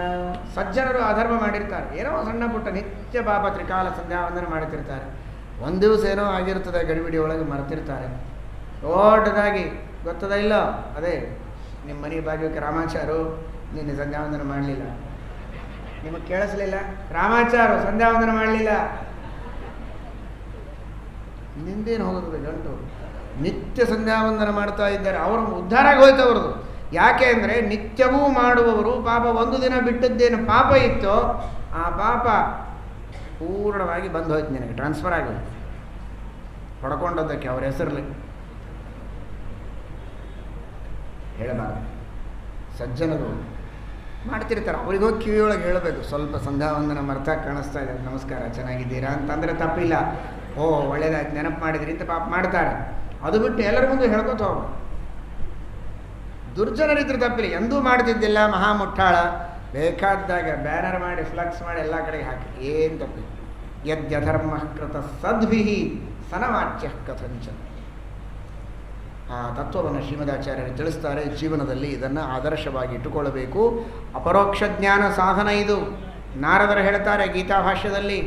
ಸಜ್ಜನರು ಅಧರ್ಮ ಮಾಡಿರ್ತಾರೆ, ಏನೋ ಸಣ್ಣ ಪುಟ್ಟ ನಿತ್ಯ ಪಾಪ ತ್ರಿಕಾಲ ಸಂಧ್ಯಾವಂದನೆ ಮಾಡ್ತಿರ್ತಾರೆ. ಒಂದು ದಿವಸ ಏನೋ ಆಗಿರ್ತದೆ, ಗಡಿಬಿಡಿ ಒಳಗೆ ಮರೆತಿರ್ತಾರೆ. ದೊಡ್ಡದಾಗಿ ಗೊತ್ತದ ಇಲ್ಲ, ಅದೇ ನಿಮ್ಮ ಮನೆ ಭಾಗ್ಯಕ್ಕೆ ರಾಮಾಚಾರು ನಿನ್ನೆ ಸಂಧ್ಯಾವಂದನೆ ಮಾಡಲಿಲ್ಲ, ನಿಮಗೆ ಕೇಳಿಸ್ಲಿಲ್ಲ, ರಾಮಾಚಾರು ಸಂಧ್ಯಾವಂದನೆ ಮಾಡಲಿಲ್ಲ, ನಿಂದೇನು ಹೋಗುತ್ತದೆ ಗಂಟು. ನಿತ್ಯ ಸಂಧ್ಯಾವಂದನ ಮಾಡ್ತಾ ಇದ್ದಾರೆ, ಅವರು ಉದ್ಧಾರ ಹೋಯ್ತು ಅವ್ರದ್ದು. ಯಾಕೆ ಅಂದರೆ ನಿತ್ಯವೂ ಮಾಡುವವರು ಪಾಪ ಒಂದು ದಿನ ಬಿಟ್ಟದ್ದೇನು ಪಾಪ ಇತ್ತೋ ಆ ಪಾಪ ಪೂರ್ಣವಾಗಿ ಬಂದು ಹೋಯ್ತು, ನಿನಗೆ ಟ್ರಾನ್ಸ್ಫರ್ ಆಗಿ ಹೊಡ್ಕೊಂಡದ್ದಕ್ಕೆ ಅವ್ರ ಹೆಸರಲ್ಲಿ ಹೇಳಬಾರ್ದು. ಸಜ್ಜನರು ಮಾಡ್ತಿರ್ತಾರೆ, ಅವ್ರಿಗೆ ಹೋಗಿ ಕಿವಿಯೊಳಗೆ ಹೇಳಬೇಕು, ಸ್ವಲ್ಪ ಸಂಧ್ಯಾವಂದನ ಮರ್ತಾಗಿ ಕಾಣಿಸ್ತಾ ಇದೆ, ನಮಸ್ಕಾರ ಚೆನ್ನಾಗಿದ್ದೀರಾ ಅಂತಂದರೆ ತಪ್ಪಿಲ್ಲ, ಓ ಒಳ್ಳೇದಾಯ್ತು ನೆನಪು ಮಾಡಿದ್ರಿ ಅಂತ ಪಾಪ ಮಾಡ್ತಾರೆ. ಅದು ಬಿಟ್ಟು ಎಲ್ಲರ ಮುಂದೆ ಹೇಳ್ಕೊತ ಹೋಗ. ದುರ್ಜನರಿದ್ರೆ ತಪ್ಪಿಲ್ಲ, ಎಂದೂ ಮಾಡ್ತಿದ್ದಿಲ್ಲ, ಮಹಾಮುಟ್ಟಾಳ, ಬೇಕಾದಾಗ ಬ್ಯಾನರ್ ಮಾಡಿ ಫ್ಲಕ್ಸ್ ಮಾಡಿ ಎಲ್ಲ ಕಡೆಗೆ ಹಾಕಿ, ಏನು ತಪ್ಪಿಲ್ಲ. ಯದ್ಯಧರ್ಮ ಕೃತ ಸದ್ಭಿಹಿ ಸನವಾಚ್ಯ ಕಥಂಚನ. ಆ ತತ್ವವನ್ನು ಶ್ರೀಮದಾಚಾರ್ಯರು ತಿಳಿಸ್ತಾರೆ. ಜೀವನದಲ್ಲಿ ಇದನ್ನು ಆದರ್ಶವಾಗಿ ಇಟ್ಟುಕೊಳ್ಳಬೇಕು. ಅಪರೋಕ್ಷ ಜ್ಞಾನ ಸಾಧನ ಇದು. ನಾರದರು ಹೇಳ್ತಾರೆ ಗೀತಾಭಾಷ್ಯದಲ್ಲಿ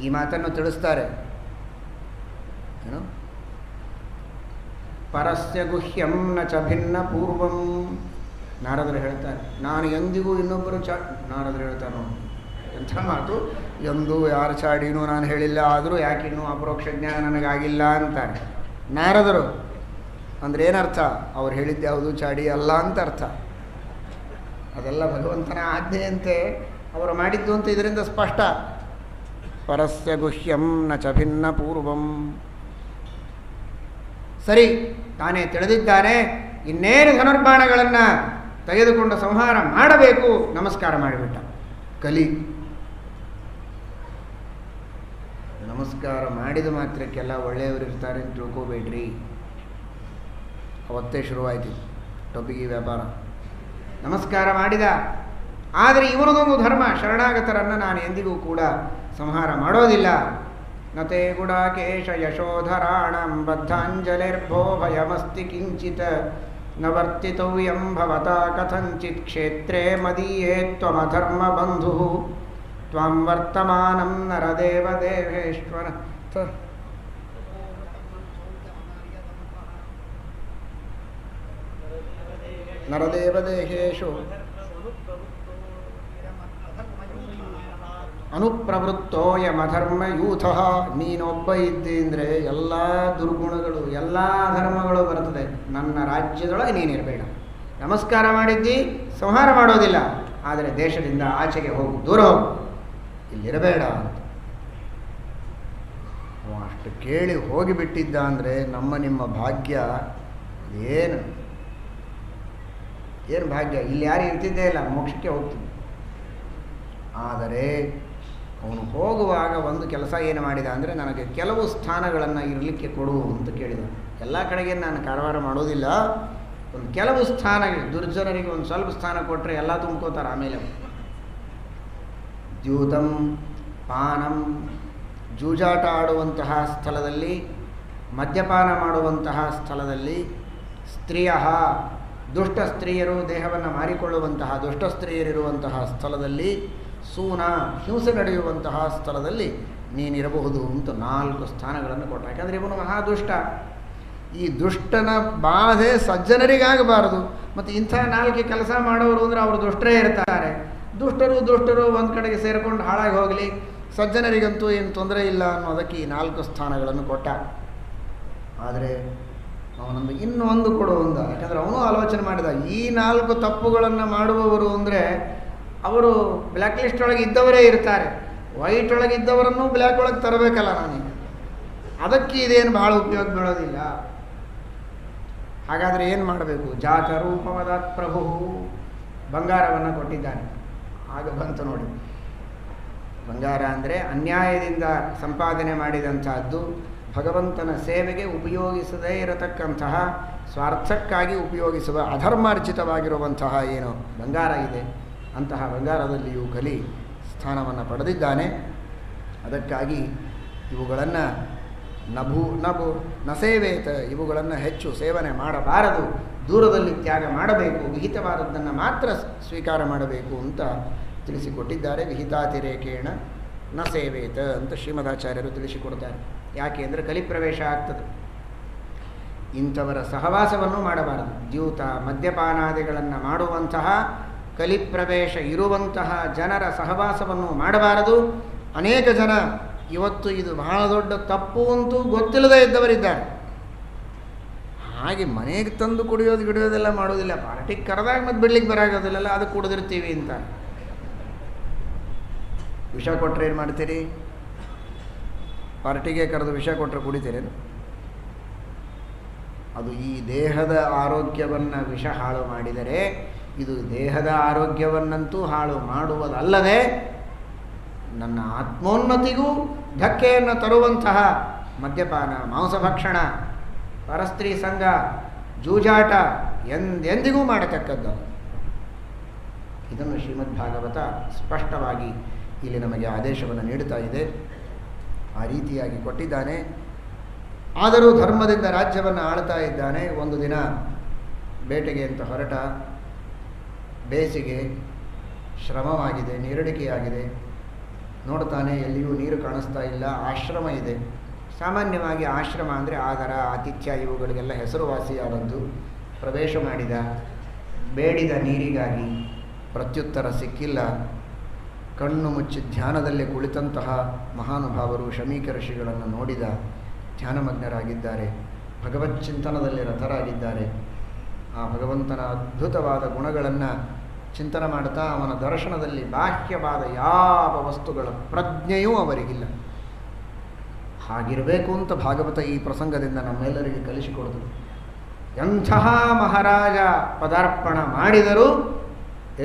ಈ ಮಾತನ್ನು ತಿಳಿಸ್ತಾರೆ. ಏನು? ಪರಸ್ಯ ಗುಹ್ಯಂ ನ ಚ ಭಿನ್ನ ಪೂರ್ವಂ. ನಾರದರು ಹೇಳ್ತಾರೆ, ನಾನು ಎಂದಿಗೂ ಇನ್ನೊಬ್ಬರು ನಾರದರು ಹೇಳ್ತಾರೆ ನೋಡಿ, ಎಂಥ ಮಾತು, ಎಂದೂ ಯಾರ ಚಾಡಿನೂ ನಾನು ಹೇಳಿಲ್ಲ, ಆದರೂ ಯಾಕಿನ್ನೂ ಅಪರೋಕ್ಷ ಜ್ಞಾನ ನನಗಾಗಿಲ್ಲ ಅಂತಾರೆ ನಾರದರು. ಅಂದರೆ ಏನರ್ಥ? ಅವ್ರು ಹೇಳಿದ್ದು ಯಾವುದು ಚಾಡಿ ಅಲ್ಲ ಅಂತ ಅರ್ಥ. ಅದೆಲ್ಲ ಭಗವಂತನ ಆಜ್ಞೆಯಂತೆ ಅವರು ಮಾಡಿದ್ದು ಅಂತ ಇದರಿಂದ ಸ್ಪಷ್ಟ. ಪರಸ್ಯ ಗುಹ್ಯಂ ನ ಚ ಭಿನ್ನ ಪೂರ್ವಂ. ಸರಿ, ತಾನೇ ತಿಳಿದಿದ್ದಾನೆ, ಇನ್ನೇನು ಧನುರ್ಬಾಣಗಳನ್ನು ತೆಗೆದುಕೊಂಡು ಸಂಹಾರ ಮಾಡಬೇಕು, ನಮಸ್ಕಾರ ಮಾಡಿಬಿಟ್ಟ. ಕಲಿ ನಮಸ್ಕಾರ ಮಾಡಿದ ಮಾತ್ರಕ್ಕೆಲ್ಲ ಒಳ್ಳೆಯವರು ಇರ್ತಾರೆ ಅಂತ ತಿಳ್ಕೋಬೇಡ್ರಿ. ಅವತ್ತೇ ಶುರುವಾಯಿತು ಟೊಪಿಗೆ ವ್ಯಾಪಾರ. ನಮಸ್ಕಾರ ಮಾಡಿದ, ಆದರೆ ಇವನದೊಂದು ಧರ್ಮ, ಶರಣಾಗತರನ್ನು ನಾನು ಎಂದಿಗೂ ಕೂಡ ಸಂಹಾರ ಮಾಡೋದಿಲ್ಲ, ನತೆ ಗುಡಾಕೇಶ ಯಶೋಧರಾಣಂ ಬದ್ಧಾಂಜಲಿರ್ಭೋ ಭಯಮಸ್ತಿ ಕಿಂಚಿತ್ ನ ವರ್ತಿತವ್ಯಂ ಭವತಾ ಕಥಂಚಿತ್ ಕ್ಷೇತ್ರೇ ಮದೀಯೇ ತ್ವಮಧರ್ಮಬಂಧು ತ್ವಂ ವರ್ತಮಾನಂ ನರದೇವ ದೇವೇಶ್ವರ ನರದೇವದೇಹೇಶು ಅನುಪ್ರವೃತ್ತೋಯಮಧರ್ಮಯೂಥ. ನೀನೊಬ್ಬ ಇದ್ದಿ ಅಂದರೆ ಎಲ್ಲ ದುರ್ಗುಣಗಳು ಎಲ್ಲ ಧರ್ಮಗಳು ಬರ್ತದೆ. ನನ್ನ ರಾಜ್ಯದೊಳಗೆ ನೀನಿರಬೇಡ. ನಮಸ್ಕಾರ ಮಾಡಿದ್ದಿ, ಸಂಹಾರ ಮಾಡೋದಿಲ್ಲ, ಆದರೆ ದೇಶದಿಂದ ಆಚೆಗೆ ಹೋಗು, ದೂರ ಹೋಗು, ಇಲ್ಲಿರಬೇಡ ಅಂತ. ಅಷ್ಟು ಕೇಳಿ ಹೋಗಿಬಿಟ್ಟಿದ್ದ ಅಂದರೆ ನಿಮ್ಮ ಭಾಗ್ಯ ಏನು ಭಾಗ್ಯ. ಇಲ್ಲಿ ಯಾರು ಇರ್ತಿದ್ದೇ ಇಲ್ಲ, ಮೋಕ್ಷಕ್ಕೆ ಹೋಗ್ತಿದ್ದ. ಆದರೆ ಅವನು ಹೋಗುವಾಗ ಒಂದು ಕೆಲಸ ಏನು ಮಾಡಿದ ಅಂದರೆ, ನನಗೆ ಕೆಲವು ಸ್ಥಾನಗಳನ್ನು ಇರಲಿಕ್ಕೆ ಕೊಡು ಅಂತ ಕೇಳಿದ. ಎಲ್ಲ ಕಡೆಗೆ ನಾನು ಕಾರವಾರ ಮಾಡೋದಿಲ್ಲ, ಒಂದು ಕೆಲವು ಸ್ಥಾನಗಳು, ದುರ್ಜನರಿಗೆ ಒಂದು ಸ್ವಲ್ಪ ಸ್ಥಾನ ಕೊಟ್ಟರೆ ಎಲ್ಲ ತುಂಬ್ಕೋತಾರೆ. ಆಮೇಲೆ ದ್ಯೂತಂ ಪಾನಂ, ಜೂಜಾಟ ಆಡುವಂತಹ ಸ್ಥಳದಲ್ಲಿ, ಮದ್ಯಪಾನ ಮಾಡುವಂತಹ ಸ್ಥಳದಲ್ಲಿ, ಸ್ತ್ರೀಯ ದುಷ್ಟ ಸ್ತ್ರೀಯರು ದೇಹವನ್ನು ಮಾರಿಕೊಳ್ಳುವಂತಹ ದುಷ್ಟ ಸ್ತ್ರೀಯರಿರುವಂತಹ ಸ್ಥಳದಲ್ಲಿ, ಸೂನ ಹಿಂಸೆ ನಡೆಯುವಂತಹ ಸ್ಥಳದಲ್ಲಿ ನೀನಿರಬಹುದು ಅಂತ 4 ಸ್ಥಾನಗಳನ್ನು ಕೊಟ್ಟ. ಯಾಕಂದರೆ ಇವನು ಮಹಾದುಷ್ಟ. ಈ ದುಷ್ಟನ ಬಾಧೆ ಸಜ್ಜನರಿಗಾಗಬಾರದು. ಮತ್ತು ಇಂಥ 4 ಕೆಲಸ ಮಾಡೋರು ಅಂದರೆ ಅವರು ದುಷ್ಟರೇ ಇರ್ತಾರೆ. ದುಷ್ಟರು ಒಂದು ಕಡೆಗೆ ಸೇರಿಕೊಂಡು ಹಾಳಾಗಿ ಹೋಗಲಿ, ಸಜ್ಜನರಿಗಂತೂ ಏನು ತೊಂದರೆ ಇಲ್ಲ ಅನ್ನೋದಕ್ಕೆ ಈ 4 ಸ್ಥಾನಗಳನ್ನು ಕೊಟ್ಟ. ಆದರೆ ಅವನೊಂದು ಇನ್ನೊಂದು ಕೊಡು ಅಂದ. ಯಾಕಂದರೆ ಅವನು ಆಲೋಚನೆ ಮಾಡಿದ, ಈ 4 ತಪ್ಪುಗಳನ್ನು ಮಾಡುವವರು ಅಂದರೆ ಅವರು ಬ್ಲ್ಯಾಕ್ ಲಿಸ್ಟ್ ಒಳಗೆ ಇದ್ದವರೇ ಇರ್ತಾರೆ. ವೈಟ್ ಒಳಗೆ ಇದ್ದವರನ್ನು ಬ್ಲ್ಯಾಕ್ ಒಳಗೆ ತರಬೇಕಲ್ಲ ನಾನೀಗ. ಅದಕ್ಕೆ ಇದೇನು ಭಾಳ ಉಪಯೋಗ ಬೀಳೋದಿಲ್ಲ. ಹಾಗಾದರೆ ಏನು ಮಾಡಬೇಕು? ಜಾತ ರೂಪವದಾತ್ ಪ್ರಭು, ಬಂಗಾರವನ್ನು ಕೊಟ್ಟಿದ್ದಾನೆ. ಆಗ ಬಂತು ನೋಡಿ. ಬಂಗಾರ ಅಂದರೆ ಅನ್ಯಾಯದಿಂದ ಸಂಪಾದನೆ ಮಾಡಿದಂಥದ್ದು, ಭಗವಂತನ ಸೇವೆಗೆ ಉಪಯೋಗಿಸದೇ ಇರತಕ್ಕಂತಹ, ಸ್ವಾರ್ಥಕ್ಕಾಗಿ ಉಪಯೋಗಿಸುವ ಅಧರ್ಮಾರ್ಜಿತವಾಗಿರುವಂತಹ ಏನು ಬಂಗಾರ ಇದೆ, ಅಂತಹ ಬಂಗಾರದಲ್ಲಿಯೂ ಕಲಿ ಸ್ಥಾನವನ್ನು ಪಡೆದಿದ್ದಾನೆ. ಅದಕ್ಕಾಗಿ ಇವುಗಳನ್ನು ನ ಸೇವೇತ, ಇವುಗಳನ್ನು ಹೆಚ್ಚು ಸೇವನೆ ಮಾಡಬಾರದು, ದೂರದಲ್ಲಿ ತ್ಯಾಗ ಮಾಡಬೇಕು, ವಿಹಿತವಾದದ್ದನ್ನು ಮಾತ್ರ ಸ್ವೀಕಾರ ಮಾಡಬೇಕು ಅಂತ ತಿಳಿಸಿಕೊಟ್ಟಿದ್ದಾರೆ. ವಿಹಿತಾತಿರೇಕೇಣ ನ ಸೇವೇತ ಅಂತ ಶ್ರೀಮದಾಚಾರ್ಯರು ತಿಳಿಸಿಕೊಡ್ತಾರೆ. ಯಾಕೆ ಅಂದರೆ ಕಲಿಪ್ರವೇಶ ಆಗ್ತದೆ. ಇಂಥವರ ಸಹವಾಸವನ್ನು ಮಾಡಬಾರದು. ದ್ಯೂತ ಮದ್ಯಪಾನಾದಿಗಳನ್ನು ಮಾಡುವಂತಹ, ಕಲಿಪ್ರವೇಶ ಇರುವಂತಹ ಜನರ ಸಹವಾಸವನ್ನು ಮಾಡಬಾರದು. ಅನೇಕ ಜನ ಇವತ್ತು ಇದು ಬಹಳ ದೊಡ್ಡ ತಪ್ಪು ಅಂತೂ ಗೊತ್ತಿಲ್ಲದೇ ಇದ್ದವರಿದ್ದಾರೆ. ಹಾಗೆ ಮನೆಗೆ ತಂದು ಕುಡಿಯೋದು ಗಿಡಿಯೋದೆಲ್ಲ ಮಾಡೋದಿಲ್ಲ. ಪಾರ್ಟಿಗೆ ಕರೆದಾಗ ಮತ್ತು ಬಿಡ್ಲಿಕ್ಕೆ ಬರಾಗೋದಿಲ್ಲಲ್ಲ, ಅದು ಕುಡಿದಿರ್ತೀವಿ ಅಂತ. ವಿಷ ಕೊಟ್ಟರೆ ಏನು ಮಾಡ್ತೀರಿ? ಪಾರ್ಟಿಗೆ ಕರೆದು ವಿಷ ಕೊಟ್ಟರೆ ಕುಡಿತೀರೇನು? ಅದು ಈ ದೇಹದ ಆರೋಗ್ಯವನ್ನು ವಿಷ ಹಾಳು ಮಾಡಿದರೆ, ಇದು ದೇಹದ ಆರೋಗ್ಯವನ್ನಂತೂ ಹಾಳು ಮಾಡುವುದಲ್ಲದೆ ನನ್ನ ಆತ್ಮೋನ್ನತಿಗೂ ಧಕ್ಕೆಯನ್ನು ತರುವಂತಹ ಮದ್ಯಪಾನ, ಮಾಂಸಭಕ್ಷಣ, ಪರಸ್ತ್ರೀ ಸಂಘ, ಜೂಜಾಟ ಎಂದೆಂದಿಗೂ ಮಾಡತಕ್ಕದ್ದು. ಇದನ್ನು ಶ್ರೀಮದ್ಭಾಗವತ ಸ್ಪಷ್ಟವಾಗಿ ಇಲ್ಲಿ ನಮಗೆ ಆದೇಶವನ್ನು ನೀಡುತ್ತಾ ಇದೆ. ಆ ರೀತಿಯಾಗಿ ಕೊಟ್ಟಿದ್ದಾನೆ. ಆದರೂ ಧರ್ಮದಿಂದ ರಾಜ್ಯವನ್ನು ಆಳ್ತಾ ಇದ್ದಾನೆ. ಒಂದು ದಿನ ಬೇಟೆಗೆ ಅಂತ ಹೊರಟ. ಬೇಸಿಗೆ, ಶ್ರಮವಾಗಿದೆ, ನೀರಡಿಕೆಯಾಗಿದೆ. ನೋಡ್ತಾನೆ, ಎಲ್ಲಿಯೂ ನೀರು ಕಾಣಿಸ್ತಾ ಇಲ್ಲ. ಆಶ್ರಮ ಇದೆ. ಸಾಮಾನ್ಯವಾಗಿ ಆಶ್ರಮ ಅಂದರೆ ಆದರ, ಆತಿಥ್ಯ ಇವುಗಳಿಗೆಲ್ಲ ಹೆಸರುವಾಸಿಯಾದದ್ದು. ಪ್ರವೇಶ ಮಾಡಿದ. ಬೇಡಿದ ನೀರಿಗಾಗಿ ಪ್ರತ್ಯುತ್ತರ ಸಿಕ್ಕಿಲ್ಲ. ಕಣ್ಣು ಮುಚ್ಚಿ ಧ್ಯಾನದಲ್ಲಿ ಕುಳಿತಂತಹ ಮಹಾನುಭಾವರು ಶಮೀಕ ಋಷಿಗಳನ್ನು ನೋಡಿದ. ಧ್ಯಾನಮಗ್ನರಾಗಿದ್ದಾರೆ, ಭಗವಚ್ಚಿಂತನದಲ್ಲಿ ರಥರಾಗಿದ್ದಾರೆ. ಆ ಭಗವಂತನ ಅದ್ಭುತವಾದ ಗುಣಗಳನ್ನು ಚಿಂತನೆ ಮಾಡ್ತಾ ಅವನ ದರ್ಶನದಲ್ಲಿ ಬಾಹ್ಯವಾದ ಯಾವ ವಸ್ತುಗಳ ಪ್ರಜ್ಞೆಯೂ ಅವರಿಗಿಲ್ಲ. ಹಾಗಿರಬೇಕು ಅಂತ ಭಾಗವತ ಈ ಪ್ರಸಂಗದಿಂದ ನಮ್ಮೆಲ್ಲರಿಗೆ ಕಲಿಸಿಕೊಡಿದ್ರು. ಎಂತಹ ಮಹಾರಾಜ ಪದಾರ್ಪಣ ಮಾಡಿದರೂ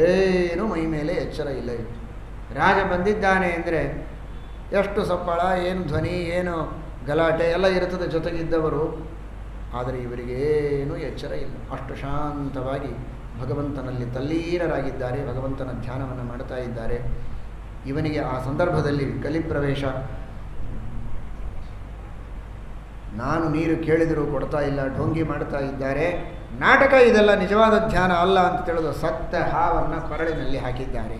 ಏನು ಮೈ ಮೇಲೆ ಎಚ್ಚರ ಇಲ್ಲ. ರಾಜ ಬಂದಿದ್ದಾನೆ ಅಂದರೆ ಎಷ್ಟು ಸಪ್ಪಳ, ಏನು ಧ್ವನಿ, ಏನು ಗಲಾಟೆ ಎಲ್ಲ ಇರ್ತದೆ ಜೊತೆಗಿದ್ದವರು. ಆದರೆ ಇವರಿಗೇನೂ ಎಚ್ಚರ ಇಲ್ಲ. ಅಷ್ಟು ಶಾಂತವಾಗಿ ಭಗವಂತನಲ್ಲಿ ತಲ್ಲೀನರಾಗಿದ್ದಾರೆ, ಭಗವಂತನ ಧ್ಯಾನವನ್ನು ಮಾಡ್ತಾ ಇದ್ದಾರೆ. ಇವನಿಗೆ ಆ ಸಂದರ್ಭದಲ್ಲಿ ಕಲಿಪ್ರವೇಶ ನಾನು ನೀರು ಕೇಳಿದರೂ ಕೊಡ್ತಾ ಇಲ್ಲ, ಢೋಂಗಿ ಮಾಡ್ತಾ ಇದ್ದಾರೆ, ನಾಟಕ ಇದೆಲ್ಲ, ನಿಜವಾದ ಧ್ಯಾನ ಅಲ್ಲ ಅಂತ ತಿಳಿದು ಸತ್ತ ಹಾವನ್ನು ಕೊರಳಿನಲ್ಲಿ ಹಾಕಿದ್ದಾರೆ.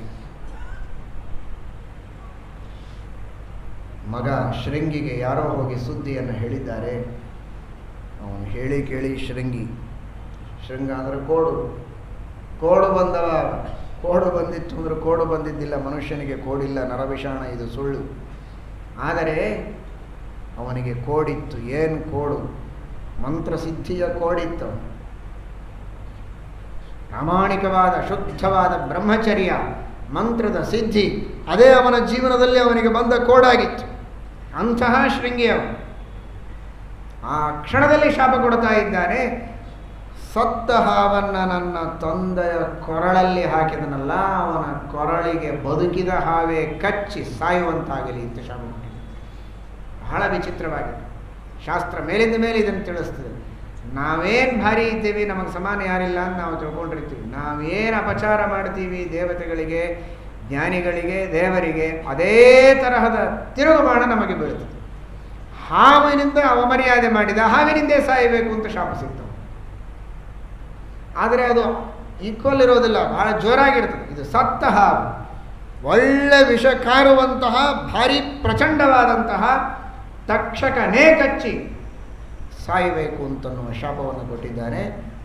ಮಗ ಶೃಂಗಿಗೆ ಯಾರೋ ಹೋಗಿ ಸುದ್ದಿಯನ್ನು ಹೇಳಿದ್ದಾರೆ. ಅವನು ಹೇಳಿ ಕೇಳಿ ಶೃಂಗ ಅಂದರೆ ಕೋಡು ಬಂದವ. ಕೋಡು ಬಂದಿತ್ತು ಅಂದರೆ ಕೋಡು ಬಂದಿದ್ದಿಲ್ಲ, ಮನುಷ್ಯನಿಗೆ ಕೋಡಿಲ್ಲ, ನರವಿಷಾಣ, ಇದು ಸುಳ್ಳು. ಆದರೆ ಅವನಿಗೆ ಕೋಡಿತ್ತು. ಏನು ಕೋಡು? ಮಂತ್ರಸಿದ್ಧಿಯ ಕೋಡಿತ್ತು. ಪ್ರಾಮಾಣಿಕವಾದ ಶುದ್ಧವಾದ ಬ್ರಹ್ಮಚರ್ಯ, ಮಂತ್ರದ ಸಿದ್ಧಿ, ಅದೇ ಅವನ ಜೀವನದಲ್ಲಿ ಅವನಿಗೆ ಬಂದ ಕೋಡಾಗಿತ್ತು. ಅಂತಹ ಶೃಂಗಿಯವ ಆ ಕ್ಷಣದಲ್ಲಿ ಶಾಪ ಕೊಡ್ತಾ ಇದ್ದಾನೆ. ಸತ್ತ ಹಾವನ್ನು ನನ್ನ ತಂದೆಯ ಕೊರಳಲ್ಲಿ ಹಾಕಿದನಲ್ಲ, ಅವನ ಕೊರಳಿಗೆ ಬದುಕಿದ ಹಾವೇ ಕಚ್ಚಿ ಸಾಯುವಂತಾಗಲಿ ಅಂತ ಶಾಪ ಕೊಟ್ಟಿದ್ದ. ಬಹಳ ವಿಚಿತ್ರವಾಗಿದೆ. ಶಾಸ್ತ್ರ ಮೇಲಿಂದ ಮೇಲೆ ಇದನ್ನು ತಿಳಿಸ್ತದೆ. ನಾವೇನು ಭಾರಿ ಇದ್ದೀವಿ, ನಮಗೆ ಸಮಾನ ಯಾರಿಲ್ಲ ಅಂತ ನಾವು ತಿಳ್ಕೊಂಡಿರ್ತೀವಿ. ನಾವೇನು ಅಪಚಾರ ಮಾಡ್ತೀವಿ ದೇವತೆಗಳಿಗೆ, ಜ್ಞಾನಿಗಳಿಗೆ, ದೇವರಿಗೆ, ಅದೇ ತರಹದ ತಿರುಗುಬಾಣ ನಮಗೆ ಬೀಳುತ್ತದೆ. ಹಾವಿನಿಂದ ಅವಮರ್ಯಾದೆ ಮಾಡಿದ ಹಾವಿನಿಂದೇ ಸಾಯಬೇಕು ಅಂತ ಶಾಪ ಸಿಗ್ತವೆ. ಆದರೆ ಅದು ಈಕ್ವಲ್ ಇರೋದಿಲ್ಲ, ಬಹಳ ಜೋರಾಗಿರ್ತದೆ. ಇದು ಸತ್ತ ಹಾವು, ಒಳ್ಳೆ ವಿಷ ಕಾರುವಂತಹ ಭಾರಿ ಪ್ರಚಂಡವಾದಂತಹ ತಕ್ಷಕನೇ ಕಚ್ಚಿ ಸಾಯಬೇಕು ಅಂತನ್ನುವ ಶಾಪವನ್ನು ಕೊಟ್ಟಿದ್ದಾನೆ.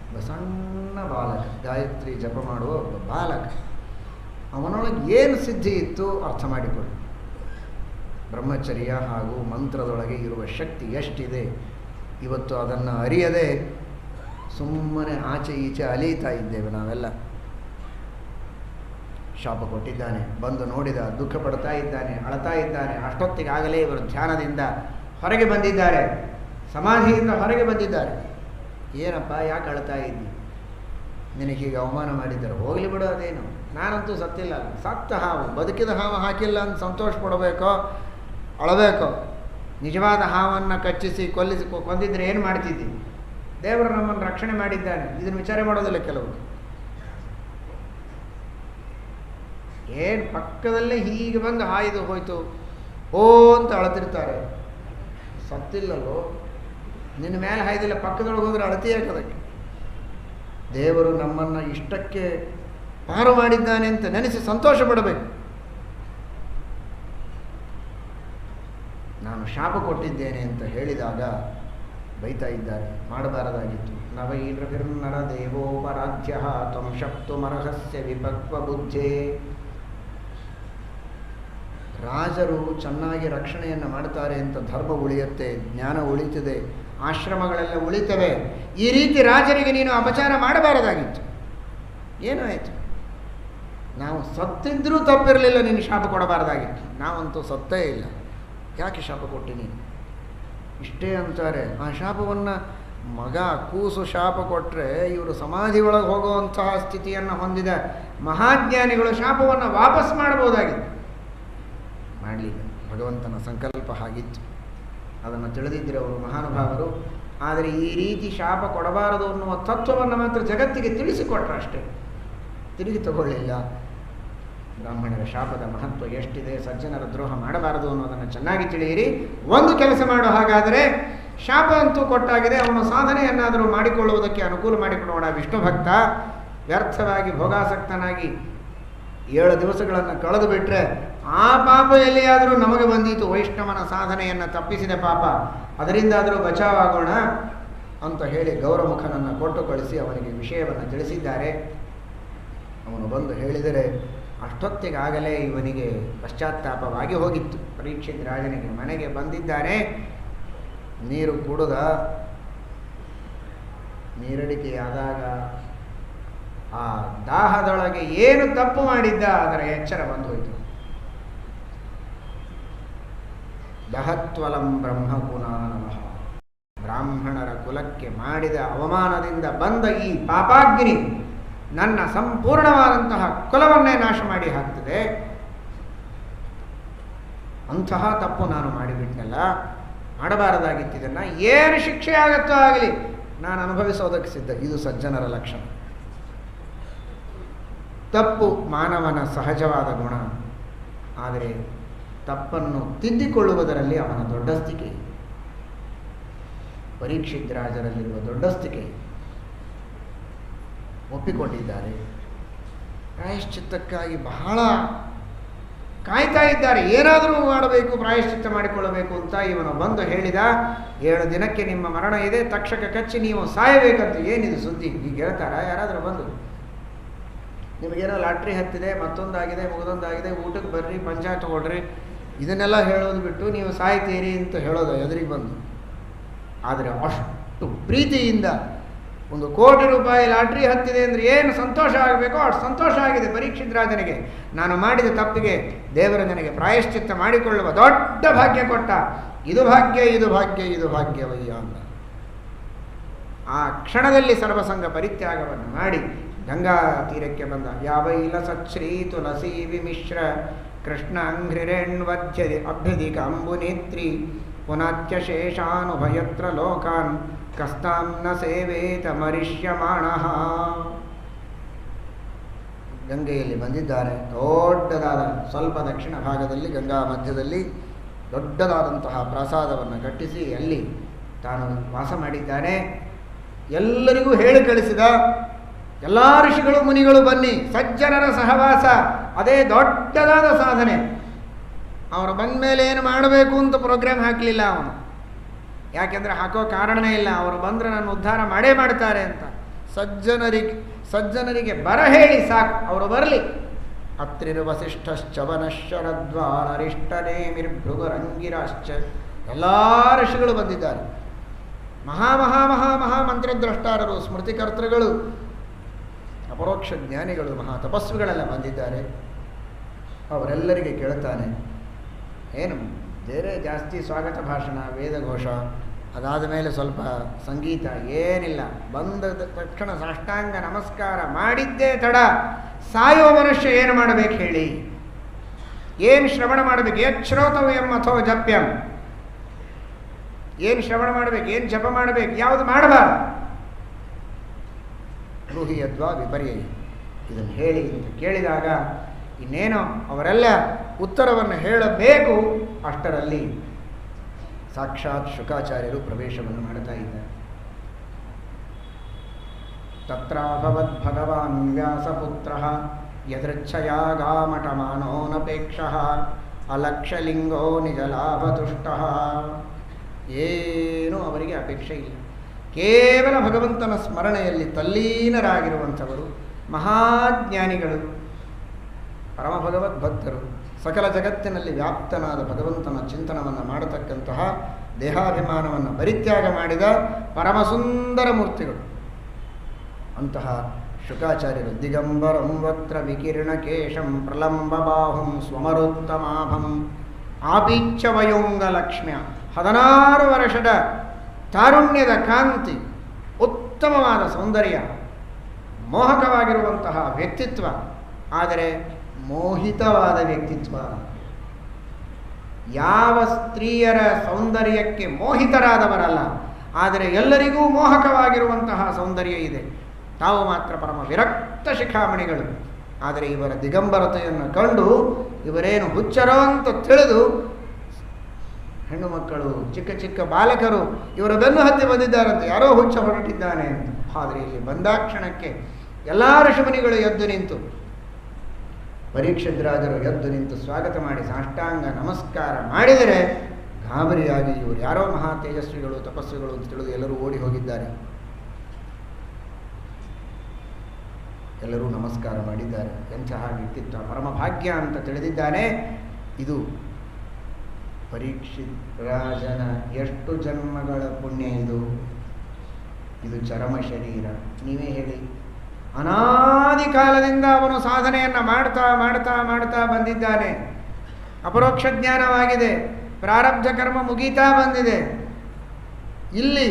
ಒಬ್ಬ ಸಣ್ಣ ಬಾಲಕ, ಗಾಯತ್ರಿ ಜಪ ಮಾಡುವ ಒಬ್ಬ ಬಾಲಕ. ಅವನೊಳಗೆ ಏನು ಸಿದ್ಧಿ ಇತ್ತು ಅರ್ಥ ಮಾಡಿಕೊಳ್ಳಿ. ಬ್ರಹ್ಮಚರ್ಯ ಹಾಗೂ ಮಂತ್ರದೊಳಗೆ ಇರುವ ಶಕ್ತಿ ಎಷ್ಟಿದೆ. ಇವತ್ತು ಅದನ್ನು ಅರಿಯದೆ ಸುಮ್ಮನೆ ಆಚೆ ಈಚೆ ಅಲೀತಾ ಇದ್ದೇವೆ ನಾವೆಲ್ಲ. ಶಾಪ ಕೊಟ್ಟಿದ್ದಾನೆ. ಬಂದು ನೋಡಿದ, ದುಃಖ ಪಡ್ತಾ ಇದ್ದಾನೆ, ಅಳತಾ ಇದ್ದಾನೆ. ಅಷ್ಟೊತ್ತಿಗಾಗಲೇ ಇವರು ಧ್ಯಾನದಿಂದ ಹೊರಗೆ ಬಂದಿದ್ದಾರೆ, ಸಮಾಧಿಯಿಂದ ಹೊರಗೆ ಬಂದಿದ್ದಾರೆ. ಏನಪ್ಪ, ಯಾಕೆ ಅಳ್ತಾ ಇದ್ದಿ? ನಿನಗೆ ಹೀಗೆ ಅವಮಾನ ಮಾಡಿದ್ದಾರೆ, ಹೋಗಲಿ ಬಿಡು, ಅದೇನು, ನಾನಂತೂ ಸತ್ತಿಲ್ಲ. ಸತ್ತ ಹಾವು, ಬದುಕಿದ ಹಾವು ಹಾಕಿಲ್ಲ ಅಂತ ಸಂತೋಷ ಪಡಬೇಕೋ ಅಳಬೇಕೋ? ನಿಜವಾದ ಹಾವನ್ನು ಕಚ್ಚಿಸಿ ಕೊಂದಿದ್ರೆ ಏನು ಮಾಡ್ತಿದ್ದಿ? ದೇವರು ನಮ್ಮನ್ನು ರಕ್ಷಣೆ ಮಾಡಿದ್ದಾನೆ, ಇದನ್ನು ವಿಚಾರ ಮಾಡೋದಿಲ್ಲ ಕೆಲವರು. ಏನು ಪಕ್ಕದಲ್ಲೇ ಹೀಗೆ ಬಂದು ಹಾಯ್ದು ಹೋಯ್ತು ಓ ಅಂತ ಅಳತಿರ್ತಾರೆ. ಸತ್ತಿಲ್ಲವೋ, ನಿನ್ನ ಮೇಲೆ ಹಾಯ್ದಿಲ್ಲ, ಪಕ್ಕದೊಳಗೆ ಹೋದರೆ ಅಳತಿ ಯಾಕದಕ್ಕೆ? ದೇವರು ನಮ್ಮನ್ನು ಇಷ್ಟಕ್ಕೆ ಪಾರು ಮಾಡಿದ್ದಾನೆ ಅಂತ ನೆನೆಸಿ ಸಂತೋಷ ಪಡಬೇಕು. ನಾನು ಶಾಪ ಕೊಟ್ಟಿದ್ದೇನೆ ಅಂತ ಹೇಳಿದಾಗ ಬೈತಾ ಇದ್ದಾರೆ. ಮಾಡಬಾರದಾಗಿತ್ತು. ನವೈರ್ಭಿರ್ನರ ದೇವೋಪರಾಧ್ಯ ತ್ವಂ ಶಪ್ತುಮರ್ಹಸ್ಯ ವಿಪಕ್ವ ಬುದ್ಧೇ. ರಾಜರು ಚೆನ್ನಾಗಿ ರಕ್ಷಣೆಯನ್ನು ಮಾಡ್ತಾರೆ ಅಂತ ಧರ್ಮ ಉಳಿಯುತ್ತೆ, ಜ್ಞಾನ ಉಳಿತದೆ, ಆಶ್ರಮಗಳೆಲ್ಲ ಉಳಿತವೆ. ಈ ರೀತಿ ರಾಜರಿಗೆ ನೀನು ಅಪಚಾರ ಮಾಡಬಾರದಾಗಿತ್ತು. ಏನಾಯಿತು? ನಾವು ಸತ್ತಿದ್ರೂ ತಪ್ಪಿರಲಿಲ್ಲ, ನೀನು ಶಾಪ ಕೊಡಬಾರ್ದಾಗಿತ್ತು. ನಾವಂತೂ ಸತ್ತೇ ಇಲ್ಲ, ಯಾಕೆ ಶಾಪ ಕೊಟ್ಟಿ ನೀನು? ಇಷ್ಟೇ ಅಂತಾರೆ. ಆ ಶಾಪವನ್ನು ಮಗ ಕೂಸು ಶಾಪ ಕೊಟ್ಟರೆ ಇವರು ಸಮಾಧಿ ಒಳಗೆ ಹೋಗುವಂತಹ ಸ್ಥಿತಿಯನ್ನು ಹೊಂದಿದ ಮಹಾಜ್ಞಾನಿಗಳು ಶಾಪವನ್ನು ವಾಪಸ್ ಮಾಡಬಹುದಾಗಿತ್ತು, ಮಾಡಲಿಲ್ಲ. ಭಗವಂತನ ಸಂಕಲ್ಪ ಹಾಗಿತ್ತು. ಅದನ್ನು ತಿಳಿದಿದ್ದರೆ ಅವರು ಮಹಾನುಭಾವರು. ಆದರೆ ಈ ರೀತಿ ಶಾಪ ಕೊಡಬಾರದು ಅನ್ನುವ ತತ್ವವನ್ನು ಮಾತ್ರ ಜಗತ್ತಿಗೆ ತಿಳಿಸಿಕೊಟ್ರು ಅಷ್ಟೇ, ತಿರುಗಿ ತಗೊಳ್ಳಿಲ್ಲ. ಬ್ರಾಹ್ಮಣರ ಶಾಪದ ಮಹತ್ವ ಎಷ್ಟಿದೆ, ಸಜ್ಜನರ ದ್ರೋಹ ಮಾಡಬಾರದು ಅನ್ನೋದನ್ನು ಚೆನ್ನಾಗಿ ತಿಳಿಯಿರಿ. ಒಂದು ಕೆಲಸ ಮಾಡೋ ಹಾಗಾದರೆ, ಶಾಪ ಅಂತೂ ಕೊಟ್ಟಾಗಿದೆ, ಅವನು ಸಾಧನೆಯನ್ನಾದರೂ ಮಾಡಿಕೊಳ್ಳುವುದಕ್ಕೆ ಅನುಕೂಲ ಮಾಡಿಕೊಡೋಣ. ವಿಷ್ಣು ಭಕ್ತ ವ್ಯರ್ಥವಾಗಿ ಭೋಗಾಸಕ್ತನಾಗಿ 7 ದಿವಸಗಳನ್ನು ಕಳೆದು ಬಿಟ್ಟರೆ ಆ ಪಾಪ ಎಲ್ಲಿಯಾದರೂ ನಮಗೆ ಬಂದೀತು. ವೈಷ್ಣವನ ಸಾಧನೆಯನ್ನು ತಪ್ಪಿಸಿದ ಪಾಪ, ಅದರಿಂದಾದರೂ ಬಚಾವಾಗೋಣ ಅಂತ ಹೇಳಿ ಗೌರಮುಖನನ್ನು ಕೊಟ್ಟು ಕಳಿಸಿ ಅವನಿಗೆ ವಿಷಯವನ್ನು ತಿಳಿಸಿದ್ದಾರೆ. ಅವನು ಬಂದು ಹೇಳಿದರೆ ಅಷ್ಟೊತ್ತಿಗಾಗಲೇ ಇವನಿಗೆ ಪಶ್ಚಾತ್ತಾಪವಾಗಿ ಹೋಗಿತ್ತು. ಪರೀಕ್ಷಿತ್ ರಾಜನಿಗೆ ಮನೆಗೆ ಬಂದಿದ್ದಾನೆ. ನೀರು ಕುಡಿದ, ನೀರಡಿಕೆಯಾದಾಗ ಆ ದಾಹದೊಳಗೆ ಏನು ತಪ್ಪು ಮಾಡಿದ್ದ ಅದರ ಎಚ್ಚರ ಬಂದು ಹೋಯಿತು. ದಹತ್ವಲಂ ಬ್ರಹ್ಮ ಪುನಃ. ಬ್ರಾಹ್ಮಣರ ಕುಲಕ್ಕೆ ಮಾಡಿದ ಅವಮಾನದಿಂದ ಬಂದ ಈ ಪಾಪಾಗ್ನಿ ನನ್ನ ಸಂಪೂರ್ಣವಾದಂತಹ ಕುಲವನ್ನೇ ನಾಶ ಮಾಡಿ ಹಾಕ್ತದೆ. ಅಂತಹ ತಪ್ಪು ನಾನು ಮಾಡಿಬಿಟ್ನಲ್ಲ, ಮಾಡಬಾರದಾಗಿತ್ತಿದ್ದನ್ನು. ಏನು ಶಿಕ್ಷೆ ಆಗುತ್ತೋ ಆಗಲಿ, ನಾನು ಅನುಭವಿಸೋದಕ್ಕೆ ಸಿದ್ಧ. ಇದು ಸಜ್ಜನರ ಲಕ್ಷಣ. ತಪ್ಪು ಮಾನವನ ಸಹಜವಾದ ಗುಣ, ಆದರೆ ತಪ್ಪನ್ನು ತಿದ್ದಿಕೊಳ್ಳುವುದರಲ್ಲಿ ಅವನ ದೊಡ್ಡ ಸ್ಥಿತಿ. ಪರೀಕ್ಷಿತ್ ರಾಜರಲ್ಲಿರುವ ದೊಡ್ಡಸ್ತಿಕೆ ಒಪ್ಪಿಕೊಂಡಿದ್ದಾರೆ. ಪ್ರಾಯಶ್ಚಿತ್ತಕ್ಕಾಗಿ ಬಹಳ ಕಾಯ್ತಾ ಇದ್ದಾರೆ. ಏನಾದರೂ ಮಾಡಬೇಕು, ಪ್ರಾಯಶ್ಚಿತ್ತ ಮಾಡಿಕೊಳ್ಳಬೇಕು ಅಂತ. ಇವನು ಬಂದು ಹೇಳಿದ, 7 ದಿನಕ್ಕೆ ನಿಮ್ಮ ಮರಣ ಇದೆ, ತಕ್ಷಕ ಕಚ್ಚಿ ನೀವು ಸಾಯಬೇಕಂತ. ಏನಿದು ಸುದ್ದಿ? ಈಗ ಹೇಳ್ತಾರ ಯಾರಾದರೂ ಬಂದು? ನಿಮಗೇನೋ ಲಾಟ್ರಿ ಹತ್ತಿದೆ, ಮತ್ತೊಂದಾಗಿದೆ, ಮುಗಿದೊಂದಾಗಿದೆ, ಊಟಕ್ಕೆ ಬರ್ರಿ, ಪಂಚಾಯತ್ ತಗೊಳ್ರಿ, ಇದನ್ನೆಲ್ಲ ಹೇಳೋದು ಬಿಟ್ಟು ನೀವು ಸಾಯ್ತೀರಿ ಅಂತ ಹೇಳೋದು ಎದುರಿಗೆ ಬಂದು. ಆದರೆ ಅಷ್ಟು ಪ್ರೀತಿಯಿಂದ 1 ಕೋಟಿ ರೂಪಾಯಿ ಲಾಟ್ರಿ ಹತ್ತಿದೆ ಅಂದರೆ ಏನು ಸಂತೋಷ ಆಗಬೇಕೋ ಅಷ್ಟು ಸಂತೋಷ ಆಗಿದೆ ಪರೀಕ್ಷಿತ್ ರಾಜನಿಗೆ. ನಾನು ಮಾಡಿದ ತಪ್ಪಿಗೆ ದೇವರು ನನಗೆ ಪ್ರಾಯಶ್ಚಿತ್ತ ಮಾಡಿಕೊಳ್ಳುವ ದೊಡ್ಡ ಭಾಗ್ಯ ಕೊಟ್ಟ. ಇದು ಭಾಗ್ಯ, ಇದು ಭಾಗ್ಯ, ಇದು ಭಾಗ್ಯವಯ್ಯ ಅಂತ ಆ ಕ್ಷಣದಲ್ಲಿ ಸರ್ವಸಂಗ ಪರಿತ್ಯಾಗವನ್ನು ಮಾಡಿ ಗಂಗಾ ತೀರಕ್ಕೆ ಬಂದ. ಯಾವೈಲ ಸಚ್ಛ್ರೀ ತುಳಸಿ ವಿಮಿಶ್ರ ಕೃಷ್ಣ ಅಂಘ್ರಿರೇಣ್ವಧ್ಯದಿ ಅಭ್ಯಧಿಕ ಅಂಬುನೇತ್ರಿ ಪುನಾತ್ಯ ಶೇಷಾನುಭಯತ್ರ ಲೋಕಾನ್ ಕಸ್ತಾಂ ನ ಸೇವೇತ ಮರಿಷ್ಯಮಾಣಃ. ಗಂಗೆಯಲ್ಲಿ ಬಂದಿದ್ದಾರೆ. ದೊಡ್ಡದಾದ, ಸ್ವಲ್ಪ ದಕ್ಷಿಣ ಭಾಗದಲ್ಲಿ ಗಂಗಾ ಮಧ್ಯದಲ್ಲಿ ದೊಡ್ಡದಾದಂತಹ ಪ್ರಾಸಾದವನ್ನು ಕಟ್ಟಿಸಿ ಅಲ್ಲಿ ತಾನು ವಾಸ ಮಾಡಿದ್ದಾನೆ. ಎಲ್ಲರಿಗೂ ಹೇಳಿ ಕಳಿಸಿದ, ಎಲ್ಲ ಋಷಿಗಳು ಮುನಿಗಳು ಬನ್ನಿ, ಸಜ್ಜನರ ಸಹವಾಸ ಅದೇ ದೊಡ್ಡದಾದ ಸಾಧನೆ. ಅವರು ಬಂದ ಮೇಲೆ ಏನು ಮಾಡಬೇಕು ಅಂತ ಪ್ರೋಗ್ರಾಮ್ ಹಾಕಲಿಲ್ಲ ಅವನು. ಯಾಕೆಂದರೆ ಹಾಕೋ ಕಾರಣನೇ ಇಲ್ಲ. ಅವರು ಬಂದರೆ ನನ್ನ ಉದ್ಧಾರ ಮಾಡೇ ಮಾಡ್ತಾರೆ ಅಂತ. ಸಜ್ಜನರಿಗೆ ಬರ ಹೇಳಿ ಸಾಕು, ಅವರು ಬರಲಿ. ಅತ್ರಿರ್ವಸಿಷ್ಠಶ್ಚವನಶ್ಚರದ್ವಾನರಿಷ್ಟನೇಮಿರ್ಭೃಗರಂಗಿರಾಶ್ಚ. ಎಲ್ಲ ಋಷಿಗಳು ಬಂದಿದ್ದಾರೆ. ಮಹಾ ಮಂತ್ರದ್ರಷ್ಟಾರರು, ಸ್ಮೃತಿಕರ್ತೃಗಳು, ಅಪರೋಕ್ಷ ಜ್ಞಾನಿಗಳು, ಮಹಾ ತಪಸ್ವಿಗಳೆಲ್ಲ ಬಂದಿದ್ದಾರೆ. ಅವರೆಲ್ಲರಿಗೆ ಕೇಳ್ತಾನೆ. ಏನು ಬೇರೆ ಜಾಸ್ತಿ ಸ್ವಾಗತ ಭಾಷಣ, ವೇದಘೋಷ, ಅದಾದ ಮೇಲೆ ಸ್ವಲ್ಪ ಸಂಗೀತ ಏನಿಲ್ಲ. ಬಂದ ತಕ್ಷಣ ಸಾಷ್ಟಾಂಗ ನಮಸ್ಕಾರ ಮಾಡಿದ್ದೇ ತಡ. ಸಾಯೋ ಮನುಷ್ಯ ಏನು ಮಾಡಬೇಕು ಹೇಳಿ? ಏನು ಶ್ರವಣ ಮಾಡಬೇಕು? ಯಚ್ಶ್ರೋತವ್ಯಂ ಅಥೋ ಜಪ್ಯಂ. ಏನು ಶ್ರವಣ ಮಾಡಬೇಕು, ಏನು ಜಪ ಮಾಡಬೇಕು, ಯಾವುದು ಮಾಡಬಾರ್ದು? ಬ್ರೂಹಿಯದ್ವಾ ವಿಪರ್ಯ. ಇದನ್ನು ಹೇಳಿ ಅಂತ ಕೇಳಿದಾಗ ಇನ್ನೇನೋ ಅವರೆಲ್ಲ ಉತ್ತರವನ್ನು ಹೇಳಬೇಕು. ಅಷ್ಟರಲ್ಲಿ ಸಾಕ್ಷಾತ್ ಶುಕಾಚಾರ್ಯರು ಪ್ರವೇಶವನ್ನು ಮಾಡ್ತಾ ಇದ್ದಾರೆ. ತತ್ರಾಭವದ್ ಭಗವಾನ್ ವ್ಯಾಸಪುತ್ರಃ ಯದೃಚ್ಛಯಾಗಾಮಟಮಾನೋನಪೇಕ್ಷಃ ಅಲಕ್ಷ್ಯಲಿಂಗೋ ನಿಜಲಾಭತುಷ್ಟಃ. ಏನೂ ಅವರಿಗೆ ಅಪೇಕ್ಷೆ ಇಲ್ಲ. ಕೇವಲ ಭಗವಂತನ ಸ್ಮರಣೆಯಲ್ಲಿ ತಲ್ಲೀನರಾಗಿರುವಂಥವರು, ಮಹಾಜ್ಞಾನಿಗಳು, ಪರಮ ಭಗವದ್ಭಕ್ತರು, ಸಕಲ ಜಗತ್ತಿನಲ್ಲಿ ವ್ಯಾಪ್ತನಾದ ಭಗವಂತನ ಚಿಂತನವನ್ನು ಮಾಡತಕ್ಕಂತಹ, ದೇಹಾಭಿಮಾನವನ್ನು ಪರಿತ್ಯಾಗ ಮಾಡಿದ ಪರಮಸುಂದರ ಮೂರ್ತಿಗಳು. ಅಂತಹ ಶುಕಾಚಾರ್ಯರು ದಿಗಂಬರಂ ವಕ್ರ ವಿಕಿರಣಕೇಶಂ ಪ್ರಲಂಬಬಾಹುಂ ಸ್ವಮರೋತ್ತಮಾಭಂ ಆಪೀಚ್ಯವಯೋಂಗ ಲಕ್ಷ್ಮ್ಯ. 16 ವರ್ಷದ ತಾರುಣ್ಯದ ಕಾಂತಿ, ಉತ್ತಮವಾದ ಸೌಂದರ್ಯ, ಮೋಹಕವಾಗಿರುವಂತಹ ವ್ಯಕ್ತಿತ್ವ. ಆದರೆ ಮೋಹಿತವಾದ ವ್ಯಕ್ತಿತ್ವ. ಯಾವ ಸ್ತ್ರೀಯರ ಸೌಂದರ್ಯಕ್ಕೆ ಮೋಹಿತರಾದವರಲ್ಲ, ಆದರೆ ಎಲ್ಲರಿಗೂ ಮೋಹಕವಾಗಿರುವಂತಹ ಸೌಂದರ್ಯ ಇದೆ. ತಾವು ಮಾತ್ರ ಪರಮ ವಿರಕ್ತ ಶಿಖಾಮಣಿಗಳು. ಆದರೆ ಇವರ ದಿಗಂಬರತೆಯನ್ನು ಕಂಡು ಇವರೇನು ಹುಚ್ಚರೋ ಅಂತ ತಿಳಿದು ಹೆಣ್ಣು ಮಕ್ಕಳು, ಚಿಕ್ಕ ಚಿಕ್ಕ ಬಾಲಕರು ಇವರ ಬೆನ್ನು ಹತ್ತಿ ಬಂದಿದ್ದಾರಂತೆ. ಯಾರೋ ಹುಚ್ಚ ಹೊರಟಿದ್ದಾನೆ ಅಂತ. ಆದರೆ ಇಲ್ಲಿ ಬಂದಾಕ್ಷಣಕ್ಕೆ ಎಲ್ಲ ಋಷಿಮುನಿಗಳು ಎದ್ದು ನಿಂತು, ಪರೀಕ್ಷಿತ್ ರಾಜರು ಎದ್ದು ನಿಂತು ಸ್ವಾಗತ ಮಾಡಿ ಸಾಷ್ಟಾಂಗ ನಮಸ್ಕಾರ ಮಾಡಿದರೆ ಗಾಬರಿಯಾಗಿ ಇವರು ಯಾರೋ ಮಹಾ ತೇಜಸ್ವಿಗಳು, ತಪಸ್ವಿಗಳು ಅಂತ ತಿಳಿದು ಎಲ್ಲರೂ ಓಡಿ ಹೋಗಿದ್ದಾರೆ. ಎಲ್ಲರೂ ನಮಸ್ಕಾರ ಮಾಡಿದ್ದಾರೆ. ಎಂತಹ ವ್ಯಕ್ತಿತ್ವ, ಪರಮಭಾಗ್ಯ ಅಂತ ತಿಳಿದಿದ್ದಾನೆ. ಇದು ಪರೀಕ್ಷಿತ್ ರಾಜನ ಎಷ್ಟು ಜನ್ಮಗಳ ಪುಣ್ಯ ಇದು. ಇದು ಚರಮ ಶರೀರ. ನೀವೇ ಹೇಳಿ. ಅನಾದಿ ಕಾಲದಿಂದ ಅವನು ಸಾಧನೆಯನ್ನು ಮಾಡ್ತಾ ಮಾಡ್ತಾ ಮಾಡ್ತಾ ಬಂದಿದ್ದಾನೆ. ಅಪರೋಕ್ಷ ಜ್ಞಾನವಾಗಿದೆ, ಪ್ರಾರಬ್ಧ ಕರ್ಮ ಮುಗೀತಾ ಬಂದಿದೆ. ಇಲ್ಲಿ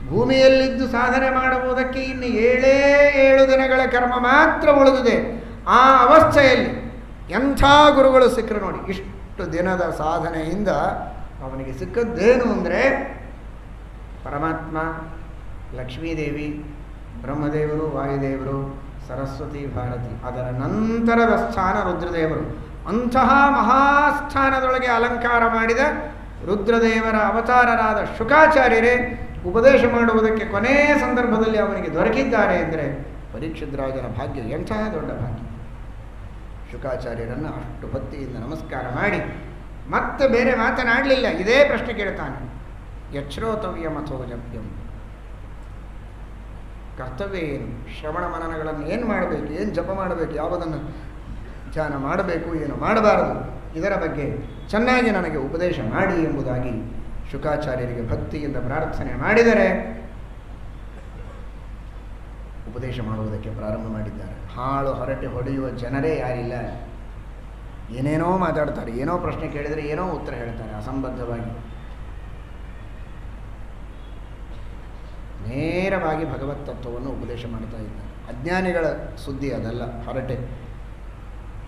ಭೂಮಿಯಲ್ಲಿದ್ದು ಸಾಧನೆ ಮಾಡುವುದಕ್ಕೆ ಇನ್ನು 7 ದಿನಗಳ ಕರ್ಮ ಮಾತ್ರ ಉಳಿದಿದೆ. ಆ ಅವಸ್ಥೆಯಲ್ಲಿ ಎಂಥ ಗುರುಗಳು ಸಿಕ್ಕರು ನೋಡಿ. ಇಷ್ಟು ದಿನದ ಸಾಧನೆಯಿಂದ ಅವನಿಗೆ ಸಿಕ್ಕದ್ದೇನು ಅಂದರೆ ಪರಮಾತ್ಮ, ಲಕ್ಷ್ಮೀದೇವಿ, ಬ್ರಹ್ಮದೇವರು, ವಾಯುದೇವರು, ಸರಸ್ವತಿ, ಭಾರತಿ. ಅದರ ನಂತರದ ಸ್ಥಾನ ರುದ್ರದೇವರು. ಅಂತಹ ಮಹಾಸ್ಥಾನದೊಳಗೆ ಅಲಂಕಾರ ಮಾಡಿದ ರುದ್ರದೇವರ ಅವತಾರರಾದ ಶುಕಾಚಾರ್ಯರೇ ಉಪದೇಶ ಮಾಡುವುದಕ್ಕೆ ಕೊನೆಯ ಸಂದರ್ಭದಲ್ಲಿ ಅವನಿಗೆ ದೊರಕಿದ್ದಾರೆ ಅಂದರೆ ಪರೀಕ್ಷಿತ್ ರಾಜನ ಭಾಗ್ಯ ಎಂಥ ದೊಡ್ಡ ಭಾಗ್ಯ. ಶುಕಾಚಾರ್ಯರನ್ನು ಅಷ್ಟು ಭಕ್ತಿಯಿಂದ ನಮಸ್ಕಾರ ಮಾಡಿ ಮತ್ತೆ ಬೇರೆ ಮಾತನಾಡಲಿಲ್ಲ. ಇದೇ ಪ್ರಶ್ನೆ ಕೇಳ್ತಾನೆ, ಯಚ್ರೋತವ್ಯಂ ಅಥೋ ಜಪ್ಯಂ, ಕರ್ತವ್ಯ ಏನು, ಶ್ರವಣ ಮನನಗಳನ್ನು ಏನು ಮಾಡಬೇಕು, ಏನು ಜಪ ಮಾಡಬೇಕು, ಯಾವುದನ್ನು ಧ್ಯಾನ ಮಾಡಬೇಕು, ಏನು ಮಾಡಬಾರದು, ಇದರ ಬಗ್ಗೆ ಚೆನ್ನಾಗಿ ನನಗೆ ಉಪದೇಶ ಮಾಡಿ ಎಂಬುದಾಗಿ ಶುಕಾಚಾರ್ಯರಿಗೆ ಭಕ್ತಿಯಿಂದ ಪ್ರಾರ್ಥನೆ ಮಾಡಿದರೆ ಉಪದೇಶ ಮಾಡುವುದಕ್ಕೆ ಪ್ರಾರಂಭ ಮಾಡಿದ್ದಾರೆ. ಹಾಳು ಹರಟೆ ಹೊಡೆಯುವ ಜನರೇ ಯಾರಿಲ್ಲ. ಏನೇನೋ ಮಾತಾಡ್ತಾರೆ, ಏನೋ ಪ್ರಶ್ನೆ ಕೇಳಿದರೆ ಏನೋ ಉತ್ತರ ಹೇಳ್ತಾರೆ ಅಸಂಬದ್ಧವಾಗಿ. ನೇರವಾಗಿ ಭಗವತ್ ತತ್ವವನ್ನು ಉಪದೇಶ ಮಾಡ್ತಾ ಇದ್ದಾರೆ. ಅಜ್ಞಾನಿಗಳ ಸುದ್ದಿ ಅದಲ್ಲ, ಹರಟೆ.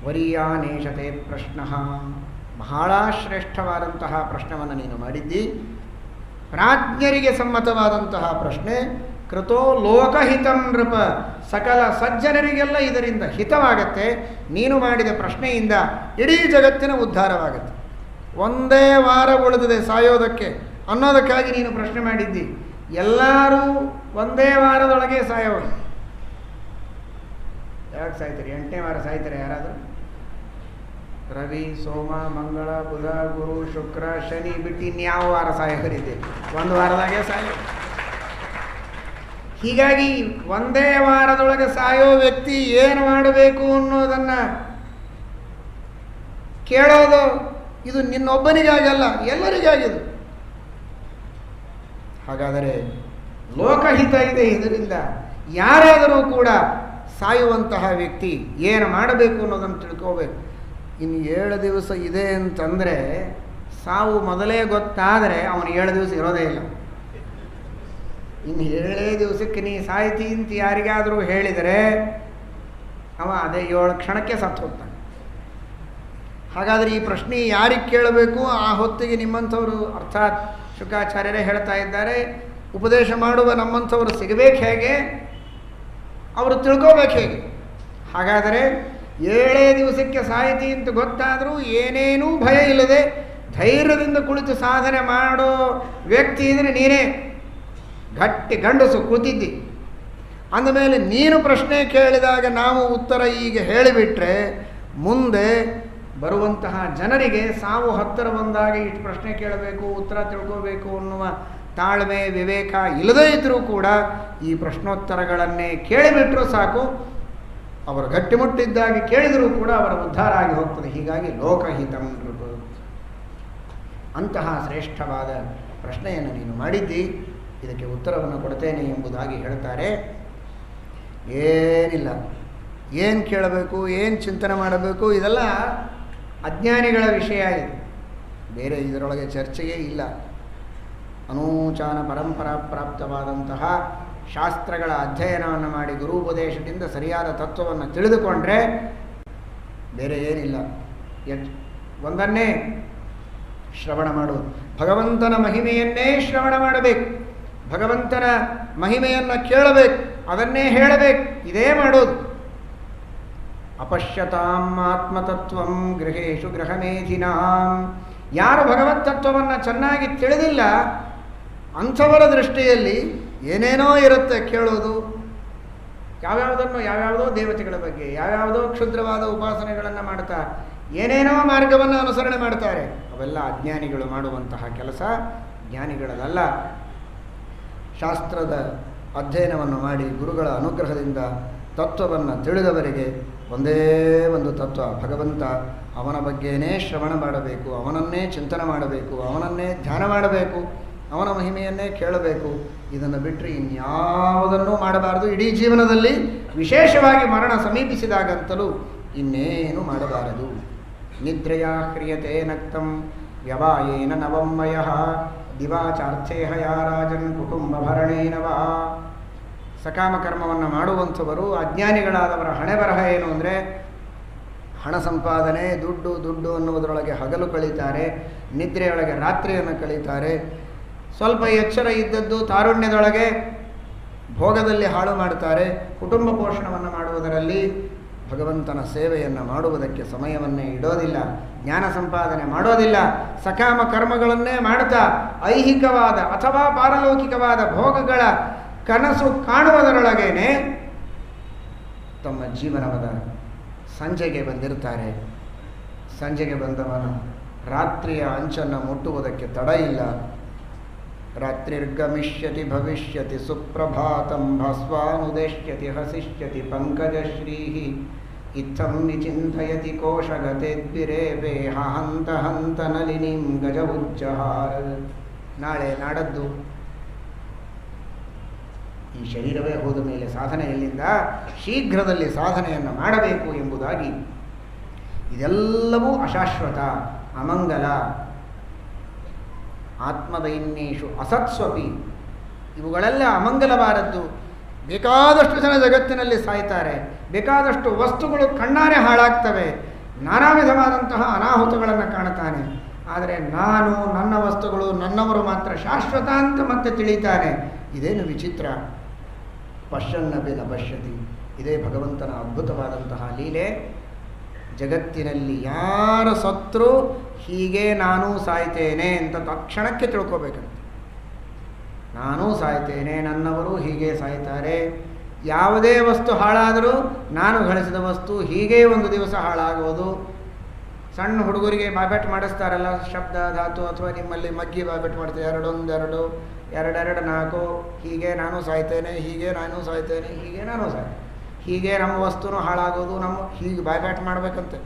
ವರಿಯಾನೇಶತೆ ಪ್ರಶ್ನ, ಬಹಳ ಶ್ರೇಷ್ಠವಾದಂತಹ ಪ್ರಶ್ನವನ್ನು ನೀನು ಮಾಡಿದ್ದಿ. ಪ್ರಾಜ್ಞರಿಗೆ ಸಮ್ಮತವಾದಂತಹ ಪ್ರಶ್ನೆ. ಕೃತೋ ಲೋಕಹಿತಂ ನೃಪ, ಸಕಲ ಸಜ್ಜನರಿಗೆಲ್ಲ ಇದರಿಂದ ಹಿತವಾಗತ್ತೆ. ನೀನು ಮಾಡಿದ ಪ್ರಶ್ನೆಯಿಂದ ಇಡೀ ಜಗತ್ತಿನ ಉದ್ಧಾರವಾಗತ್ತೆ. ಒಂದೇ ವಾರ ಉಳಿದಿದೆ ಸಾಯೋದಕ್ಕೆ ಅನ್ನೋದಕ್ಕಾಗಿ ನೀನು ಪ್ರಶ್ನೆ ಮಾಡಿದ್ದಿ. ಎಲ್ಲರೂ ಒಂದೇ ವಾರದೊಳಗೆ ಸಾಯೋರು. ಯಾಕೆ ಸಾಯ್ತಾರೆ? 8ನೇ ವಾರ ಸಾಯ್ತಾರೆ ಯಾರಾದರೂ? ರವಿ, ಸೋಮ, ಮಂಗಳ, ಬುಧ, ಗುರು, ಶುಕ್ರ, ಶನಿ ಬಿಟ್ಟು ಇನ್ಯಾವ ವಾರ ಸಾಯೋರಿದೆ? ಒಂದು ವಾರದಾಗೆ ಸಾಯೋ. ಹೀಗಾಗಿ ಒಂದೇ ವಾರದೊಳಗೆ ಸಾಯೋ ವ್ಯಕ್ತಿ ಏನು ಮಾಡಬೇಕು ಅನ್ನೋದನ್ನು ಕೇಳೋದು ಇದು ನಿನ್ನೊಬ್ಬನಿಗಾಗಲ್ಲ, ಎಲ್ಲರಿಗಾಗಿದು. ಹಾಗಾದರೆ ಲೋಕಹಿತ ಇದೆ. ಇದರಿಂದ ಯಾರಾದರೂ ಕೂಡ ಸಾಯುವಂತಹ ವ್ಯಕ್ತಿ ಏನು ಮಾಡಬೇಕು ಅನ್ನೋದನ್ನು ತಿಳ್ಕೋಬೇಕು. ಇನ್ನು 7 ದಿವಸ ಇದೆ ಅಂತಂದರೆ ಸಾವು ಮೊದಲೇ ಗೊತ್ತಾದರೆ ಅವನು 7 ದಿವಸ ಇರೋದೇ ಇಲ್ಲ. ಇನ್ನು 7 ದಿವಸಕ್ಕೆ ನೀ ಸಾಯ್ತಿ ಅಂತ ಯಾರಿಗಾದರೂ ಹೇಳಿದರೆ ಅವ ಅದೇ 7 ಕ್ಷಣಕ್ಕೆ ಸತ್ತು ಹೋಗ್ತಾನೆ. ಹಾಗಾದರೆ ಈ ಪ್ರಶ್ನೆ ಯಾರಿಗೆ ಕೇಳಬೇಕು? ಆ ಹೊತ್ತಿಗೆ ನಿಮ್ಮಂಥವರು, ಅರ್ಥಾತ್ ಶುಕಾಚಾರ್ಯರೇ ಹೇಳ್ತಾ ಇದ್ದಾರೆ, ಉಪದೇಶ ಮಾಡುವ ನಮ್ಮಂಥವರು ಸಿಗಬೇಕು ಹೇಗೆ, ಅವರು ತಿಳ್ಕೋಬೇಕು ಹೇಗೆ? ಹಾಗಾದರೆ 7 ದಿವಸಕ್ಕೆ ಸಾಯಿತಿ ಅಂತ ಗೊತ್ತಾದರೂ ಏನೇನೂ ಭಯ ಇಲ್ಲದೆ ಧೈರ್ಯದಿಂದ ಕುಳಿತು ಸಾಧನೆ ಮಾಡೋ ವ್ಯಕ್ತಿ ಇದ್ರೆ ನೀನೇ ಗಟ್ಟಿ ಗಂಡಸು ಕೂತಿದ್ದಿ. ಅಂದಮೇಲೆ ನೀನು ಪ್ರಶ್ನೆ ಕೇಳಿದಾಗ ನಾವು ಉತ್ತರ ಈಗ ಹೇಳಿಬಿಟ್ರೆ ಮುಂದೆ ಬರುವಂತಹ ಜನರಿಗೆ ಸಾವು ಹತ್ತಿರ ಬಂದಾಗ ಇಷ್ಟು ಪ್ರಶ್ನೆ ಕೇಳಬೇಕು, ಉತ್ತರ ತಿಳ್ಕೋಬೇಕು ಅನ್ನುವ ತಾಳ್ಮೆ, ವಿವೇಕ ಇಲ್ಲದೇ ಇದ್ದರೂ ಕೂಡ ಈ ಪ್ರಶ್ನೋತ್ತರಗಳನ್ನೇ ಕೇಳಿಬಿಟ್ರೂ ಸಾಕು. ಅವರು ಗಟ್ಟಿಮುಟ್ಟಿದ್ದಾಗಿ ಕೇಳಿದರೂ ಕೂಡ ಅವರ ಉದ್ಧಾರ ಆಗಿ ಹೋಗ್ತದೆ. ಹೀಗಾಗಿ ಲೋಕಹಿತಂ ನೃಪ, ಅಂತಹ ಶ್ರೇಷ್ಠವಾದ ಪ್ರಶ್ನೆಯನ್ನು ನೀನು ಮಾಡಿದ್ದಿ, ಇದಕ್ಕೆ ಉತ್ತರವನ್ನು ಕೊಡ್ತೇನೆ ಎಂಬುದಾಗಿ ಹೇಳ್ತಾರೆ. ಏನಿಲ್ಲ, ಏನು ಕೇಳಬೇಕು, ಏನು ಚಿಂತನೆ ಮಾಡಬೇಕು, ಇದೆಲ್ಲ ಅಜ್ಞಾನಿಗಳ ವಿಷಯ ಇದೆ. ಬೇರೆ ಇದರೊಳಗೆ ಚರ್ಚೆಯೇ ಇಲ್ಲ. ಅನೂಚಾನ ಪರಂಪರಾ ಪ್ರಾಪ್ತವಾದಂತಹ ಶಾಸ್ತ್ರಗಳ ಅಧ್ಯಯನವನ್ನು ಮಾಡಿ ಗುರುಪದೇಶದಿಂದ ಸರಿಯಾದ ತತ್ವವನ್ನು ತಿಳಿದುಕೊಂಡ್ರೆ ಬೇರೆ ಏನಿಲ್ಲ. ಒಂದನ್ನೇ ಶ್ರವಣ ಮಾಡುವುದು, ಭಗವಂತನ ಮಹಿಮೆಯನ್ನೇ ಶ್ರವಣ ಮಾಡಬೇಕು, ಭಗವಂತನ ಮಹಿಮೆಯನ್ನು ಕೇಳಬೇಕು, ಅದನ್ನೇ ಹೇಳಬೇಕು, ಇದೇ ಮಾಡೋದು. ಅಪಶ್ಯತಾಂ ಆತ್ಮತತ್ವಂ ಗೃಹೇಶು ಗೃಹಮೇಧಿನಾಂ, ಯಾರು ಭಗವತ್ ತತ್ವವನ್ನು ಚೆನ್ನಾಗಿ ತಿಳಿದಿಲ್ಲ ಅಂಥವರ ದೃಷ್ಟಿಯಲ್ಲಿ ಏನೇನೋ ಇರುತ್ತೆ ಕೇಳೋದು. ಯಾವ್ಯಾವುದೋ ದೇವತೆಗಳ ಬಗ್ಗೆ, ಯಾವ್ಯಾವುದೋ ಕ್ಷುದ್ರವಾದ ಉಪಾಸನೆಗಳನ್ನು ಮಾಡ್ತಾ ಏನೇನೋ ಮಾರ್ಗವನ್ನು ಅನುಸರಣೆ ಮಾಡ್ತಾರೆ. ಅವೆಲ್ಲ ಅಜ್ಞಾನಿಗಳು ಮಾಡುವಂತಹ ಕೆಲಸ, ಜ್ಞಾನಿಗಳದಲ್ಲ. ಶಾಸ್ತ್ರದ ಅಧ್ಯಯನವನ್ನು ಮಾಡಿ ಗುರುಗಳ ಅನುಗ್ರಹದಿಂದ ತತ್ವವನ್ನು ತಿಳಿದವರಿಗೆ ಒಂದೇ ಒಂದು ತತ್ವ, ಭಗವಂತ. ಅವನ ಬಗ್ಗೆನೇ ಶ್ರವಣ ಮಾಡಬೇಕು, ಅವನನ್ನೇ ಚಿಂತನೆ ಮಾಡಬೇಕು, ಅವನನ್ನೇ ಧ್ಯಾನ ಮಾಡಬೇಕು, ಅವನ ಮಹಿಮೆಯನ್ನೇ ಕೇಳಬೇಕು. ಇದನ್ನು ಬಿಟ್ಟರೆ ಇನ್ಯಾವುದನ್ನೂ ಮಾಡಬಾರದು. ಇಡೀ ಜೀವನದಲ್ಲಿ ವಿಶೇಷವಾಗಿ ಮರಣ ಸಮೀಪಿಸಿದಾಗಂತಲೂ ಇನ್ನೇನು ಮಾಡಬಾರದು. ನಿದ್ರೆಯ ಕ್ರಿಯತೆ ನಕ್ತಂ ವ್ಯವಾಯೇನ ನವಮ್ಮಯ ದಿವಾಚಾರ್ಥೇಹ ಯಾರಾಜನ್ ಕುಟುಂಬ ಭರಣೇನವಾ. ಸಕಾಮ ಕರ್ಮವನ್ನು ಮಾಡುವಂಥವರು ಅಜ್ಞಾನಿಗಳಾದವರ ಹಣೆ ಬರಹ ಏನು ಅಂದರೆ ಹಣ ಸಂಪಾದನೆ, ದುಡ್ಡು ಅನ್ನುವುದರೊಳಗೆ ಹಗಲು ಕಳೀತಾರೆ, ನಿದ್ರೆಯೊಳಗೆ ರಾತ್ರಿಯನ್ನು ಕಳೀತಾರೆ. ಸ್ವಲ್ಪ ಎಚ್ಚರ ಇದ್ದದ್ದು ತಾರುಣ್ಯದೊಳಗೆ ಭೋಗದಲ್ಲಿ ಹಾಳು ಮಾಡ್ತಾರೆ, ಕುಟುಂಬ ಪೋಷಣವನ್ನು ಮಾಡುವುದರಲ್ಲಿ ಭಗವಂತನ ಸೇವೆಯನ್ನು ಮಾಡುವುದಕ್ಕೆ ಸಮಯವನ್ನೇ ಇಡೋದಿಲ್ಲ, ಜ್ಞಾನ ಸಂಪಾದನೆ ಮಾಡೋದಿಲ್ಲ, ಸಕಾಮ ಕರ್ಮಗಳನ್ನೇ ಮಾಡ್ತಾ ಐಹಿಕವಾದ ಅಥವಾ ಪಾರಲೌಕಿಕವಾದ ಭೋಗಗಳ ಕನಸು ಕಾಣುವುದರೊಳಗೇನೆ ತಮ್ಮ ಜೀವನದ ಸಂಜೆಗೆ ಬಂದಿರ್ತಾರೆ. ಸಂಜೆಗೆ ಬಂದವನು ರಾತ್ರಿಯ ಅಂಚನ್ನು ಮುಟ್ಟುವುದಕ್ಕೆ ತಡ ಇಲ್ಲ. ರಾತ್ರಿರ್ಗಮಿಷ್ಯತಿ ಭವಿಷ್ಯತಿ ಸುಪ್ರಭಾತಂ ಭಾಸ್ವಾನುದೇಶ್ಯತಿ ಹಸಿಷ್ಯತಿ ಪಂಕಜಶ್ರೀ ಇತ್ತಂ ವಿಚಿಂತಯತಿ ಕೋಶಗತೆದ್ವಿರೇಪೇ ಹಂತ ಹಂತ ನಲಿನಿಂ ಗಜವುಜ್ಜಹಾರ. ನಾಳೆ ನಾಡದ್ದು ಈ ಶರೀರವೇ ಹೋದ ಮೇಲೆ ಸಾಧನೆ ಎಲ್ಲಿಂದ? ಶೀಘ್ರದಲ್ಲಿ ಸಾಧನೆಯನ್ನು ಮಾಡಬೇಕು ಎಂಬುದಾಗಿ. ಇದೆಲ್ಲವೂ ಅಶಾಶ್ವತ, ಅಮಂಗಲ. ಆತ್ಮದೈನ್ಯೇಷು ಅಸತ್ಸ್ವಪಿ, ಇವುಗಳೆಲ್ಲ ಅಮಂಗಲವಾದದ್ದು. ಬೇಕಾದಷ್ಟು ಜನ ಜಗತ್ತಿನಲ್ಲಿ ಸಾಯ್ತಾರೆ, ಬೇಕಾದಷ್ಟು ವಸ್ತುಗಳು ಕಣ್ಣಾರೆ ಹಾಳಾಗ್ತವೆ, ನಾನಾ ವಿಧವಾದಂತಹ ಅನಾಹುತಗಳನ್ನು ಕಾಣುತ್ತಾನೆ. ಆದರೆ ನಾನು, ನನ್ನ ವಸ್ತುಗಳು, ನನ್ನವರು ಮಾತ್ರ ಶಾಶ್ವತ ಅಂತ ಮತ್ತೆ ತಿಳಿತಾನೆ. ಇದೇನು ವಿಚಿತ್ರ. ಪಶ್ಯನ್ನಪಿ ನ ಪಶ್ಯತಿ. ಇದೇ ಭಗವಂತನ ಅದ್ಭುತವಾದಂತಹ ಲೀಲೆ. ಜಗತ್ತಿನಲ್ಲಿ ಯಾರ ಸತ್ರು ಹೀಗೆ ನಾನೂ ಸಾಯ್ತೇನೆ ಅಂತ ತಕ್ಷಣಕ್ಕೆ ತಿಳ್ಕೋಬೇಕಂತೆ. ನಾನೂ ಸಾಯ್ತೇನೆ, ನನ್ನವರು ಹೀಗೆ ಸಾಯ್ತಾರೆ. ಯಾವುದೇ ವಸ್ತು ಹಾಳಾದರೂ ನಾನು ಗಳಿಸಿದ ವಸ್ತು ಹೀಗೇ ಒಂದು ದಿವಸ ಹಾಳಾಗುವುದು. ಸಣ್ಣ ಹುಡುಗರಿಗೆ ಬಾಯ್ಬೆಟ್ ಮಾಡಿಸ್ತಾರಲ್ಲ, ಶಬ್ದ ಧಾತು, ಅಥವಾ ನಿಮ್ಮಲ್ಲಿ ಮಗ್ಗಿ ಬಾಯ್ಬೆಟ್ ಮಾಡ್ತಾರೆ, 2 1 2 2 2 4, ಹೀಗೆ ನಾನು ಸಾಯ್ತೇನೆ, ಹೀಗೆ ನಾನು ಸಾಯ್ತೇನೆ, ಹೀಗೆ ನಾನು ಸಾಯ್ತೇನೆ, ಹೀಗೆ ನಮ್ಮ ವಸ್ತುನೂ ಹಾಳಾಗೋದು. ನಮ್ಮ ಹೀಗೆ ಬಾಯ್ಬ್ಯಾಟ್ ಮಾಡಬೇಕಂತೆ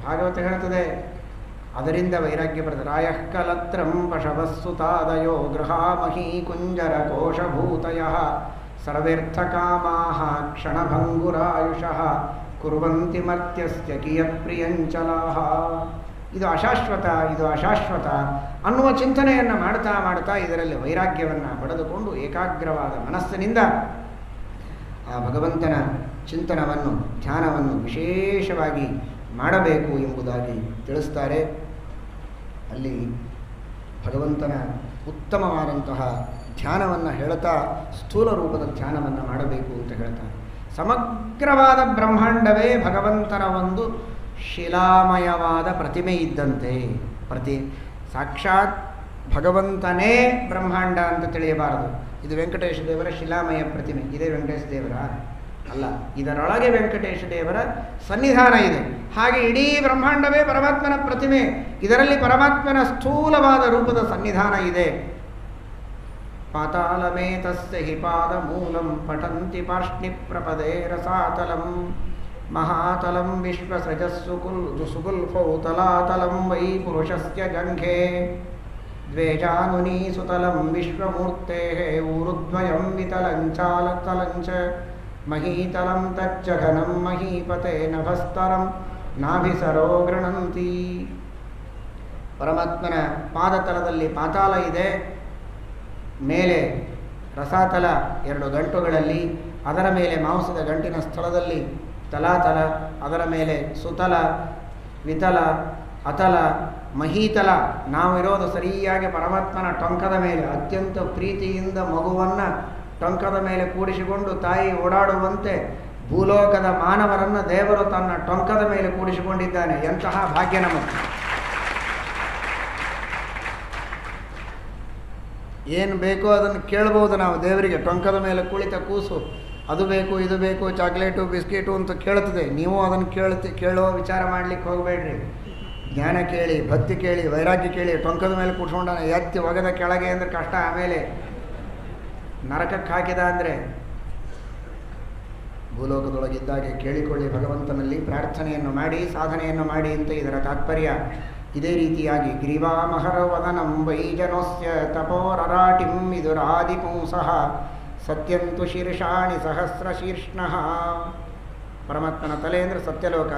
ಭಾಗವತ ಹೇಳ್ತದೆ. ಅದರಿಂದ ವೈರಾಗ್ಯ ಬರ್ತದೆ. ರಾಯಃ ಕಲತ್ರಂ ಪಶವಸ್ಸುತಾದಯೋ ಗೃಹಾಮಹೀ ಕುಂಜರ ಕೋಶಭೂತಯ ಸರ್ವೇರ್ಥಕಾಮಾಃ ಕ್ಷಣಭಂಗುರಾಯುಷಃ ಕುರ್ವಂತಿ ಮರ್ತ್ಯಸ್ಯ ಕಿಯತ್ಪ್ರಿಯಂಚಲಾಃ. ಇದು ಅಶಾಶ್ವತ, ಇದು ಅಶಾಶ್ವತ ಅನ್ನುವ ಚಿಂತನೆಯನ್ನು ಮಾಡ್ತಾ ಮಾಡ್ತಾ ಇದರಲ್ಲಿ ವೈರಾಗ್ಯವನ್ನು ಪಡೆದುಕೊಂಡು ಏಕಾಗ್ರವಾದ ಮನಸ್ಸಿನಿಂದ ಆ ಭಗವಂತನ ಚಿಂತನವನ್ನು, ಧ್ಯಾನವನ್ನು ವಿಶೇಷವಾಗಿ ಮಾಡಬೇಕು ಎಂಬುದಾಗಿ ತಿಳಿಸ್ತಾರೆ. ಅಲ್ಲಿ ಭಗವಂತನ ಉತ್ತಮವಾದಂತಹ ಧ್ಯಾನವನ್ನು ಹೇಳ್ತಾ ಸ್ಥೂಲ ರೂಪದ ಧ್ಯಾನವನ್ನು ಮಾಡಬೇಕು ಅಂತ ಹೇಳ್ತಾರೆ. ಸಮಗ್ರವಾದ ಬ್ರಹ್ಮಾಂಡವೇ ಭಗವಂತನ ಒಂದು ಶಿಲಾಮಯವಾದ ಪ್ರತಿಮೆ ಇದ್ದಂತೆ. ಸಾಕ್ಷಾತ್ ಭಗವಂತನೇ ಬ್ರಹ್ಮಾಂಡ ಅಂತ ತಿಳಿಯಬಾರದು. ಇದು ವೆಂಕಟೇಶ ದೇವರ ಶಿಲಾಮಯ ಪ್ರತಿಮೆ. ಇದೇ ವೆಂಕಟೇಶ ದೇವರ ಅಲ್ಲ, ಇದರೊಳಗೆ ವೆಂಕಟೇಶ ದೇವರ ಸನ್ನಿಧಾನ ಇದೆ. ಹಾಗೆ ಇಡೀ ಬ್ರಹ್ಮಾಂಡವೇ ಪರಮಾತ್ಮನ ಪ್ರತಿಮೆ. ಇದರಲ್ಲಿ ಪರಮಾತ್ಮನ ಸ್ಥೂಲವಾದ ರೂಪದ ಸನ್ನಿಧಾನ ಇದೆ. ಪಾತಾಳಮೇತಸ್ಯ ಹಿ ಪಾದ ಮೂಲಂ ಪಠಂತಿ ಪಾರ್ಷ್ಣಿ ಪ್ರಪದೇ ರಸಾತಲಂ ಮಹಾತಲಂ ವಿಶ್ವಸೃಜಸ್ಸು ಸುಗುಲ್ಫೌ ತಲಾತಲಂ ವೈ ಪುರುಷಸ್ಯ ಜಂಘೆ ದ್ವೇಜಾನುನಿ ಸುತಲಂ ವಿಶ್ವಮೂರ್ತೆಃ ಊರುದ್ವಯಂ ವಿತಲಂಚಾಲತಲಂಚ ಮಹೀತಲಂ ತಜ್ಜಘನಂ ಮಹೀಪತೆ ನಭಸ್ತರಂ ನಾಭಿಸರೋ ಗೃಣಂತಿ. ಪರಮಾತ್ಮನ ಪಾದತಲದಲ್ಲಿ ಪಾತಾಳ ಇದೆ, ಮೇಲೆ ರಸಾತಲ 2 ಗಂಟುಗಳಲ್ಲಿ, ಅದರ ಮೇಲೆ ಮಾಂಸದ ಗಂಟಿನ ಸ್ಥಳದಲ್ಲಿ ತಲಾತಲ, ಅದರ ಮೇಲೆ ಸುತಲ, ವಿತಲ, ಅತಲ, ಮಹೀತಲ. ನಾವಿರೋದು ಸರಿಯಾಗಿ ಪರಮಾತ್ಮನ ಟೊಂಕದ ಮೇಲೆ. ಅತ್ಯಂತ ಪ್ರೀತಿಯಿಂದ ಮಗುವನ್ನು ಟೊಂಕದ ಮೇಲೆ ಕೂಡಿಸಿಕೊಂಡು ತಾಯಿ ಓಡಾಡುವಂತೆ ಭೂಲೋಕದ ಮಾನವರನ್ನು ದೇವರು ತನ್ನ ಟೊಂಕದ ಮೇಲೆ ಕೂಡಿಸಿಕೊಂಡಿದ್ದಾನೆ. ಎಂತಹ ಭಾಗ್ಯ ನಮಗೆ! ಏನು ಬೇಕೋ ಅದನ್ನು ಕೇಳ್ಬೋದು ನಾವು ದೇವರಿಗೆ. ಟೊಂಕದ ಮೇಲೆ ಕುಳಿತ ಕೂಸು ಅದು ಬೇಕು, ಇದು ಬೇಕು, ಚಾಕ್ಲೇಟು, ಬಿಸ್ಕೆಟು ಅಂತ ಕೇಳ್ತದೆ. ನೀವು ಅದನ್ನು ಕೇಳೋ ವಿಚಾರ ಮಾಡಲಿಕ್ಕೆ ಹೋಗಬೇಡ್ರಿ. ಜ್ಞಾನ ಕೇಳಿ, ಭಕ್ತಿ ಕೇಳಿ, ವೈರಾಗ್ಯ ಕೇಳಿ. ಟೊಂಕದ ಮೇಲೆ ಕೂತ್ಕೊಂಡ ಎತ್ತಿ ಒಗೆದ ಕೆಳಗೆ ಅಂದರೆ ಕಷ್ಟ. ಆಮೇಲೆ ನರಕಕ್ಕೆ ಹಾಕಿದ ಅಂದರೆ ಭೂಲೋಕದೊಳಗಿದ್ದಾಗೆ ಕೇಳಿಕೊಳ್ಳಿ ಭಗವಂತನಲ್ಲಿ ಪ್ರಾರ್ಥನೆಯನ್ನು ಮಾಡಿ, ಸಾಧನೆಯನ್ನು ಮಾಡಿ ಅಂತ ಇದರ ತಾತ್ಪರ್ಯ. ಇದೇ ರೀತಿಯಾಗಿ ಗ್ರೀವಾಮಹರ ವದನಂ ವೈಜನೋಸ್ಯ ತಪೋರರಾಟಿಂ ವಿದುರಾದಿಪುಂಸಃ ಸತ್ಯಂತು ಶೀರ್ಷಾಣಿ ಸಹಸ್ರ ಶೀರ್ಷ್ಣಃ. ಪರಮಾತ್ಮನ ತಲೆ ಅಂದರೆ ಸತ್ಯಲೋಕ.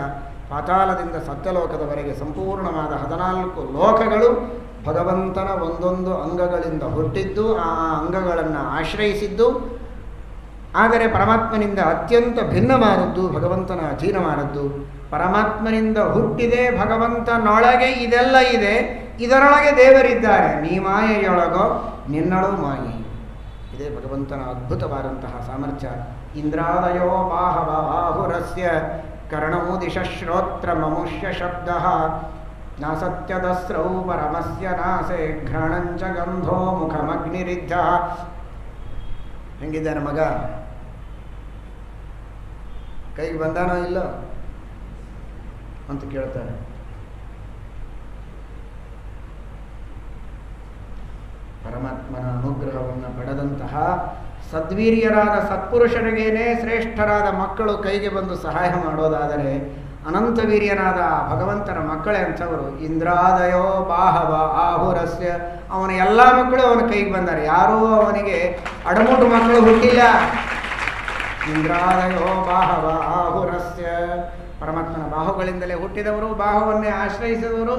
ಪಾತಾಳದಿಂದ ಸತ್ಯಲೋಕದವರೆಗೆ ಸಂಪೂರ್ಣವಾದ 14 ಲೋಕಗಳು ಭಗವಂತನ ಒಂದೊಂದು ಅಂಗಗಳಿಂದ ಹುಟ್ಟಿದ್ದು, ಆ ಅಂಗಗಳನ್ನು ಆಶ್ರಯಿಸಿದ್ದು. ಆದರೆ ಪರಮಾತ್ಮನಿಂದ ಅತ್ಯಂತ ಭಿನ್ನವಾದದ್ದು, ಭಗವಂತನ ಅಧೀನವಾದದ್ದು. ಪರಮಾತ್ಮನಿಂದ ಹುಟ್ಟಿದೆ, ಭಗವಂತನೊಳಗೆ ಇದೆಲ್ಲ ಇದೆ, ಇದರೊಳಗೆ ದೇವರಿದ್ದಾರೆ. ನೀ ಮಾಯೆಯೊಳಗೋ ನಿನ್ನಳು ಮಾಯೆ. ಇದೇ ಭಗವಂತನ ಅದ್ಭುತವಾದಂತಹ ಸಾಮರ್ಥ್ಯ. ಇಂದ್ರಾದಯೋ ಬಾಹವ ಬಾಹುರಸ್ಯ ಕರ್ಣೋ ದಿಶ್ರೋತ್ರ ಮಮುಷ್ಯ ಶಬ್ದ ನಾಸತ್ಯದಸ್ರೌ ಪರಮಸ್ಯ ನಾಸೆ ಘ್ರಾಣಂಚ ಗಂಧೋ ಮುಖಮಗ್ನಿರಿದ್ಧ. ಹೆಂಗಿದ್ದಾನೆ ಮಗ? ಕೈಗೆ ಬಂದಾನೋ ಇಲ್ಲ ಅಂತ ಕೇಳ್ತಾರೆ. ಪರಮಾತ್ಮನ ಅನುಗ್ರಹವನ್ನು ಪಡೆದಂತಹ ಸದ್ವೀರ್ಯರಾದ ಸತ್ಪುರುಷರಿಗೇನೆ ಶ್ರೇಷ್ಠರಾದ ಮಕ್ಕಳು ಕೈಗೆ ಬಂದು ಸಹಾಯ ಮಾಡೋದಾದರೆ ಅನಂತ ವೀರ್ಯನಾದ ಭಗವಂತನ ಮಕ್ಕಳೇ ಅಂಥವರು. ಇಂದ್ರಾದಯೋ ಬಾಹವ ಆಹುರಸ್ಯ, ಅವನ ಎಲ್ಲ ಮಕ್ಕಳು ಅವನ ಕೈಗೆ ಬಂದ್ದಾರೆ. ಯಾರೂ ಅವನಿಗೆ ಅಡಮುಟ್ಟು ಮಕ್ಕಳು ಹುಟ್ಟಿಲ್ಲ. ಇಂದ್ರಾದಯೋ ಬಾಹವ ಆಹುರಸ್ಯ, ಪರಮಾತ್ಮನ ಬಾಹುಗಳಿಂದಲೇ ಹುಟ್ಟಿದವರು, ಬಾಹುವನ್ನೇ ಆಶ್ರಯಿಸಿದವರು,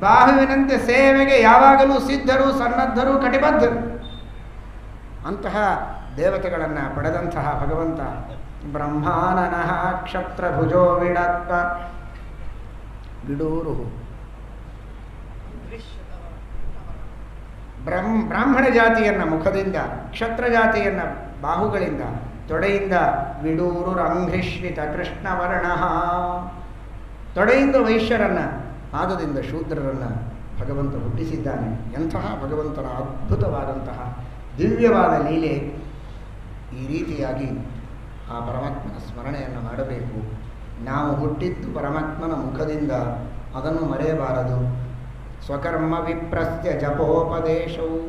ಬಾಹುವಿನಂತೆ ಸೇವೆಗೆ ಯಾವಾಗಲೂ ಸಿದ್ಧರು, ಸನ್ನದ್ಧರು, ಕಟಿಬದ್ಧರು. ಅಂತಹ ದೇವತೆಗಳನ್ನು ಪಡೆದಂತಹ ಭಗವಂತ ಬ್ರಹ್ಮಾನನಃ ಕ್ಷತ್ರಭುಜೋ ವಿಡಾತ್ಮ ವಿಡೂರು. ಬ್ರಾಹ್ಮಣ ಜಾತಿಯನ್ನು ಮುಖದಿಂದ, ಕ್ಷತ್ರ ಜಾತಿಯನ್ನು ಬಾಹುಗಳಿಂದ, ತೊಡೆಯಿಂದ ವಿಡೂರು ರಂಘ್ರಿಶ್ವಿತ ಕೃಷ್ಣವರ್ಣ, ತೊಡೆಯಿಂದ ವೈಶ್ಯರನ್ನು, ಪಾದದಿಂದ ಶೂದ್ರರನ್ನು ಭಗವಂತ ಹುಟ್ಟಿಸಿದ್ದಾನೆ. ಎಂತಹ ಭಗವಂತನ ಅದ್ಭುತವಾದಂತಹ ದಿವ್ಯವಾದ ಲೀಲೆ. ಈ ರೀತಿಯಾಗಿ ಆ ಪರಮಾತ್ಮನ ಸ್ಮರಣೆಯನ್ನು ಮಾಡಬೇಕು. ನಾವು ಹುಟ್ಟಿದ್ದು ಪರಮಾತ್ಮನ ಮುಖದಿಂದ, ಅದನ್ನು ಮರೆಯಬಾರದು. ಸ್ವಕರ್ಮ ವಿಪ್ರಸ್ಯ ಜಪೋಪದೇಶವು,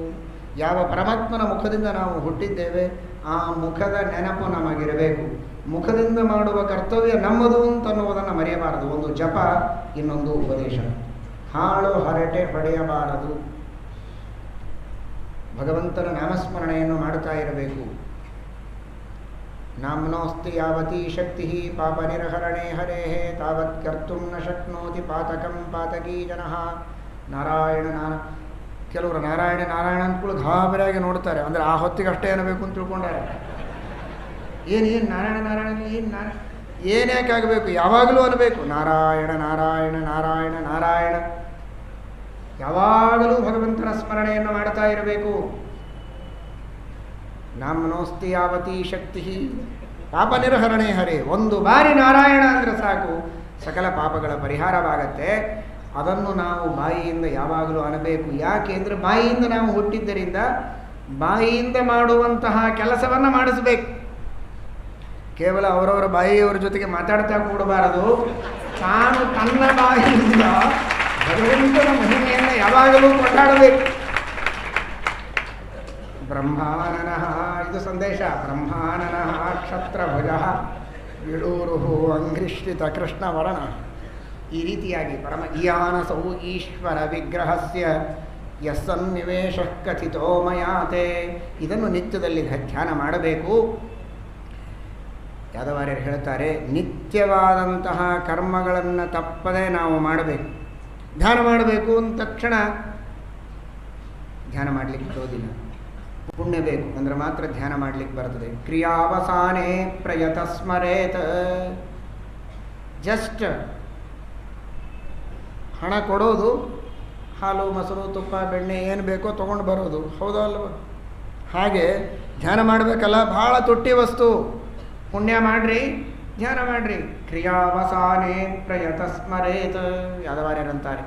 ಯಾವ ಪರಮಾತ್ಮನ ಮುಖದಿಂದ ನಾವು ಹುಟ್ಟಿದ್ದೇವೆ ಆ ಮುಖದ ನೆನಪು ನಮಗಿರಬೇಕು. ಮುಖದಿಂದ ಮಾಡುವ ಕರ್ತವ್ಯ ನಮ್ಮದು ಅಂತನ್ನುವುದನ್ನು ಮರೆಯಬಾರದು. ಒಂದು ಜಪ, ಇನ್ನೊಂದು ಉಪದೇಶ. ಹಾಳು ಹರಟೆ ಹೊಡೆಯಬಾರದು. ಭಗವಂತನ ನಾಮಸ್ಮರಣೆಯನ್ನು ಮಾಡುತ್ತಾ ಇರಬೇಕು. ನಾಮ್ನೋಸ್ತಿ ಯಾವತೀ ಶಕ್ತಿ ಪಾಪ ನಿರ್ಹರಣೆ ಹರೇ ತಾವತ್ ಕರ್ತುಂ ನ ಶಕ್ನೋತಿ ಪಾತಕಂ ಪಾತಕೀ ಜನಃ. ನಾರಾಯಣ ಕೆಲವರು ನಾರಾಯಣ ನಾರಾಯಣ ಅಂದ್ಕೊಳ್ಳಿ ಗಾಬರಿಯಾಗಿ ನೋಡ್ತಾರೆ. ಅಂದರೆ ಆ ಹೊತ್ತಿಗೆ ಅಷ್ಟೇ ಅನ್ನಬೇಕು ಅಂತ ತಿಳ್ಕೊಂಡಾರೆ. ಏನು ನಾರಾಯಣ ನಾರಾಯಣ, ಏನ್ಯಾಕಾಗಬೇಕು? ಯಾವಾಗಲೂ ಅನ್ನಬೇಕು ನಾರಾಯಣ ನಾರಾಯಣ ನಾರಾಯಣ ನಾರಾಯಣ. ಯಾವಾಗಲೂ ಭಗವಂತನ ಸ್ಮರಣೆಯನ್ನು ಮಾಡ್ತಾ ಇರಬೇಕು. ನಾಮ್ನೋಸ್ತಿ ಯಾವತೀ ಶಕ್ತಿ ಪಾಪ ನಿರ್ಹರಣೆ ಹರೇ. ಒಂದು ಬಾರಿ ನಾರಾಯಣ ಅಂದರೆ ಸಾಕು, ಸಕಲ ಪಾಪಗಳ ಪರಿಹಾರವಾಗತ್ತೆ. ಅದನ್ನು ನಾವು ಬಾಯಿಯಿಂದ ಯಾವಾಗಲೂ ಅನ್ನಬೇಕು. ಯಾಕೆ ಅಂದರೆ ಬಾಯಿಯಿಂದ ನಾವು ಹುಟ್ಟಿದ್ದರಿಂದ ಬಾಯಿಯಿಂದ ಮಾಡುವಂತಹ ಕೆಲಸವನ್ನು ಮಾಡಿಸಬೇಕು. ಕೇವಲ ಅವರವರ ಬಾಯಿಯವರ ಜೊತೆಗೆ ಮಾತಾಡ್ತಾ ಕೂಡಬಾರದು. ತಾನು ತನ್ನ ಬಾಯಿಯಿಂದ ಭಗವಂತನ ಮಹಿಮೆಯನ್ನು ಯಾವಾಗಲೂ ಕೊಂಡಾಡಬೇಕು. ಬ್ರಹ್ಮಾನನಃ, ಇದು ಸಂದೇಶ. ಬ್ರಹ್ಮಾನನಃ ಕ್ಷತ್ರಭುಜ ವಿಡೂರು ಅಂಘ್ರಿಶ್ರಿತ ಕೃಷ್ಣವರ್ಣ. ಈ ರೀತಿಯಾಗಿ ಪರಮ ಈಯಾನಸೌ ಈಶ್ವರ ವಿಗ್ರಹಸ್ಯ ಯಸ್ಸನ್ನಿವೇಶ ಕಥಿತೋ ಮಯಾತೆ. ಇದನ್ನು ನಿತ್ಯದಲ್ಲಿ ಧ್ಯಾನ ಮಾಡಬೇಕು. ಯಾದವಾರ್ಯರು ಹೇಳ್ತಾರೆ, ನಿತ್ಯವಾದಂತಹ ಕರ್ಮಗಳನ್ನು ತಪ್ಪದೆ ನಾವು ಮಾಡಬೇಕು. ಧ್ಯಾನ ಮಾಡಬೇಕು ಅಂದ ತಕ್ಷಣ ಧ್ಯಾನ ಮಾಡಲಿಕ್ಕೆ ಬರೋದಿಲ್ಲ. ಪುಣ್ಯ ಬೇಕು ಅಂದರೆ ಮಾತ್ರ ಧ್ಯಾನ ಮಾಡಲಿಕ್ಕೆ ಬರ್ತದೆ. ಕ್ರಿಯಾವಸಾನೆ ಪ್ರಯತ ಸ್ಮರೇತ. ಜಸ್ಟ್ ಹಣ ಕೊಡೋದು, ಹಾಲು ಮೊಸರು ತುಪ್ಪ ಬೆಣ್ಣೆ ಏನು ಬೇಕೋ ತೊಗೊಂಡು ಬರೋದು, ಹೌದೋ ಅಲ್ವ? ಹಾಗೆ ಧ್ಯಾನ ಮಾಡಬೇಕಲ್ಲ, ಭಾಳ ತುಟ್ಟಿ ವಸ್ತು. ಪುಣ್ಯ ಮಾಡಿರಿ, ಧ್ಯಾನ ಮಾಡಿರಿ. ಕ್ರಿಯಾವಸಾನೆ ಪ್ರಯತ ಸ್ಮರೇತ. ಯಾದವಾರ್ಯರಂತಾರೆ,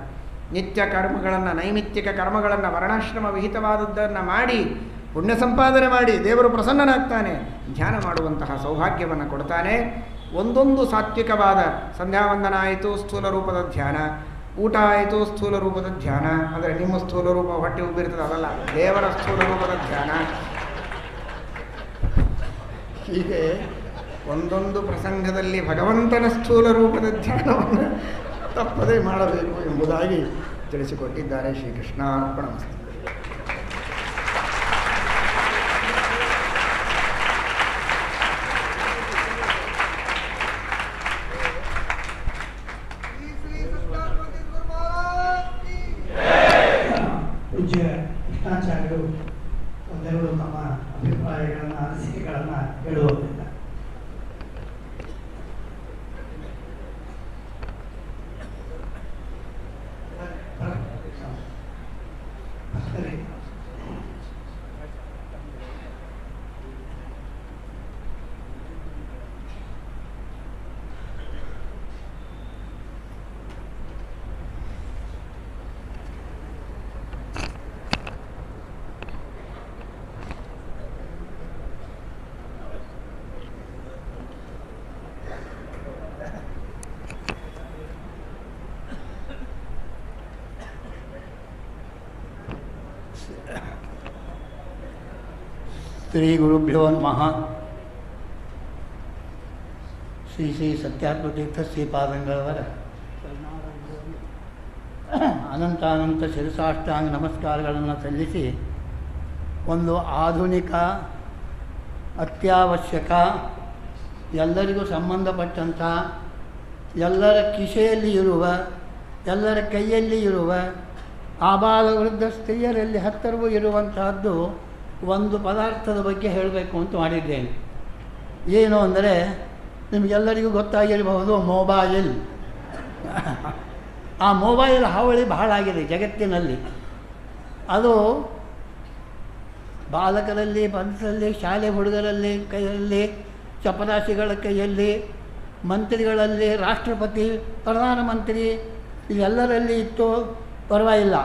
ನಿತ್ಯ ಕರ್ಮಗಳನ್ನು, ನೈಮಿತ್ತಿಕ ಕರ್ಮಗಳನ್ನು, ವರ್ಣಾಶ್ರಮ ವಿಹಿತವಾದದ್ದನ್ನು ಮಾಡಿ ಪುಣ್ಯ ಸಂಪಾದನೆ ಮಾಡಿ ದೇವರು ಪ್ರಸನ್ನನಾಗ್ತಾನೆ. ಧ್ಯಾನ ಮಾಡುವಂತಹ ಸೌಭಾಗ್ಯವನ್ನು ಕೊಡ್ತಾನೆ. ಒಂದೊಂದು ಸಾತ್ವಿಕವಾದ ಸಂಧ್ಯಾವಂದನ ಆಯಿತು, ಸ್ಥೂಲ ರೂಪದ ಧ್ಯಾನ. ಊಟ ಆಯಿತು, ಸ್ಥೂಲ ರೂಪದ ಧ್ಯಾನ. ಅಂದರೆ ನಿಮ್ಮ ಸ್ಥೂಲ ರೂಪ ಹೊಟ್ಟೆ ಉಬ್ಬಿರ್ತದೆ, ಅದಲ್ಲ, ದೇವರ ಸ್ಥೂಲ ರೂಪದ ಧ್ಯಾನ. ಹೀಗೆ ಒಂದೊಂದು ಪ್ರಸಂಗದಲ್ಲಿ ಭಗವಂತನ ಸ್ಥೂಲ ರೂಪದ ಧ್ಯಾನವನ್ನು ತಪ್ಪದೇ ಮಾಡಬೇಕು ಎಂಬುದಾಗಿ ತಿಳಿಸಿಕೊಟ್ಟಿದ್ದಾರೆ. ಶ್ರೀಕೃಷ್ಣಾರ್ಪಣಮಸ್ತು. ಪೂಜ್ಯ ಕೃಷ್ಣಾಚಾರ್ಯರು ಒಂದೆರಡು ತಮ್ಮ ಅಭಿಪ್ರಾಯಗಳನ್ನು, ಅನಿಸಿಕೆಗಳನ್ನು ಹೇಳುವುದಿಲ್ಲ. ಶ್ರೀ ಗುರುಭ್ಯೋ ನಮಃ. ಶ್ರೀ ಶ್ರೀ ಸತ್ಯಾತ್ಮತೀರ್ಥ ಶ್ರೀಪಾದಂಗಳವರ ಅನಂತ ಶಿರಸಾಷ್ಟಾಂಗ ನಮಸ್ಕಾರಗಳನ್ನು ಸಲ್ಲಿಸಿ, ಒಂದು ಆಧುನಿಕ ಅತ್ಯವಶ್ಯಕ ಎಲ್ಲರಿಗೂ ಸಂಬಂಧಪಟ್ಟಂಥ ಎಲ್ಲರ ಕಿಸೆಯಲ್ಲಿ ಇರುವ, ಎಲ್ಲರ ಕೈಯಲ್ಲಿ ಇರುವ, ಆಬಾಲ ವೃದ್ಧ ಸ್ತ್ರೀಯರಲ್ಲಿ ಹತ್ತಿರವೂ ಇರುವಂತಹದ್ದು ಒಂದು ಪದಾರ್ಥದ ಬಗ್ಗೆ ಹೇಳಬೇಕು ಅಂತ ಮಾಡಿದ್ದೇನೆ. ಏನು ಅಂದರೆ, ನಿಮಗೆಲ್ಲರಿಗೂ ಗೊತ್ತಾಗಿರಬಹುದು, ಮೊಬೈಲ್. ಆ ಮೊಬೈಲ್ ಹಾವಳಿ ಬಹಳ ಆಗಿದೆ ಜಗತ್ತಿನಲ್ಲಿ. ಅದು ಬಾಲಕರಲ್ಲಿ, ಮನಸ್ಸಲ್ಲಿ, ಶಾಲೆ ಹುಡುಗರಲ್ಲಿ ಕೈಯಲ್ಲಿ, ಚಪರಾಶಿಗಳ ಕೈಯಲ್ಲಿ, ಮಂತ್ರಿಗಳಲ್ಲಿ, ರಾಷ್ಟ್ರಪತಿ, ಪ್ರಧಾನಮಂತ್ರಿ ಇದೆಲ್ಲರಲ್ಲಿ ಇತ್ತು, ಪರವಾಗಿಲ್ಲ.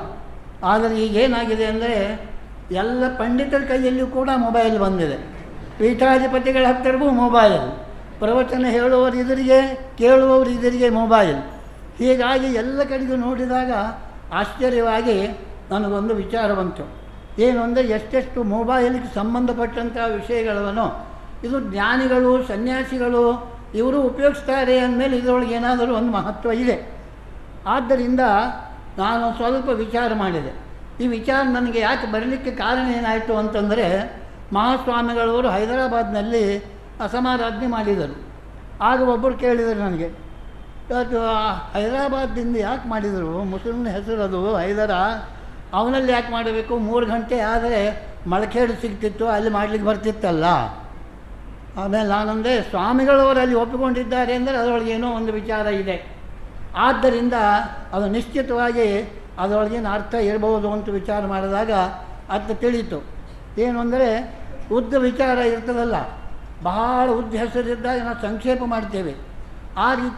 ಆದರೆ ಈಗೇನಾಗಿದೆ ಅಂದರೆ, ಎಲ್ಲ ಪಂಡಿತರ ಕೈಯಲ್ಲಿಯೂ ಕೂಡ ಮೊಬೈಲ್ ಬಂದಿದೆ. ಪೀಠಾಧಿಪತಿಗಳ ಹತ್ತಿರವೂ ಮೊಬೈಲ್, ಪ್ರವಚನ ಹೇಳುವವರು ಇದರಿಗೆ, ಕೇಳುವವರು ಇದರಿಗೆ ಮೊಬೈಲ್. ಹೀಗಾಗಿ ಎಲ್ಲ ಕಡೆಗೂ ನೋಡಿದಾಗ ಆಶ್ಚರ್ಯವಾಗಿ ನನಗೊಂದು ವಿಚಾರ ಬಂತು. ಏನು ಅಂದರೆ, ಎಷ್ಟೆಷ್ಟು ಮೊಬೈಲ್ಗೆ ಸಂಬಂಧಪಟ್ಟಂಥ ವಿಷಯಗಳನ್ನು ಇದು ಜ್ಞಾನಿಗಳು, ಸನ್ಯಾಸಿಗಳು ಇವರು ಉಪಯೋಗಿಸ್ತಾರೆ ಅಂದಮೇಲೆ ಇದರೊಳಗೆ ಏನಾದರೂ ಒಂದು ಮಹತ್ವ ಇದೆ. ಆದ್ದರಿಂದ ನಾನು ಸ್ವಲ್ಪ ವಿಚಾರ ಮಾಡಿದೆ. ಈ ವಿಚಾರ ನನಗೆ ಯಾಕೆ ಬರಲಿಕ್ಕೆ ಕಾರಣ ಏನಾಯಿತು ಅಂತಂದರೆ, ಮಹಾಸ್ವಾಮಿಗಳವರು ಹೈದರಾಬಾದ್ನಲ್ಲಿ ಸಮಾರಾಧನೆ ಮಾಡಿದರು. ಆಗ ಒಬ್ಬರು ಕೇಳಿದರು ನನಗೆ, ಇವತ್ತು ಹೈದರಾಬಾದ್ದಿಂದ ಯಾಕೆ ಮಾಡಿದರು, ಮುಸ್ಲಿಮ್ನ ಹೆಸರು ಅದು ಹೈದರ, ಅವನಲ್ಲಿ ಯಾಕೆ ಮಾಡಬೇಕು, 3 ಗಂಟೆ ಆದರೆ ಮಳಖೇಡು ಸಿಗ್ತಿತ್ತು, ಅಲ್ಲಿ ಮಾಡಲಿಕ್ಕೆ ಬರ್ತಿತ್ತಲ್ಲ. ಆಮೇಲೆ ನಾನಂದರೆ, ಸ್ವಾಮಿಗಳವರು ಅಲ್ಲಿ ಒಪ್ಪಿಕೊಂಡಿದ್ದಾರೆ ಅಂದರೆ ಅದರೊಳಗೆ ಏನೋ ಒಂದು ವಿಚಾರ ಇದೆ. ಆದ್ದರಿಂದ ಅದು ನಿಶ್ಚಿತವಾಗಿ ಅದರೊಳಗೇನು ಅರ್ಥ ಇರಬಹುದು ಅಂತ ವಿಚಾರ ಮಾಡಿದಾಗ ಅರ್ಥ ತಿಳಿಯಿತು. ಏನು ಅಂದರೆ, ಉದ್ದ ವಿಚಾರ ಇರ್ತದಲ್ಲ, ಬಹಳ ಉದ್ದ ಹೆಸರಿದ್ದಾಗ ನಾವು ಸಂಕ್ಷೇಪ ಮಾಡ್ತೇವೆ. ಆ ರೀತಿ